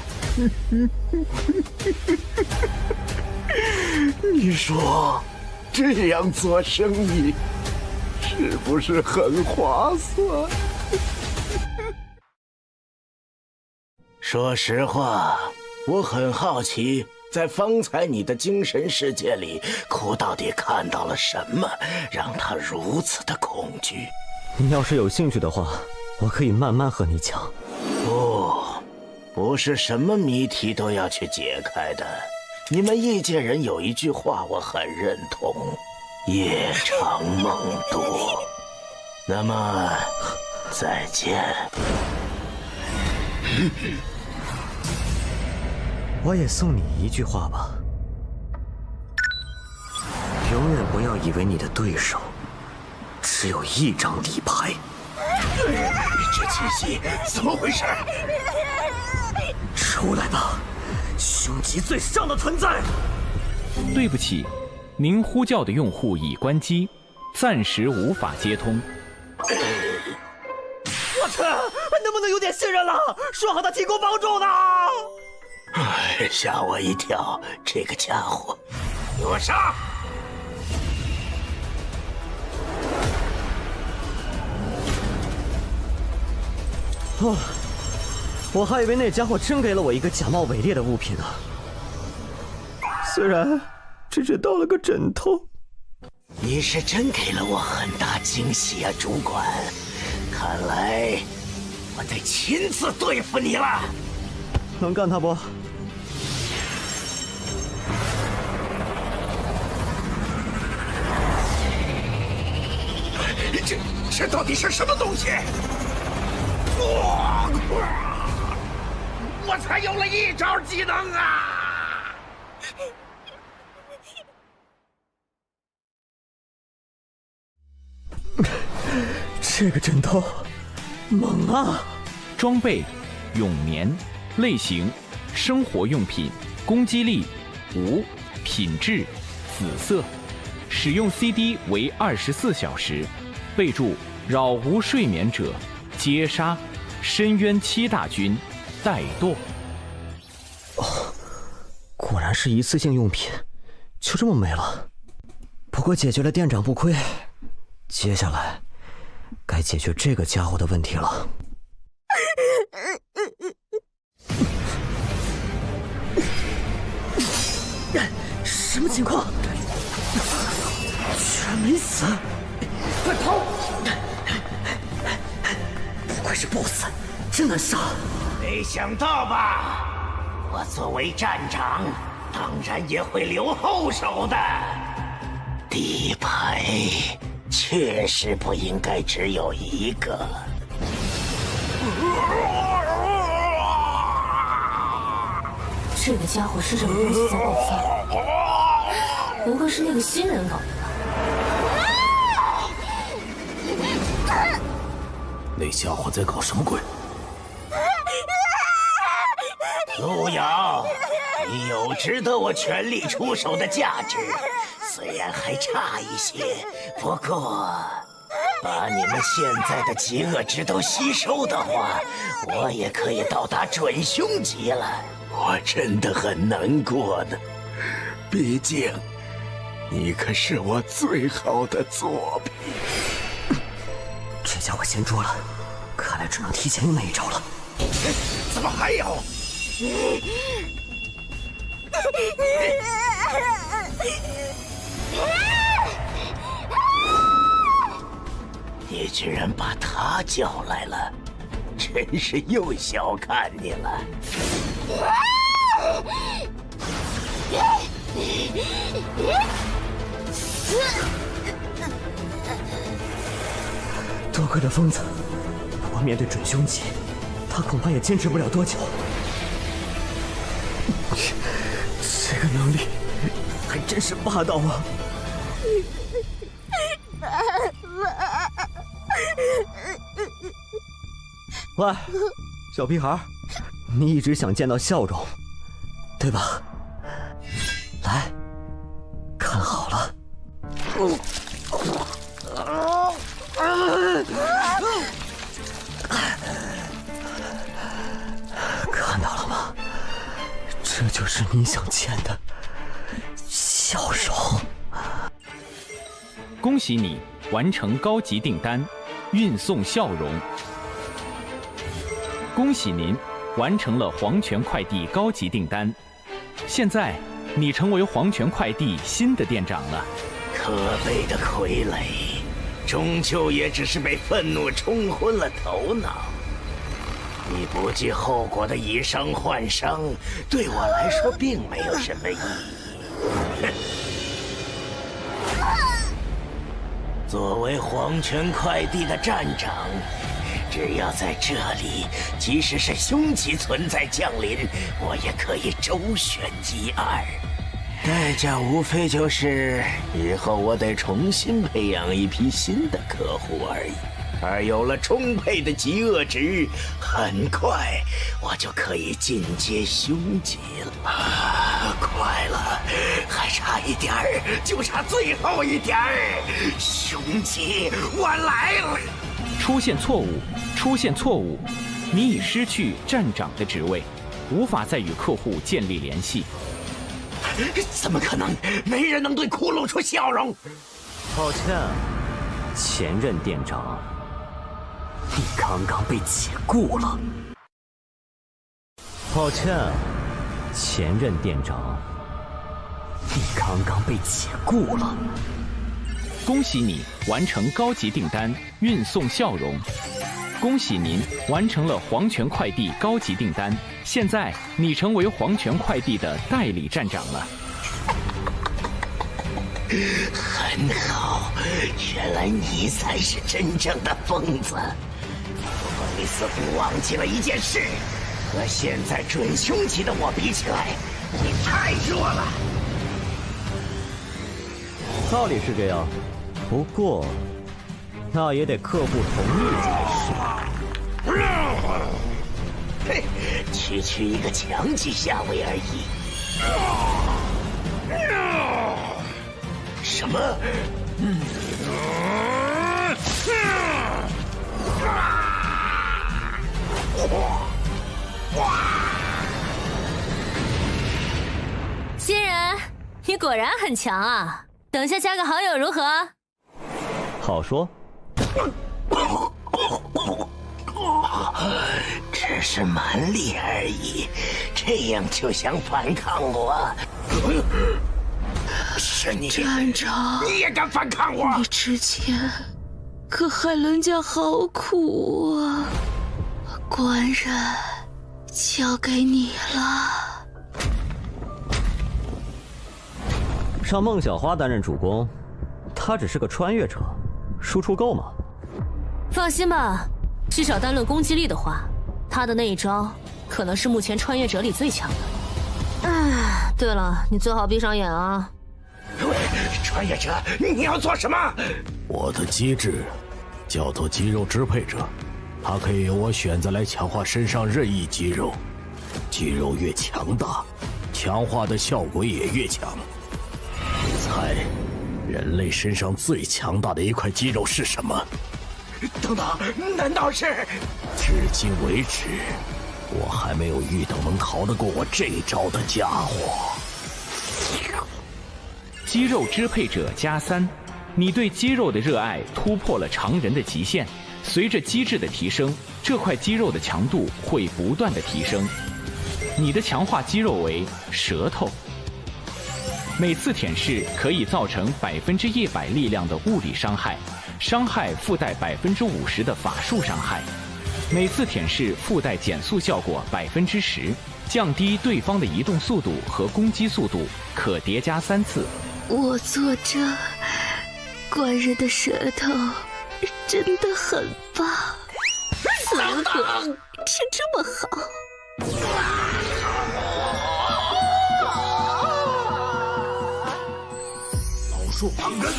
你说，这样做生意是不是很划算？说实话，我很好奇，在方才你的精神世界里，库到底看到了什么，让他如此的恐惧？你要是有兴趣的话，我可以慢慢和你讲。不是什么谜题都要去解开的。你们异界人有一句话我很认同：夜长梦多。那么，再见。我也送你一句话吧，永远不要以为你的对手只有一张底牌。这气息怎么回事？出来吧，凶级最上的存在！对不起，您呼叫的用户已关机，暂时无法接通。我去，能不能有点信任了？说好的提供帮助呢？吓我一跳，这个家伙！给我杀！我还以为那家伙真给了我一个假冒伪劣的物品呢，虽然只是到了个枕头。你是真给了我很大惊喜啊，主管！看来我得亲自对付你了。能干他不？这到底是什么东西？我才有了一招技能啊！这个枕头猛啊！装备：永眠，类型：生活用品，攻击力5，品质紫色，使用 CD 为24小时。备注：扰无睡眠者，皆杀。深渊7大军，怠惰。果然是一次性用品，就这么没了。不过解决了店长不亏，接下来该解决这个家伙的问题了。什么情况？居然没死！快跑！不愧是 BOSS， 真难杀。没想到吧？我作为站长，当然也会留后手的。底牌确实不应该只有一个。这个家伙是什么东西在爆发？不会是那个新人搞的吧？那家伙在搞什么鬼？路遥，你有值得我全力出手的价值，虽然还差一些，不过把你们现在的极恶值都吸收的话，我也可以到达准凶级了。我真的很难过呢，毕竟你可是我最好的作品。这家伙先捉了，看来只能提前用那一招了。怎么还有？你居然把他叫来了，真是又小看你了。多亏了疯子，不过面对准凶级，他恐怕也坚持不了多久。这个能力还真是霸道啊！喂，小屁孩，你一直想见到笑容，对吧？来，看好了。看到了吗？这就是你想见的笑容。恭喜你完成高级订单，运送笑容。恭喜您完成了黄泉快递高级订单，现在你成为黄泉快递新的店长了。可悲的傀儡，终究也只是被愤怒冲昏了头脑。你不计后果的以伤换伤，对我来说并没有什么意义。作为黄泉快递的站长，只要在这里，即使是凶级存在降临，我也可以周旋一二。代价无非就是以后我得重新培养一批新的客户而已。而有了充沛的极恶值，很快我就可以进阶凶级了。快了，还差一点儿，就差最后一点儿。凶级，我来了！出现错误，出现错误，你已失去站长的职位，无法再与客户建立联系。怎么可能？没人能对骷髅出笑容。抱歉，前任店长，你刚刚被解雇了。抱歉，前任店长，你刚刚被解雇了。恭喜你完成高级订单，运送笑容。恭喜您完成了黄泉快递高级订单，现在你成为黄泉快递的代理站长了。很好，原来你才是真正的疯子。不过你似乎忘记了一件事，和现在准凶级的我比起来，你太弱了。道理是这样，不过那也得客户同意才是。嘿，区区一个强级下位而已。什么？新人，你果然很强啊！等下加个好友如何？好说。只是蛮力而已，这样就想反抗我？是你，站长，你也敢反抗我？你之前可害人家好苦啊！官人交给你了。让孟小花担任主攻，她只是个穿越者，输出够吗？放心吧，至少单论攻击力的话，他的那一招可能是目前穿越者里最强的。哎，对了，你最好闭上眼啊！喂，穿越者，你要做什么？我的机制叫做肌肉支配者，它可以由我选择来强化身上任意肌肉，肌肉越强大，强化的效果也越强。你猜，人类身上最强大的一块肌肉是什么？等等，难道是？至今为止，我还没有遇到能逃得过我这一招的家伙。肌肉支配者+3，你对肌肉的热爱突破了常人的极限。随着机制的提升，这块肌肉的强度会不断的提升。你的强化肌肉为舌头，每次舔舐可以造成100%力量的物理伤害，伤害附带50%的法术伤害。每次舔舐附带减速效果10%，降低对方的移动速度和攻击速度，可叠加3次。我做这官人的舌头真的很棒，怎么吃这么好？老树旁根，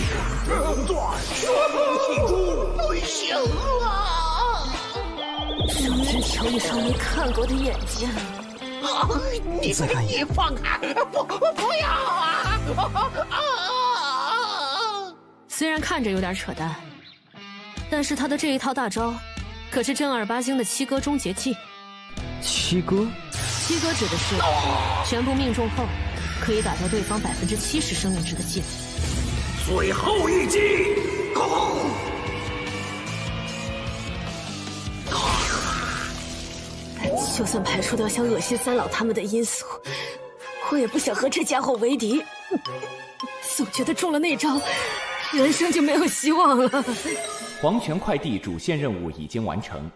这工作说不记住，不行了！手指瞧你双没看过的眼睛。你放开！不要啊！虽然看着有点扯淡，但是他的这一套大招，可是正儿八经的七哥终结技。七哥？七哥指的是全部命中后，可以打掉对方70%生命值的技能。最后一击，攻！就算排除掉想恶心三老他们的因素，我也不想和这家伙为敌。总觉得中了那招，人生就没有希望了。黄泉快递主线任务已经完成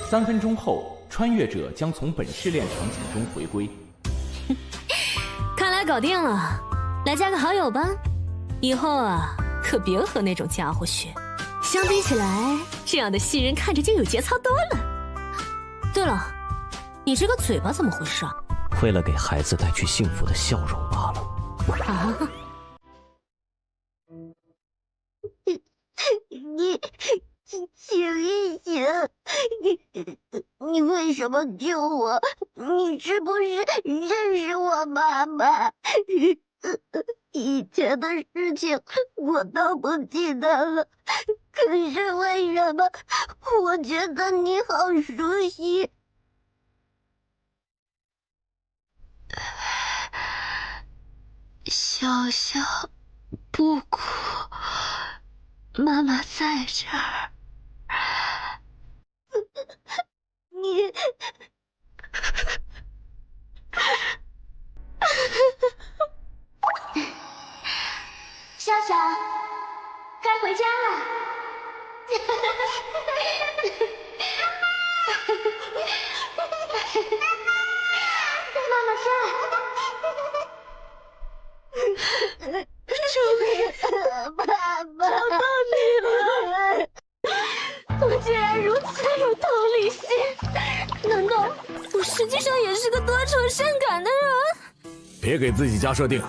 ，3分钟后，穿越者将从本试炼场景中回归。看来搞定了，来加个好友吧。以后啊，可别和那种家伙学。相比起来，这样的新人看着就有节操多了。对了，你这个嘴巴怎么回事啊？为了给孩子带去幸福的笑容罢了。啊！你醒一醒！你为什么救我？你是不是认识我妈妈？以前的事情我都不记得了，可是为什么我觉得你好熟悉？小小，不哭，妈妈在这儿。你。笑笑，该回家了。妈妈在。爸爸，找到你了！我竟然如此有同理心，难道我实际上也是个多愁善感的人？别给自己加设定，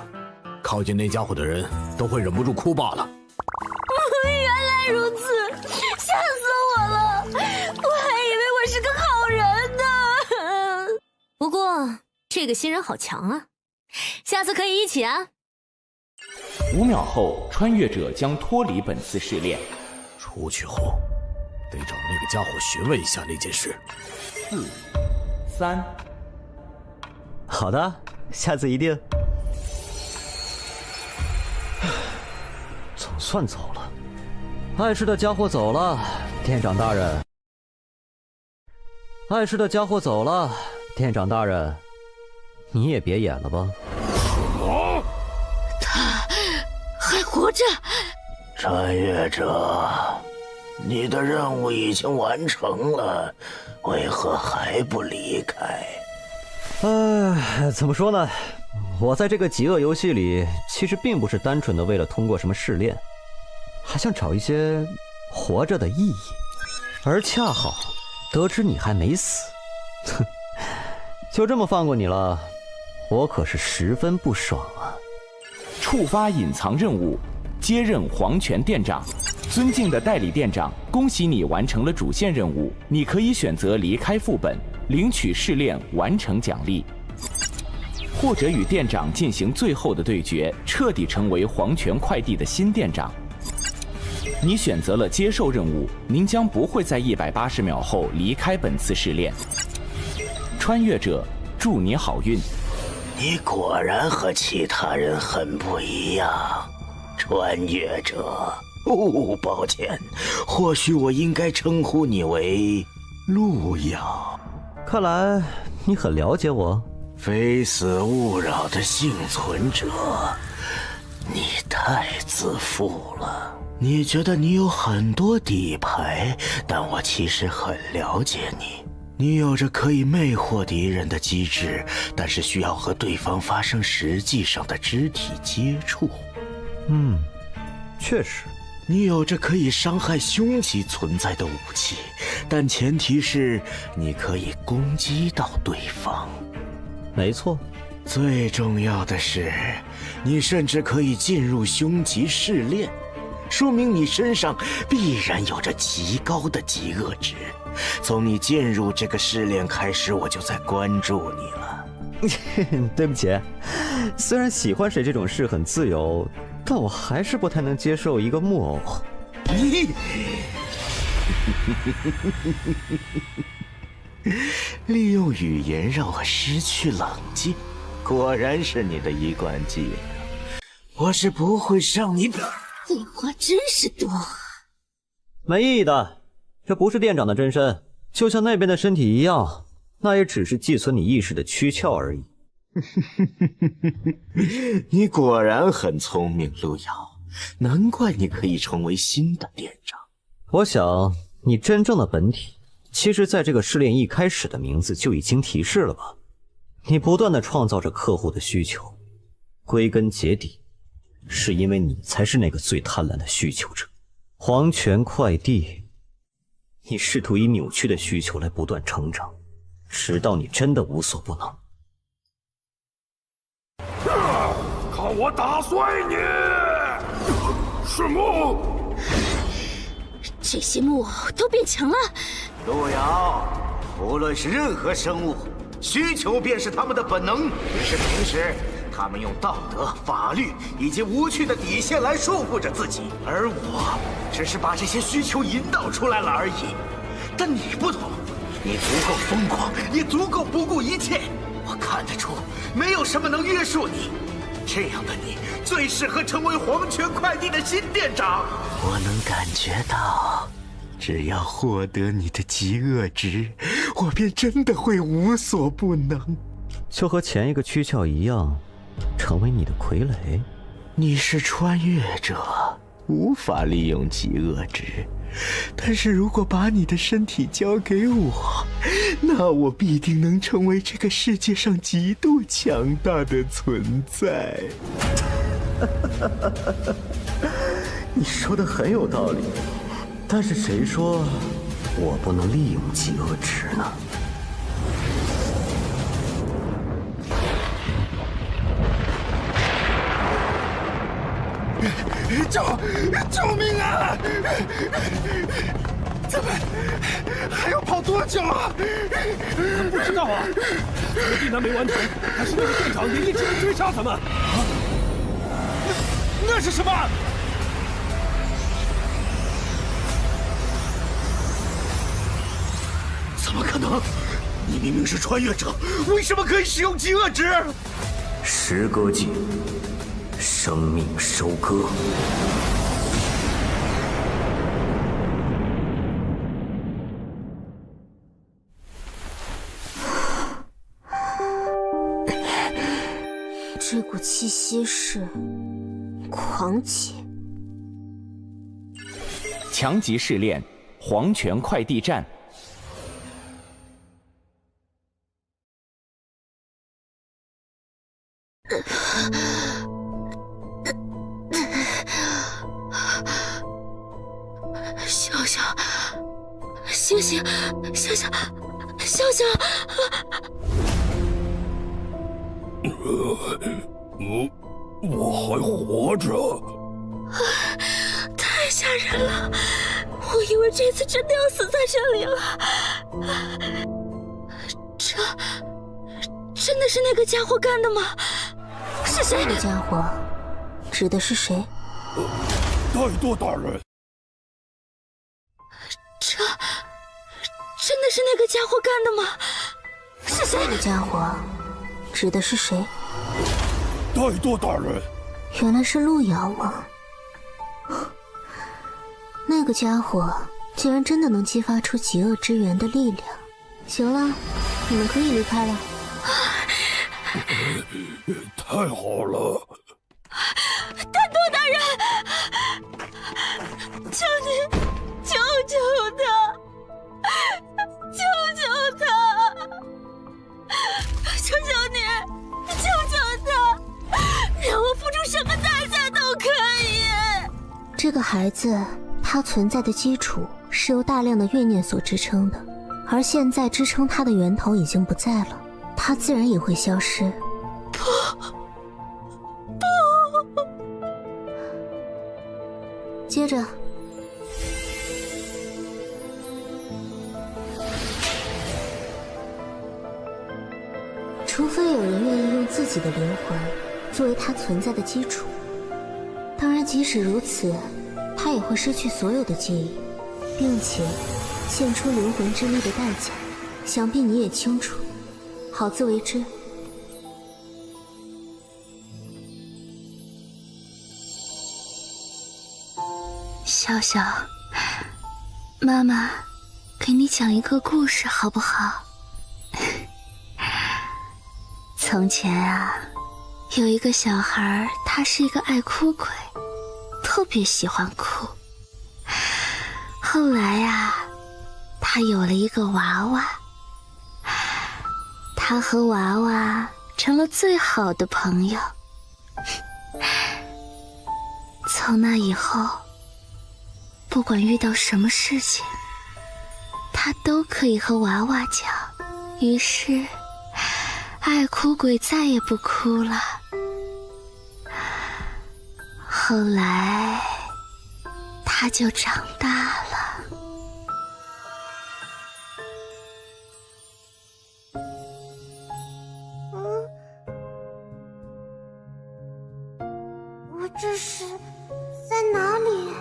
靠近那家伙的人都会忍不住哭罢了。原来如此，吓死我了！我还以为我是个好人呢。不过这个新人好强啊，下次可以一起啊。 5秒后，穿越者将脱离本次试炼。出去后，得找那个家伙询问一下那件事。4、3，好的，下次一定。总算走了，碍事的家伙走了，店长大人。碍事的家伙走了，店长大人，你也别演了吧。还活着，穿越者，你的任务已经完成了，为何还不离开？怎么说呢？我在这个极恶游戏里，其实并不是单纯的为了通过什么试炼，还想找一些活着的意义。而恰好得知你还没死，哼，就这么放过你了，我可是十分不爽啊！ 触发隐藏任务，接任黄泉店长。尊敬的代理店长，恭喜你完成了主线任务。你可以选择离开副本，领取试炼完成奖励，或者与店长进行最后的对决，彻底成为黄泉快递的新店长。你选择了接受任务，您将不会在180秒后离开本次试炼。穿越者，祝你好运。 你果然和其他人很不一样，穿越者。抱歉，或许我应该称呼你为路遥。看来你很了解我。非死勿扰的幸存者，你太自负了。你觉得你有很多底牌，但我其实很了解你。 你有着可以魅惑敌人的机制，但是需要和对方发生实际上的肢体接触。确实，你有着可以伤害凶级存在的武器，但前提是你可以攻击到对方。没错，最重要的是，你甚至可以进入凶级试炼，说明你身上必然有着极高的极恶值。 从你进入这个试炼开始，我就在关注你了。对不起，虽然喜欢谁这种事很自由，但我还是不太能接受一个木偶。利用语言让我失去冷静，果然是你的一贯技能。我是不会上你的。废话真是多。没意义的。 这不是店长的真身，就像那边的身体一样，那也只是寄存你意识的躯壳而已。你果然很聪明，路遥，难怪你可以成为新的店长。我想，你真正的本体，其实在这个试炼一开始的名字就已经提示了吧？你不断的创造着客户的需求，归根结底，是因为你才是那个最贪婪的需求者。黄泉快递。 你试图以扭曲的需求来不断成长，直到你真的无所不能。看我打碎你！是木，这些木偶都变强了。路遥，无论是任何生物，需求便是他们的本能，只是平时他们用道德、法律以及无趣的底线来束缚着自己，而我只是把这些需求引导出来了而已。但你不同，你足够疯狂，也足够不顾一切。我看得出，没有什么能约束你。这样的你，最适合成为黄泉快递的新店长。我能感觉到，只要获得你的极恶值，我便真的会无所不能。就和前一个躯壳一样，成为你的傀儡。你是穿越者，无法利用极恶值。但是如果把你的身体交给我，那我必定能成为这个世界上极度强大的存在。你说的很有道理，但是谁说我不能利用极恶值呢？救命啊！咱们还要跑多久啊？不知道啊，订单没完成，还是那个店长也一直在追杀咱们。那是什么？怎么可能？你明明是穿越者，为什么可以使用极恶值？时割技，生命收割。这股气息是狂气。强级试炼，黄泉快递站。笑笑，醒醒，笑笑，笑笑。我还活着，太吓人了！我以为这次真的要死在这里了。这真的是那个家伙干的吗？是谁？那个家伙指的是谁？太多大人。这真的是那个家伙干的吗？是谁？那个家伙指的是谁？太多大人。原来是路遥吗？那个家伙竟然真的能激发出极恶之源的力量。行了，你们可以离开了。太好了！太多大人，求你救救他，救救他，求求你，救救他，让我付出什么代价都可以。这个孩子，他存在的基础是由大量的怨念所支撑的，而现在支撑他的源头已经不在了，他自然也会消失。不，接着，除非有人愿意用自己的灵魂作为他存在的基础，当然即使如此，他也会失去所有的记忆，并且献出灵魂之力的代价，想必你也清楚，好自为之。笑笑，妈妈给你讲一个故事好不好？从前啊，有一个小孩，他是一个爱哭鬼，特别喜欢哭。后来啊，他有了一个娃娃，他和娃娃成了最好的朋友。从那以后，不管遇到什么事情，他都可以和娃娃讲。于是爱哭鬼再也不哭了。后来他就长大了。我这是在哪里？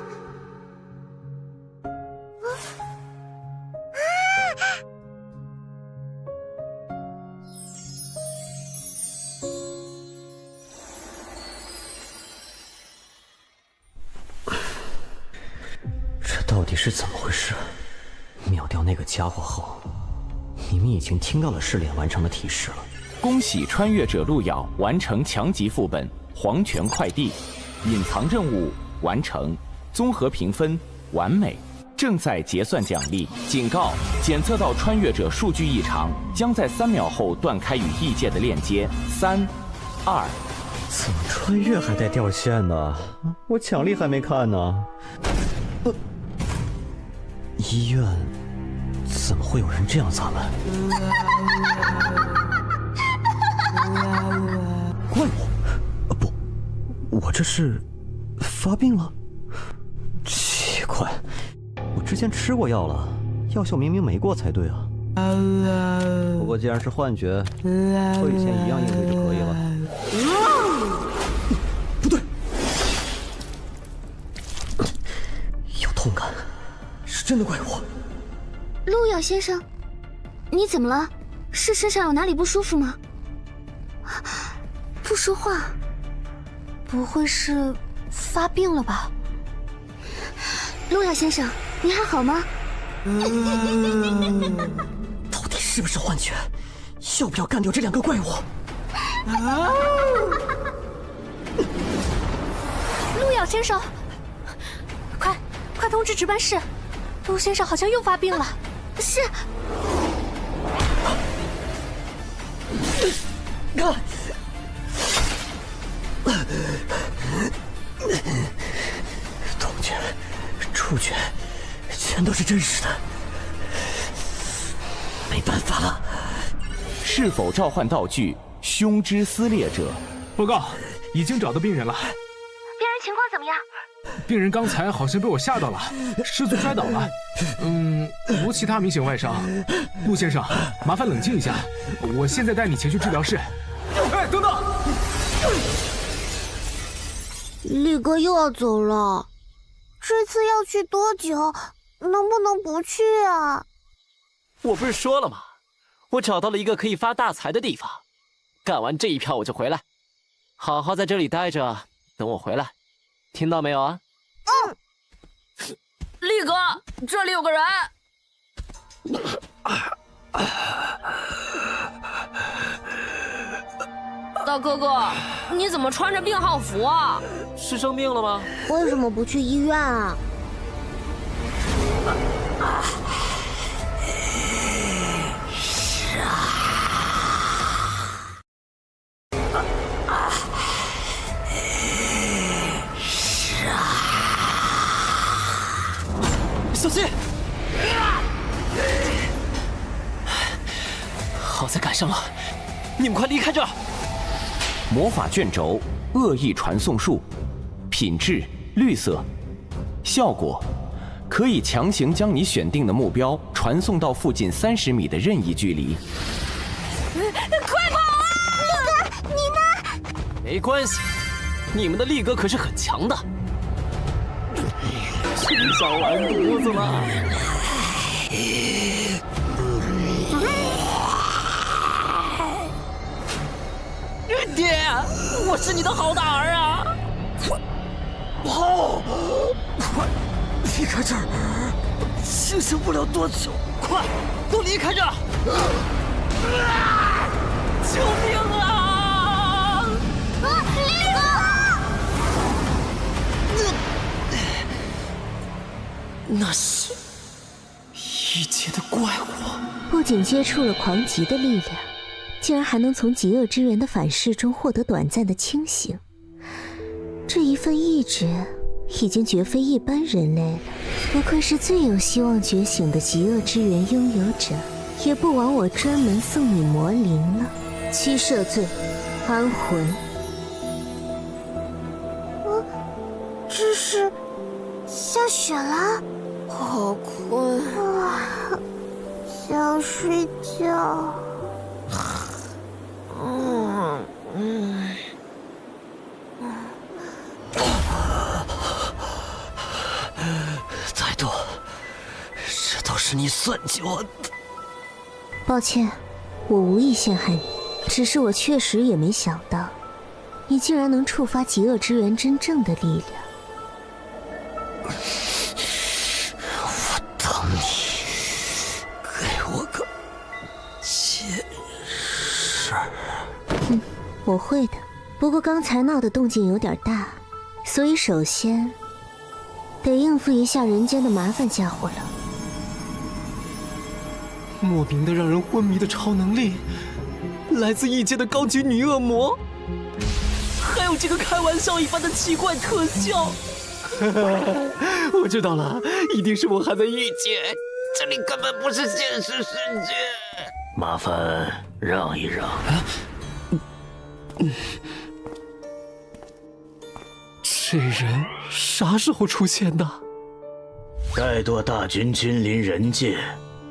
这到底是怎么回事？秒掉那个家伙后，你们已经听到了试炼完成的提示了。恭喜穿越者路遥完成强级副本黄泉快递，隐藏任务完成，综合评分完美，正在结算奖励。警告：检测到穿越者数据异常，将在3秒后断开与异界的链接。3、2、怎么穿越还带掉线呢？我奖励还没看呢。医院怎么会有人这样砸门？怪我？不，我这是发病了？奇怪，我之前吃过药了，药效明明没过才对啊。不过既然是幻觉，和以前一样应对就可以了。不对，有痛感，是真的怪我。路遥先生，你怎么了？是身上有哪里不舒服吗？不说话，不会是发病了吧？路遥先生，你还好吗？到底是不是幻觉？要不要干掉这2个怪物？路遥先生，快通知值班室，陆先生好像又发病了。是。痛觉、触觉，全都是真实的，没办法了。是否召唤道具胸之撕裂者？报告，已经找到病人了。病人情况怎么样？病人刚才好像被我吓到了，失足摔倒了。无其他明显外伤。陆先生，麻烦冷静一下，我现在带你前去治疗室。哎，等等！力哥又要走了，这次要去多久？能不能不去啊？我不是说了吗？我找到了一个可以发大财的地方，干完这一票我就回来，好好在这里待着，等我回来，听到没有啊？力哥，这里有个人。大哥哥，你怎么穿着病号服啊？是生病了吗？为什么不去医院啊？小心！好在赶上了，你们快离开这儿！魔法卷轴恶意传送术，品质绿色，效果可以强行将你选定的目标传送到附近30米的任意距离。快跑啊！力哥，你呢？没关系，你们的力哥可是很强的。吃上完犊子了。爹，我是你的好大儿啊！跑！快离开这儿！清醒不了多久，快都离开这儿！救命啊！力哥！那是一阶的怪物，不仅接触了狂极的力量，竟然还能从极恶之源的反噬中获得短暂的清醒。这一份意志已经绝非一般人类了，不愧是最有希望觉醒的极恶之源拥有者，也不枉我专门送你魔灵了。七赦罪，安魂。这是下雪了，好困啊，想睡觉。再多，这都是你算计我的。抱歉，我无意陷害你，只是我确实也没想到，你竟然能触发极恶之源真正的力量。我等你，给我个解释。我会的，不过刚才闹的动静有点大，所以首先得应付一下人间的麻烦家伙了。莫名的让人昏迷的超能力，来自异界的高级女恶魔，还还有这个开玩笑一般的奇怪特效。我知道了，一定是我还在异界，这里根本不是现实世界。麻烦让一让。这人啥时候出现的？怠惰大军君临人界，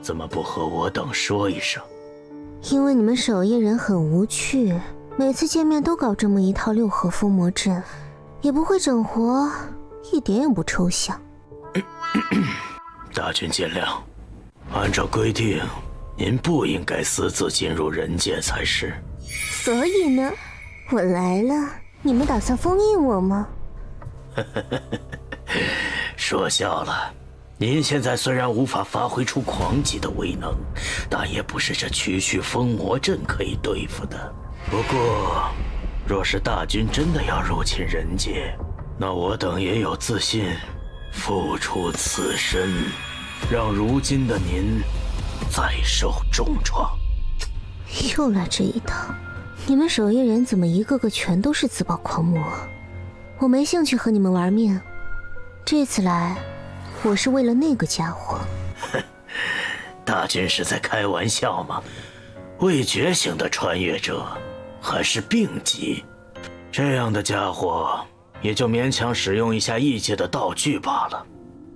怎么不和我等说一声？因为你们守夜人很无趣，每次见面都搞这么一套六合封魔阵，也不会整活，一点也不抽象。大军见谅，按照规定，您不应该私自进入人界才是。所以呢，我来了，你们打算封印我吗？说笑了。您现在虽然无法发挥出狂级的威能，但也不是这区区封魔阵可以对付的。不过，若是大军真的要入侵人界，那我等也有自信付出此身，让如今的您再受重创。又来这一套，你们守夜人怎么一个个全都是自爆狂魔？我没兴趣和你们玩命，这次来我是为了那个家伙。大军是在开玩笑吗？未觉醒的穿越者还是病级，这样的家伙也就勉强使用一下异界的道具罢了，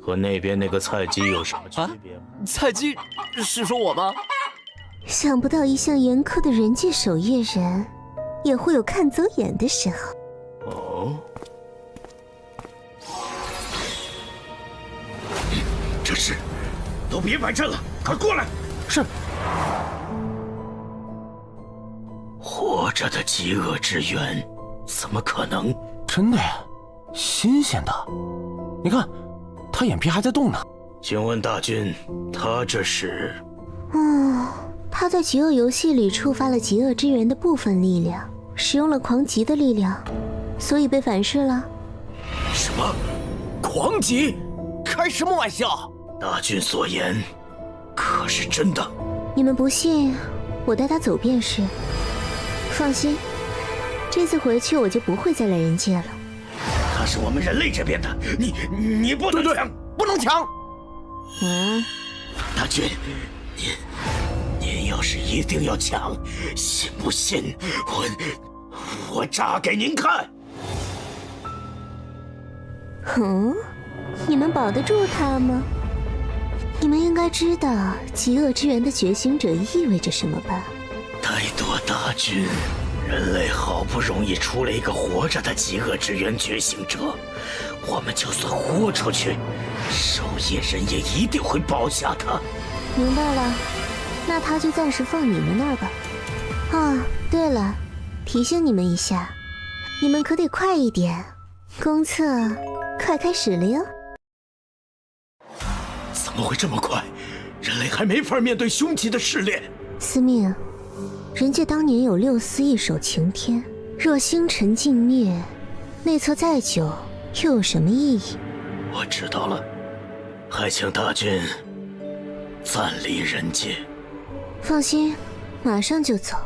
和那边那个菜鸡有什么区别吗？菜鸡是说我吗？想不到一向严苛的人界守夜人，也会有看走眼的时候。哦。这是，都别摆阵了，快过来！是。活着的极恶之源，怎么可能？真的呀，新鲜的。你看，他眼皮还在动呢。请问大军，他这是？他在极恶游戏里触发了极恶之源的部分力量，使用了狂极的力量，所以被反噬了。什么？狂极？开什么玩笑？大军所言可是真的？你们不信，我带他走便是。放心，这次回去我就不会再来人界了。他是我们人类这边的，你不能抢，不能抢。大军，您要是一定要抢，信不信我炸给您看？你们保得住他吗？你们应该知道极恶之源的觉醒者意味着什么吧？怠惰大军，人类好不容易出了一个活着的极恶之源觉醒者，我们就算豁出去，守夜人也一定会保下他。明白了，那他就暂时放你们那儿吧。对了，提醒你们一下，你们可得快一点，公测快开始了哟。怎么会这么快？人类还没法面对凶极的试炼。司命，人界当年有6司一手擎天，若星辰尽灭，内测再久又有什么意义？我知道了，还请大军暂离人界。放心，马上就走。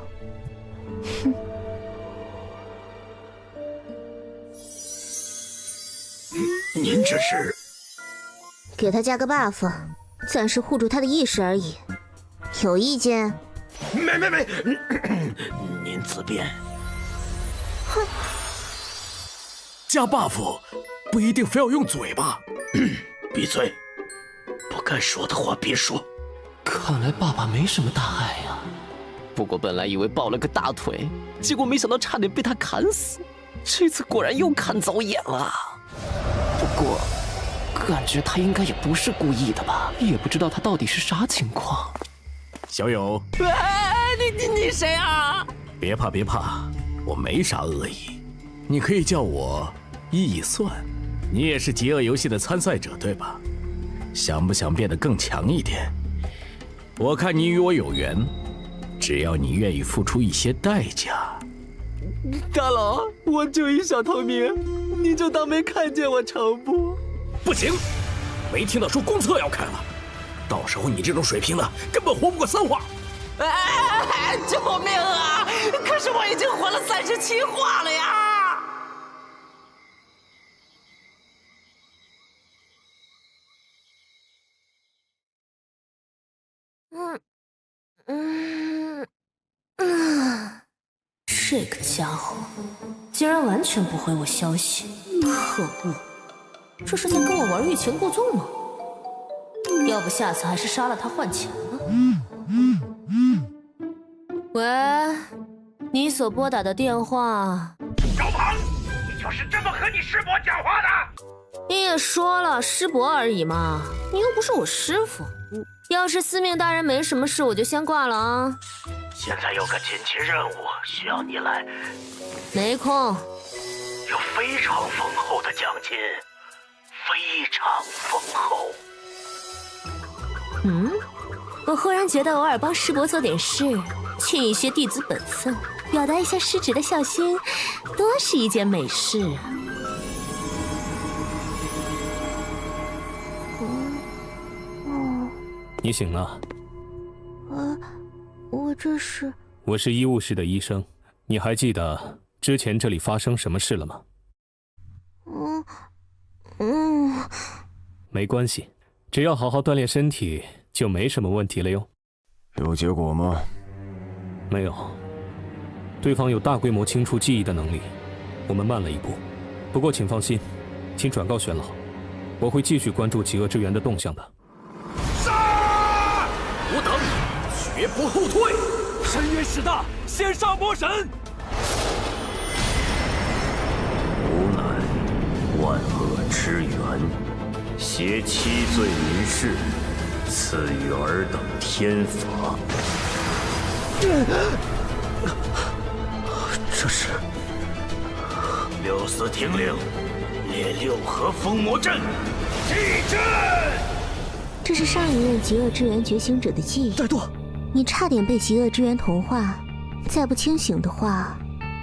您这是？给他加个 buff， 暂时护住他的意识而已。有意见？没，您自便。哼，加 buff 不一定非要用嘴巴。闭嘴，不该说的话别说。看来爸爸没什么大碍呀。不过本来以为抱了个大腿，结果没想到差点被他砍死。这次果然又看走眼了。不过感觉他应该也不是故意的吧？也不知道他到底是啥情况。小友，你谁啊？别怕，我没啥恶意，你可以叫我易算。你也是极恶游戏的参赛者对吧？想不想变得更强一点？我看你与我有缘，只要你愿意付出一些代价。大佬，我就一小透明，你就当没看见我成不？不行，没听到说公测要开了，到时候你这种水平的根本活不过3话。救命啊！可是我已经活了37话了呀！这个家伙竟然完全不回我消息，可恶！这是在跟我玩欲擒故纵吗？要不下次还是杀了他换钱吧。喂，你所拨打的电话。小庞，你就是这么和你师伯讲话的？你也说了，师伯而已嘛，你又不是我师傅。要是司命大人没什么事，我就先挂了啊。现在有个紧急任务需要你来，没空。有非常丰厚的奖金，非常丰厚。我忽然觉得偶尔帮师伯做点事，尽一些弟子本分，表达一下师侄的孝心，多是一件美事啊。你醒了？我这是……我是医务室的医生，你还记得之前这里发生什么事了吗？没关系，只要好好锻炼身体，就没什么问题了哟。有结果吗？没有，对方有大规模清除记忆的能力，我们慢了一步。不过请放心，请转告玄老，我会继续关注极恶之源的动向的。吾等绝不后退！深渊势大，先杀魔神！吾乃万恶之源，挟七罪民士，赐予尔等天法。这是六司听令，列六合封魔阵，祭阵。这是上一任极恶之源觉醒者的记忆。怠惰，你差点被极恶之源同化，再不清醒的话，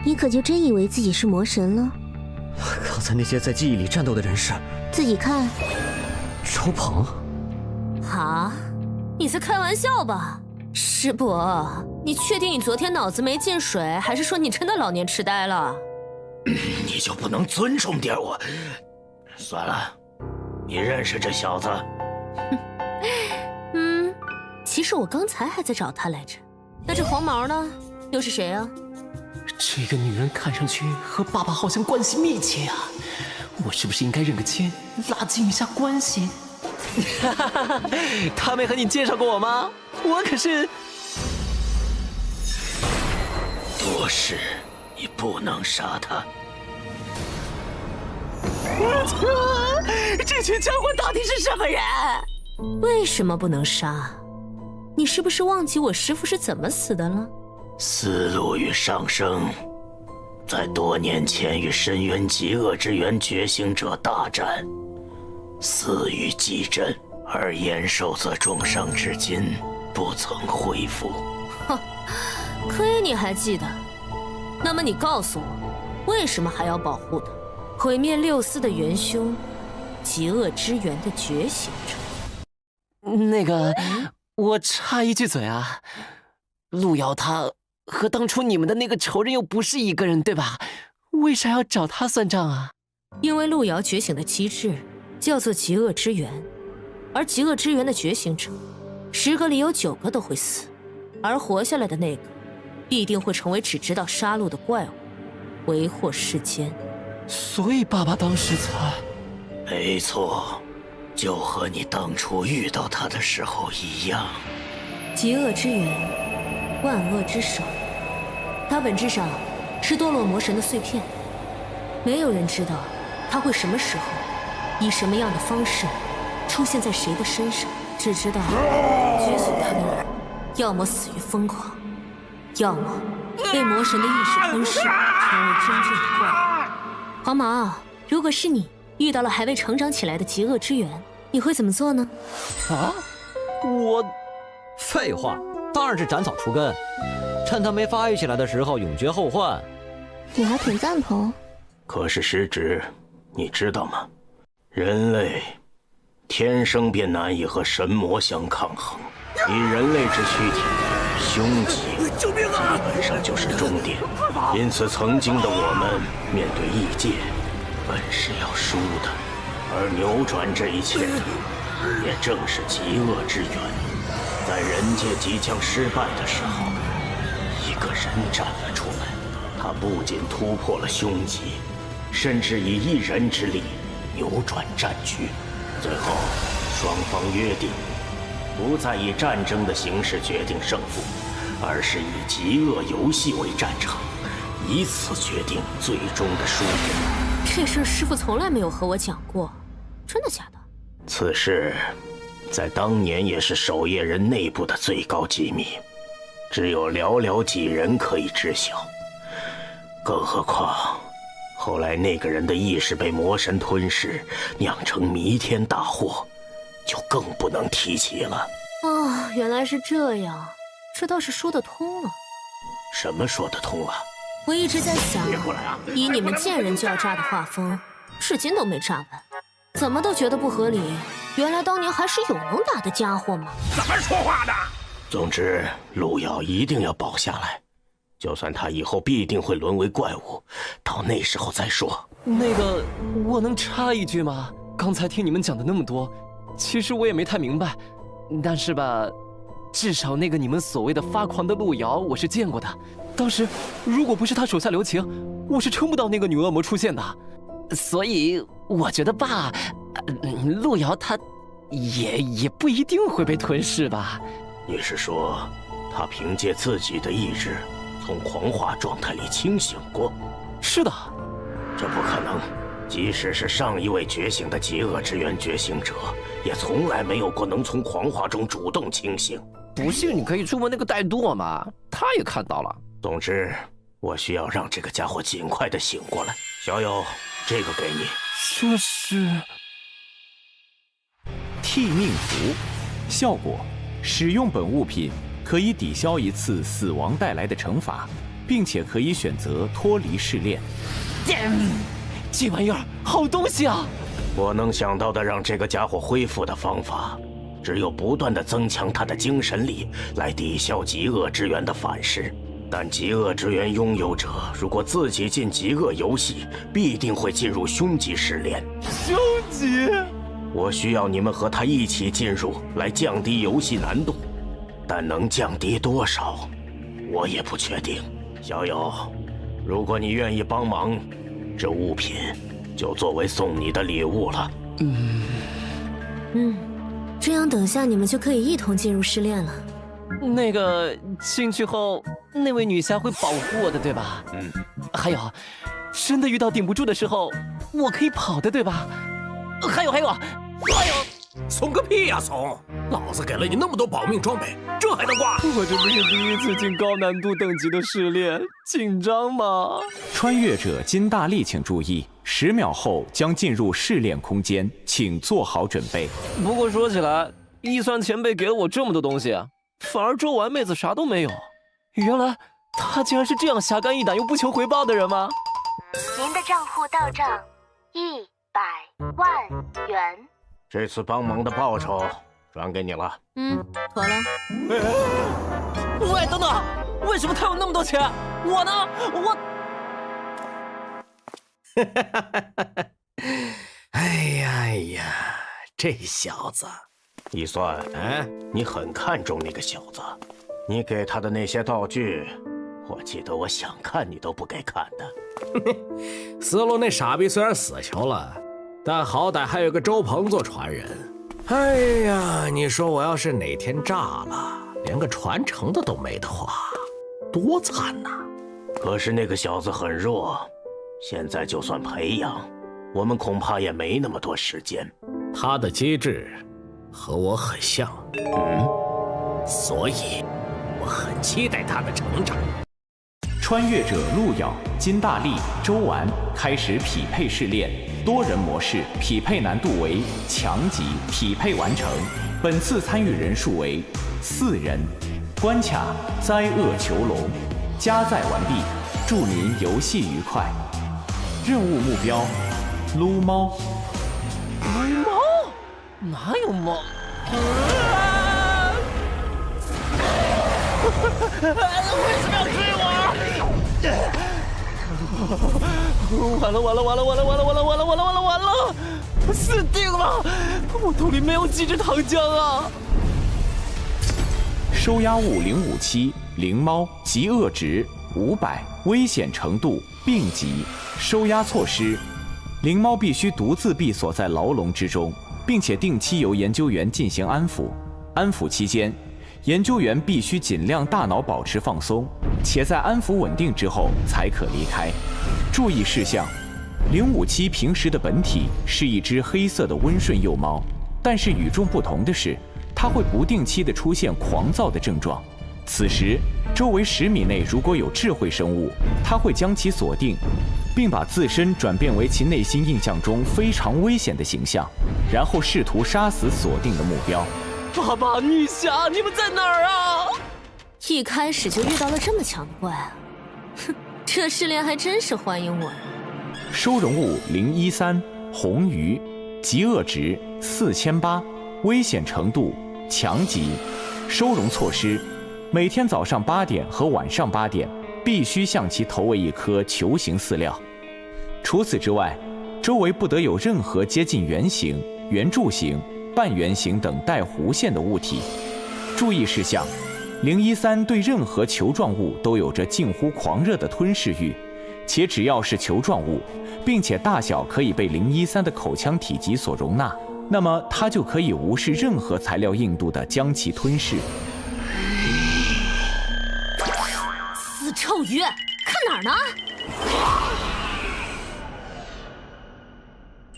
你可就真以为自己是魔神了。刚才那些在记忆里战斗的人是？自己看。周鹏。啊，你在开玩笑吧？师伯，你确定你昨天脑子没进水，还是说你真的老年痴呆了？你就不能尊重点我？算了，你认识这小子？其实我刚才还在找他来着。那这黄毛呢？又是谁啊？这个女人看上去和爸爸好像关系密切啊，我是不是应该认个亲，拉近一下关系？他没和你介绍过我吗？我可是……多事，你不能杀他。这群家伙到底是什么人？为什么不能杀？你是不是忘记我师父是怎么死的了？思路与上升，在多年前与深渊极恶之源觉醒者大战，死于极阵，而延寿则重伤至今不曾恢复。哼，亏你还记得。那么你告诉我，为什么还要保护他？毁灭六司的元凶，极恶之源的觉醒者。那个，我插一句嘴啊，路遥他和当初你们的那个仇人又不是一个人，对吧？为啥要找他算账啊？因为路遥觉醒的机制叫做极恶之源，而极恶之源的觉醒者，10个里有9个都会死，而活下来的那个，必定会成为只知道杀戮的怪物，为祸世间。所以爸爸当时才……没错，就和你当初遇到他的时候一样。极恶之源，万恶之首，它本质上是堕落魔神的碎片。没有人知道它会什么时候，以什么样的方式出现在谁的身上，只知道觉醒他的人，要么死于疯狂，要么被魔神的意识吞噬，成为真正的怪物。黄毛，如果是你遇到了还未成长起来的极恶之源，你会怎么做呢？啊？我……废话，当然是斩草除根，趁他没发育起来的时候永绝后患。我还挺赞同。可是师侄，你知道吗？人类天生便难以和神魔相抗衡，以人类之躯体，凶吉基本上就是终点。因此，曾经的我们面对异界，本是要输的，而扭转这一切的，也正是极恶之源。在人界即将失败的时候，一个人站了出来，他不仅突破了凶吉，甚至以一人之力扭转战局。最后，双方约定，不再以战争的形式决定胜负，而是以极恶游戏为战场，以此决定最终的输赢。这事师傅从来没有和我讲过，真的假的？此事在当年也是守夜人内部的最高机密，只有寥寥几人可以知晓。更何况，后来那个人的意识被魔神吞噬，酿成弥天大祸，就更不能提起了。哦，原来是这样，这倒是说得通了。什么说得通了？我一直在想，别过来啊！以你们见人就要炸的画风，至今都没炸完，怎么都觉得不合理。原来当年还是有能打的家伙嘛！怎么说话的？总之，路遥一定要保下来，就算他以后必定会沦为怪物，到那时候再说。那个，我能插一句吗？刚才听你们讲的那么多，其实我也没太明白，但是吧，至少那个你们所谓的发狂的路遥，我是见过的。当时如果不是他手下留情，我是撑不到那个女恶魔出现的。所以我觉得吧，路遥他也不一定会被吞噬吧。你是说，他凭借自己的意志从狂化状态里清醒过？是的。这不可能，即使是上一位觉醒的极恶之源觉醒者，也从来没有过能从狂化中主动清醒。不信你可以去问那个戴舵嘛，他也看到了。总之，我需要让这个家伙尽快的醒过来。小友，这个给你。这是替命符，效果：使用本物品可以抵消一次死亡带来的惩罚，并且可以选择脱离试炼。这玩意儿好东西啊！我能想到的让这个家伙恢复的方法，只有不断的增强他的精神力，来抵消极恶之源的反噬。但极恶之源拥有者如果自己进极恶游戏，必定会进入凶极试炼。凶极？我需要你们和他一起进入，来降低游戏难度，但能降低多少，我也不确定。小友，如果你愿意帮忙，这物品就作为送你的礼物了。这样等下你们就可以一同进入试炼了。那个进去后，那位女侠会保护我的，对吧？还有，真的遇到顶不住的时候，我可以跑的，对吧？还有，怂个屁呀怂！老子给了你那么多保命装备，这还能挂？我这不是第一次进高难度等级的试炼，紧张吗？穿越者金大力，请注意，10秒后将进入试炼空间，请做好准备。不过说起来，一酸前辈给了我这么多东西，反而周丸妹子啥都没有。原来她竟然是这样侠肝义胆又不求回报的人吗？您的账户到账100万元。这次帮忙的报酬转给你了。妥了。喂，等等，为什么他有那么多钱？我呢？哎呀，这小子，一算，你很看重那个小子，你给他的那些道具，我记得我想看你都不给看的。死路那傻逼虽然死球了，但好歹还有个周鹏做传人。哎呀，你说我要是哪天炸了，连个传承的都没的话，多惨呐！可是那个小子很弱，现在就算培养，我们恐怕也没那么多时间。他的机制和我很像，所以我很期待他的成长。穿越者路遥、金大力、周丸开始匹配试炼，多人模式，匹配难度为强级，匹配完成。本次参与人数为4人。关卡灾厄囚笼，加载完毕，祝您游戏愉快。任务目标：撸猫。撸猫？哪有猫？为什么要追我？完了！死定了！我兜里没有几支糖浆啊！收押物057灵猫极恶值500危险程度、病疾、收押措施。灵猫必须独自闭锁在牢笼之中，并且定期由研究员进行安抚。安抚期间，研究员必须尽量大脑保持放松，且在安抚稳定之后才可离开。注意事项：057平时的本体是一只黑色的温顺幼猫，但是与众不同的是，它会不定期地出现狂躁的症状。此时，周围10米内如果有智慧生物，它会将其锁定，并把自身转变为其内心印象中非常危险的形象，然后试图杀死锁定的目标。爸爸、女侠，你们在哪儿啊？一开始就遇到了这么强的怪啊！哼，这试炼还真是欢迎我。收容物013红鱼，极恶值4800，危险程度强级。收容措施：每天早上8点和晚上8点必须向其投喂一颗球形饲料。除此之外，周围不得有任何接近圆形、圆柱形、半圆形等带弧线的物体。注意事项：013对任何球状物都有着近乎狂热的吞噬欲，且只要是球状物，并且大小可以被013的口腔体积所容纳，那么它就可以无视任何材料硬度的将其吞噬。死臭鱼，看哪儿呢？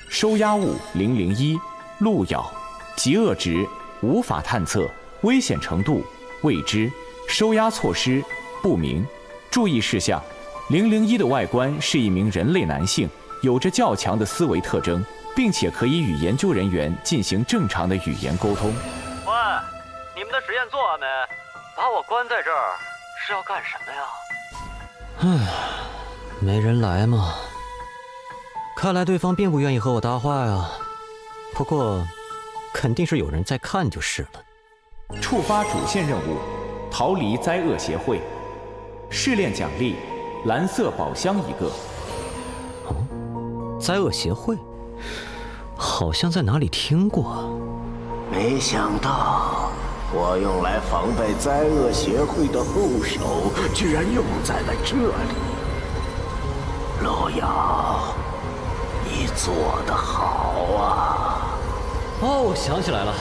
收押物001路咬，极恶值无法探测，危险程度未知，收押措施不明。注意事项：001的外观是一名人类男性，有着较强的思维特征，并且可以与研究人员进行正常的语言沟通。喂，你们的实验做完没？把我关在这儿是要干什么呀？没人来嘛。看来对方并不愿意和我搭话呀。不过，肯定是有人在看就是了。触发主线任务，逃离灾厄协会。试炼奖励：蓝色宝箱1个。灾厄协会，好像在哪里听过。没想到我用来防备灾厄协会的后手，居然用在了这里。路遥，你做得好啊！哦，我想起来了，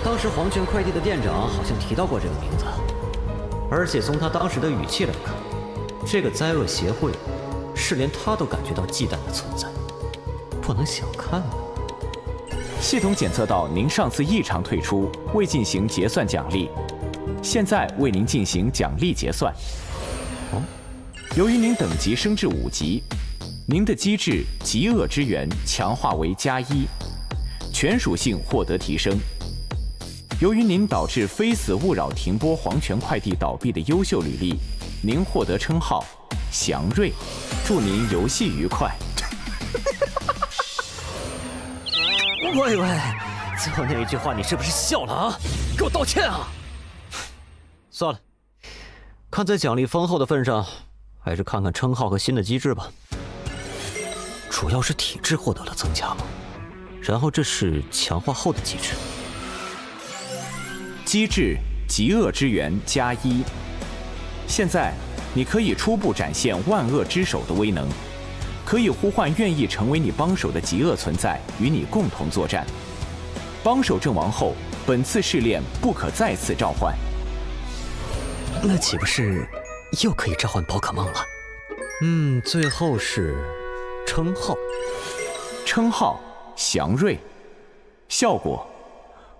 当时黄泉快递的店长好像提到过这个名字，而且从他当时的语气来看，这个灾厄协会是连他都感觉到忌惮的存在，不能小看啊。系统检测到您上次异常退出，未进行结算奖励，现在为您进行奖励结算。由于您等级升至5级，您的机制极恶之源强化为+1，全属性获得提升。由于您导致非死勿扰停播黄泉快递倒闭的优秀履历，您获得称号祥瑞，祝您游戏愉快。喂，最后那一句话你是不是笑了啊？给我道歉啊！算了，看在奖励丰厚的份上，还是看看称号和新的机制吧。主要是体质获得了增加嘛，然后这是强化后的机制。机制极恶之源+1，现在你可以初步展现万恶之手的威能，可以呼唤愿意成为你帮手的极恶存在与你共同作战。帮手阵亡后，本次试炼不可再次召唤。那岂不是又可以召唤宝可梦了？最后是称号，称号祥瑞，效果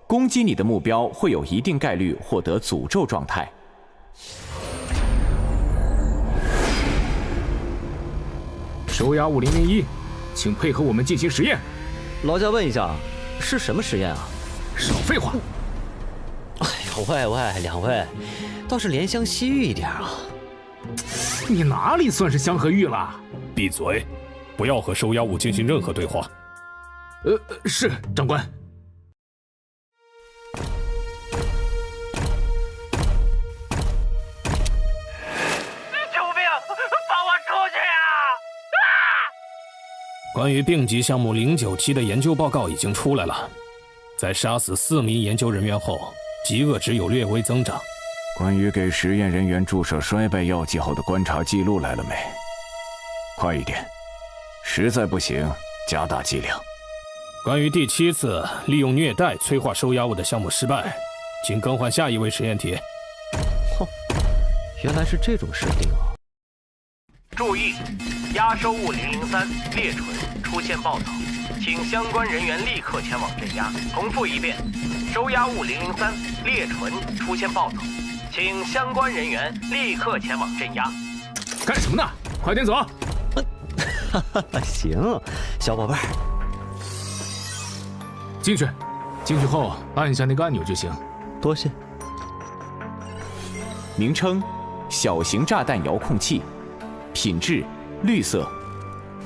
攻击你的目标会有一定概率获得诅咒状态。收押物001，请配合我们进行实验。劳驾问一下，是什么实验啊？少废话！哎呦喂，两位，倒是怜香惜玉一点啊！你哪里算是香和玉了？闭嘴，不要和收押物进行任何对话。是长官。关于病级项目097的研究报告已经出来了，在杀死4名研究人员后，极恶值有略微增长，关于给实验人员注射衰败药剂后的观察记录来了没？快一点，实在不行加大剂量。关于第7次利用虐待催化收押物的项目失败，请更换下一位实验体。原来是这种设定啊！注意，押收物003猎纯出现暴走，请相关人员立刻前往镇压。重复一遍，收押物003猎纯出现暴走，请相关人员立刻前往镇压。干什么呢？快点走！行，小宝贝儿，进去。进去后按一下那个按钮就行。多谢。名称：小型炸弹遥控器，品质：绿色，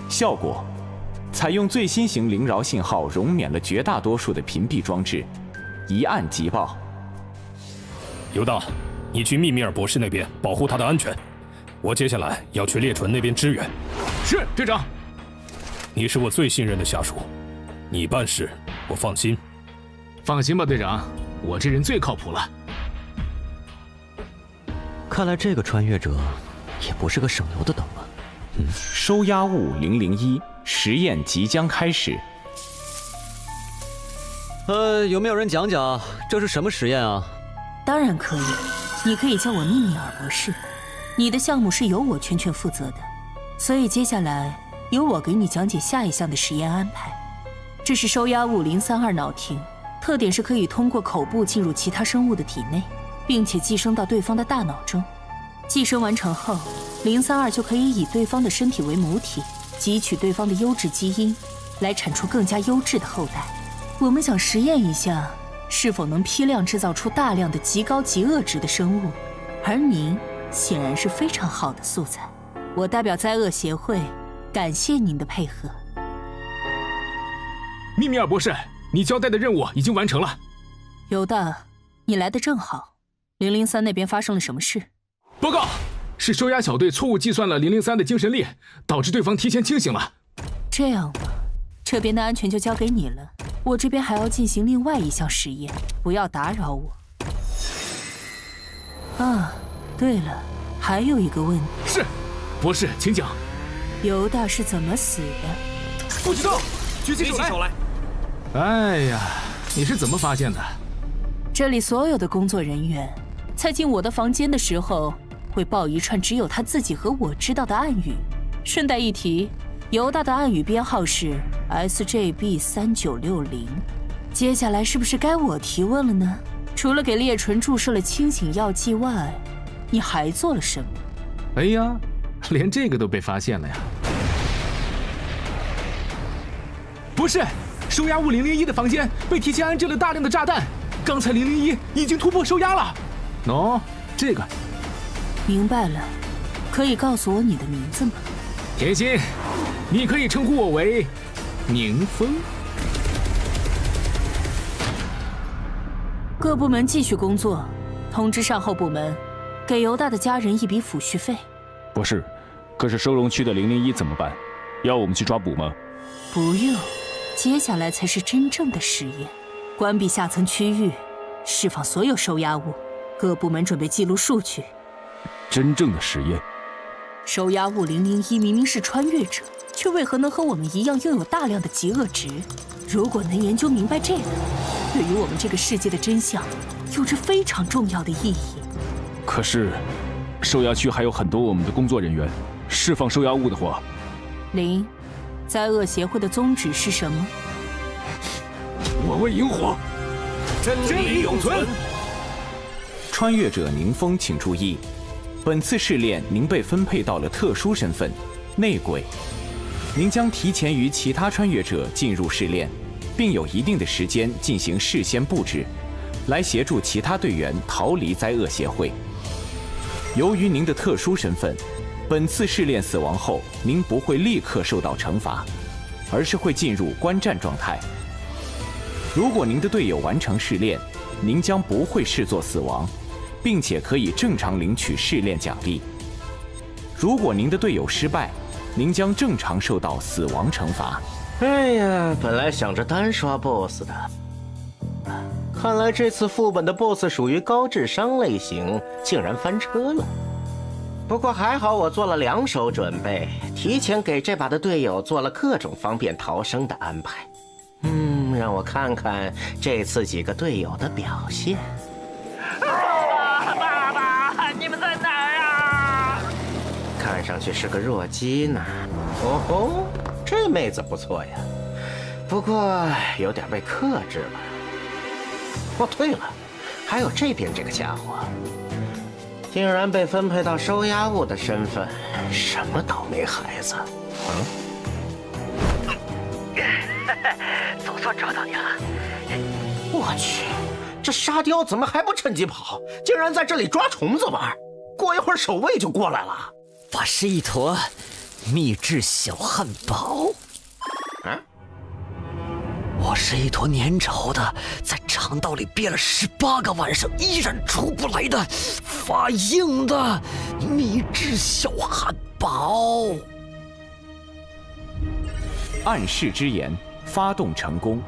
效果：采用最新型灵饶信号，容免了绝大多数的屏蔽装置，一按即爆。犹大，你去密米尔博士那边保护他的安全。我接下来要去猎纯那边支援。是，队长。你是我最信任的下属，你办事我放心。放心吧，队长，我这人最靠谱了。看来这个穿越者也不是个省油的灯啊。收押物001，实验即将开始。有没有人讲讲这是什么实验啊？当然可以，你可以叫我密米尔博士。你的项目是由我全权负责的，所以接下来由我给你讲解下一项的实验安排。这是收押物032脑庭，特点是可以通过口部进入其他生物的体内，并且寄生到对方的大脑中。寄生完成后，032就可以以对方的身体为母体，汲取对方的优质基因，来产出更加优质的后代。我们想实验一下，是否能批量制造出大量的极高极恶值的生物，而您显然是非常好的素材。我代表灾厄协会感谢您的配合。密米尔博士，你交代的任务已经完成了。犹大，你来的正好。003那边发生了什么事？报告，是收押小队错误计算了003的精神力，导致对方提前清醒了。这样吧，这边的安全就交给你了，我这边还要进行另外一项实验，不要打扰我。啊，对了，还有一个问题。是，博士，请讲。犹大是怎么死的？不知道，举起手来。哎呀，你是怎么发现的？这里所有的工作人员在进我的房间的时候，会报一串只有他自己和我知道的暗语。顺带一提，犹大的暗语编号是 SJB3960。接下来是不是该我提问了呢？除了给猎纯注射了清醒药剂外，你还做了什么？哎呀，连这个都被发现了呀！不是，收押物001的房间被提前安置了大量的炸弹，刚才001已经突破收押了。喏，这个。明白了，可以告诉我你的名字吗？甜心，你可以称呼我为宁风。各部门继续工作，通知善后部门，给犹大的家人一笔抚恤费。博士，可是收容区的001怎么办？要我们去抓捕吗？不用，接下来才是真正的实验。关闭下层区域，释放所有收押物，各部门准备记录数据。真正的实验？收押物001明明是穿越者，却为何能和我们一样拥有大量的极恶值？如果能研究明白这个，对于我们这个世界的真相有着非常重要的意义。可是，收押区还有很多我们的工作人员，释放收押物的话，灾厄协会的宗旨是什么？我为萤火，真理永存。穿越者宁风，请注意，本次试炼您被分配到了特殊身份——内鬼。您将提前于其他穿越者进入试炼，并有一定的时间进行事先布置，来协助其他队员逃离灾厄协会。由于您的特殊身份，本次试炼死亡后，您不会立刻受到惩罚，而是会进入观战状态。如果您的队友完成试炼，您将不会视作死亡，并且可以正常领取试炼奖励。如果您的队友失败，您将正常受到死亡惩罚。哎呀，本来想着单刷 BOSS 的，看来这次副本的 BOSS 属于高智商类型，竟然翻车了。不过还好我做了2手准备，提前给这把的队友做了各种方便逃生的安排。让我看看这次几个队友的表现。爸爸，你们在哪儿啊？看上去是个弱鸡呢。哦吼，这妹子不错呀，不过有点被克制了。哦，对了，还有这边这个家伙，竟然被分配到收押物的身份，什么倒霉孩子？总算找到你了！我去，这沙雕怎么还不趁机跑？竟然在这里抓虫子玩！过一会儿守卫就过来了。我是一坨秘制小汉堡。我是一坨粘稠的，在肠道里憋了18个晚上依然出不来的发硬的秘制小汉堡。暗示之言发动成功。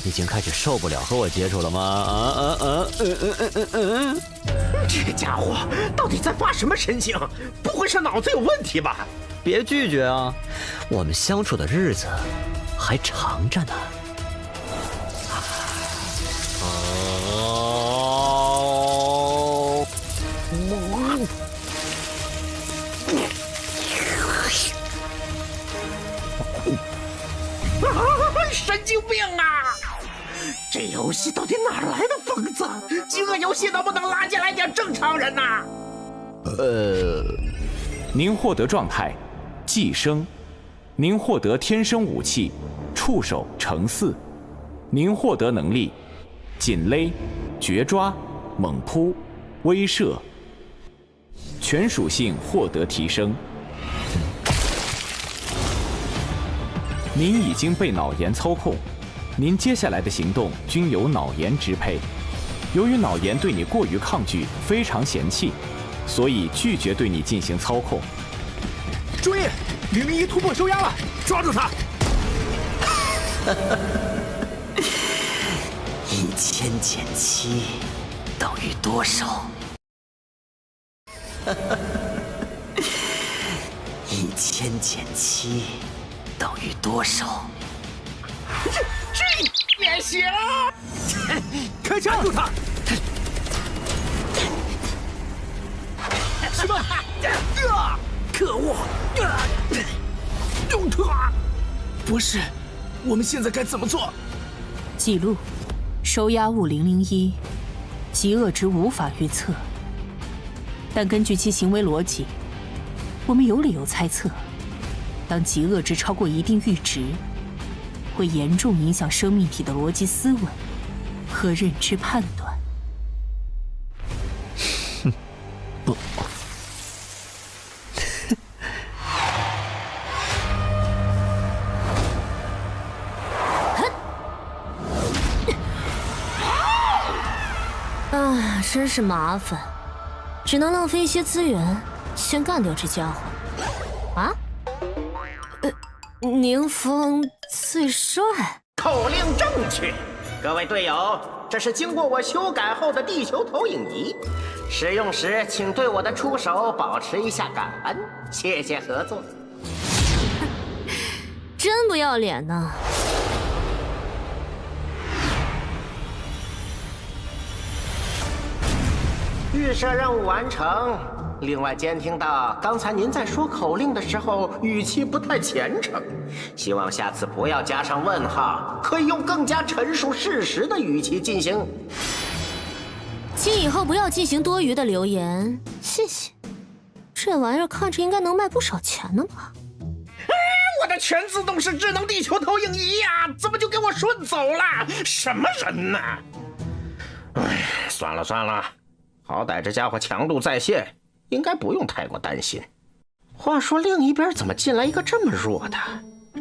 已经开始受不了和我接触了吗？这个家伙到底在发什么神经？不会是脑子有问题吧？别拒绝啊，我们相处的日子还长着呢。神经病啊！这游戏到底哪来的疯子？饥饿游戏能不能拉进来点正常人呐？您获得状态寄生，您获得天生武器触手乘4，您获得能力紧勒、绝抓、猛扑、威慑，全属性获得提升。您已经被脑炎操控，您接下来的行动均由脑炎支配。由于脑炎对你过于抗拒，非常嫌弃，所以拒绝对你进行操控。注意，001突破收押了，抓住他！1000减7等于多少？1000减7等于多少？这也行！开枪！住他！什么？可恶！用他！博士，我们现在该怎么做？记录：收押物001，极恶值无法预测，但根据其行为逻辑，我们有理由猜测，当极恶值超过一定阈值，会严重影响生命体的逻辑思维和认知判断。不。啊，真是麻烦，只能浪费一些资源，先干掉这家伙。啊？宁风最帅。口令正确，各位队友，这是经过我修改后的地球投影仪，使用时请对我的出手保持一下感恩，谢谢合作。真不要脸呢！预设任务完成。另外，监听到刚才您在说口令的时候语气不太虔诚，希望下次不要加上问号，可以用更加陈述事实的语气进行。请以后不要进行多余的留言，谢谢。这玩意儿看着应该能卖不少钱呢吧？我的全自动式智能地球投影仪呀，怎么就给我顺走了？什么人呢？哎，算了算了，好歹这家伙强度在线，应该不用太过担心。话说另一边怎么进来一个这么弱的？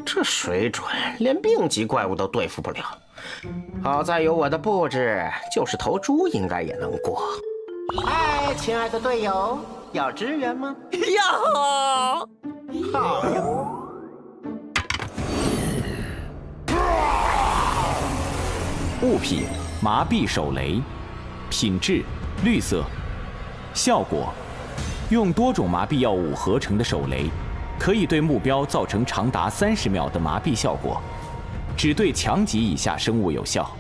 这水准连病级怪物都对付不了。好在有我的布置，就是头猪应该也能过。嗨，亲爱的队友，要支援吗？要。好呀。物品：麻痹手雷，品质：绿色，效果：用多种麻痹药物合成的手雷，可以对目标造成长达30秒的麻痹效果，只对强级以下生物有效。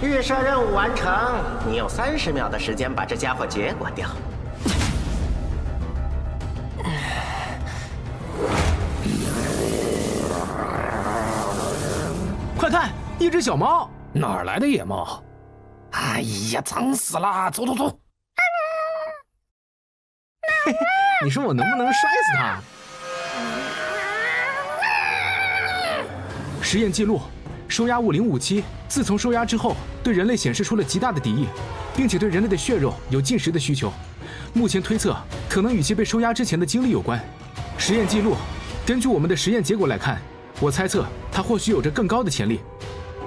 预设任务完成，你有30秒的时间把这家伙结果掉。快看，一只小猫！哪儿来的野猫？哎呀，脏死了！走走走！你说我能不能摔死它？实验记录：收押物057自从收押之后，对人类显示出了极大的敌意，并且对人类的血肉有进食的需求。目前推测，可能与其被收押之前的经历有关。实验记录：根据我们的实验结果来看，我猜测它或许有着更高的潜力，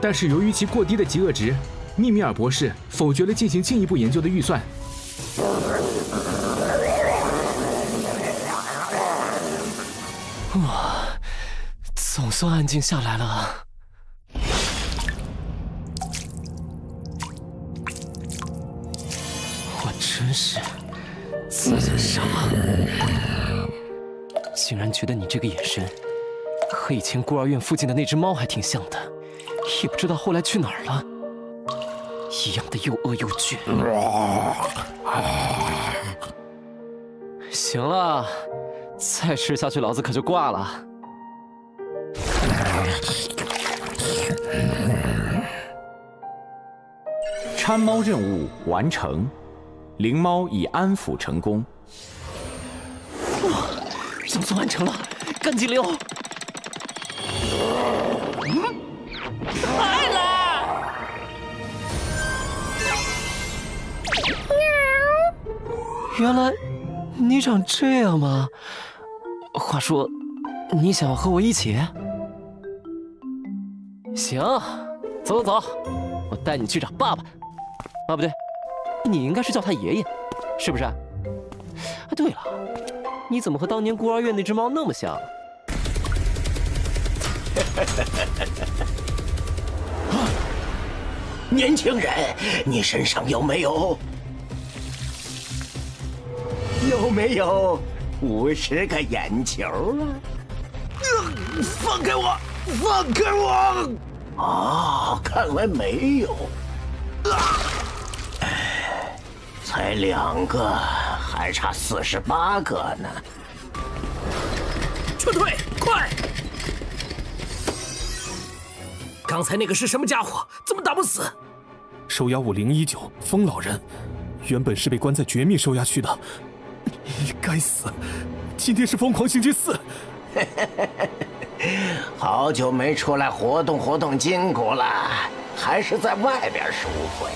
但是由于其过低的极恶值，密米尔博士否决了进行进一步研究的预算。哇，总算安静下来了。我真是自己傻，竟然觉得你这个眼神和以前孤儿院附近的那只猫还挺像的，也不知道后来去哪儿了，一样的又饿又倔。行了，再吃下去老子可就挂了。搀猫任务完成，灵猫已安抚成功。哇，总算完成了，赶紧溜！来了！原来你长这样吗？话说，你想要和我一起？行，走走走，我带你去找爸爸。啊，不对，你应该是叫他爷爷，是不是？啊，对了，你怎么和当年孤儿院那只猫那么像？年轻人，你身上有没有50个眼球啊？放开我！放开我！哦，看来没有。才2个，还差48个呢。撤退，快！刚才那个是什么家伙？怎么打不死？收押物019，疯老人，原本是被关在绝密收押区的。该死！今天是疯狂星期4。好久没出来活动活动筋骨了，还是在外边舒服呀。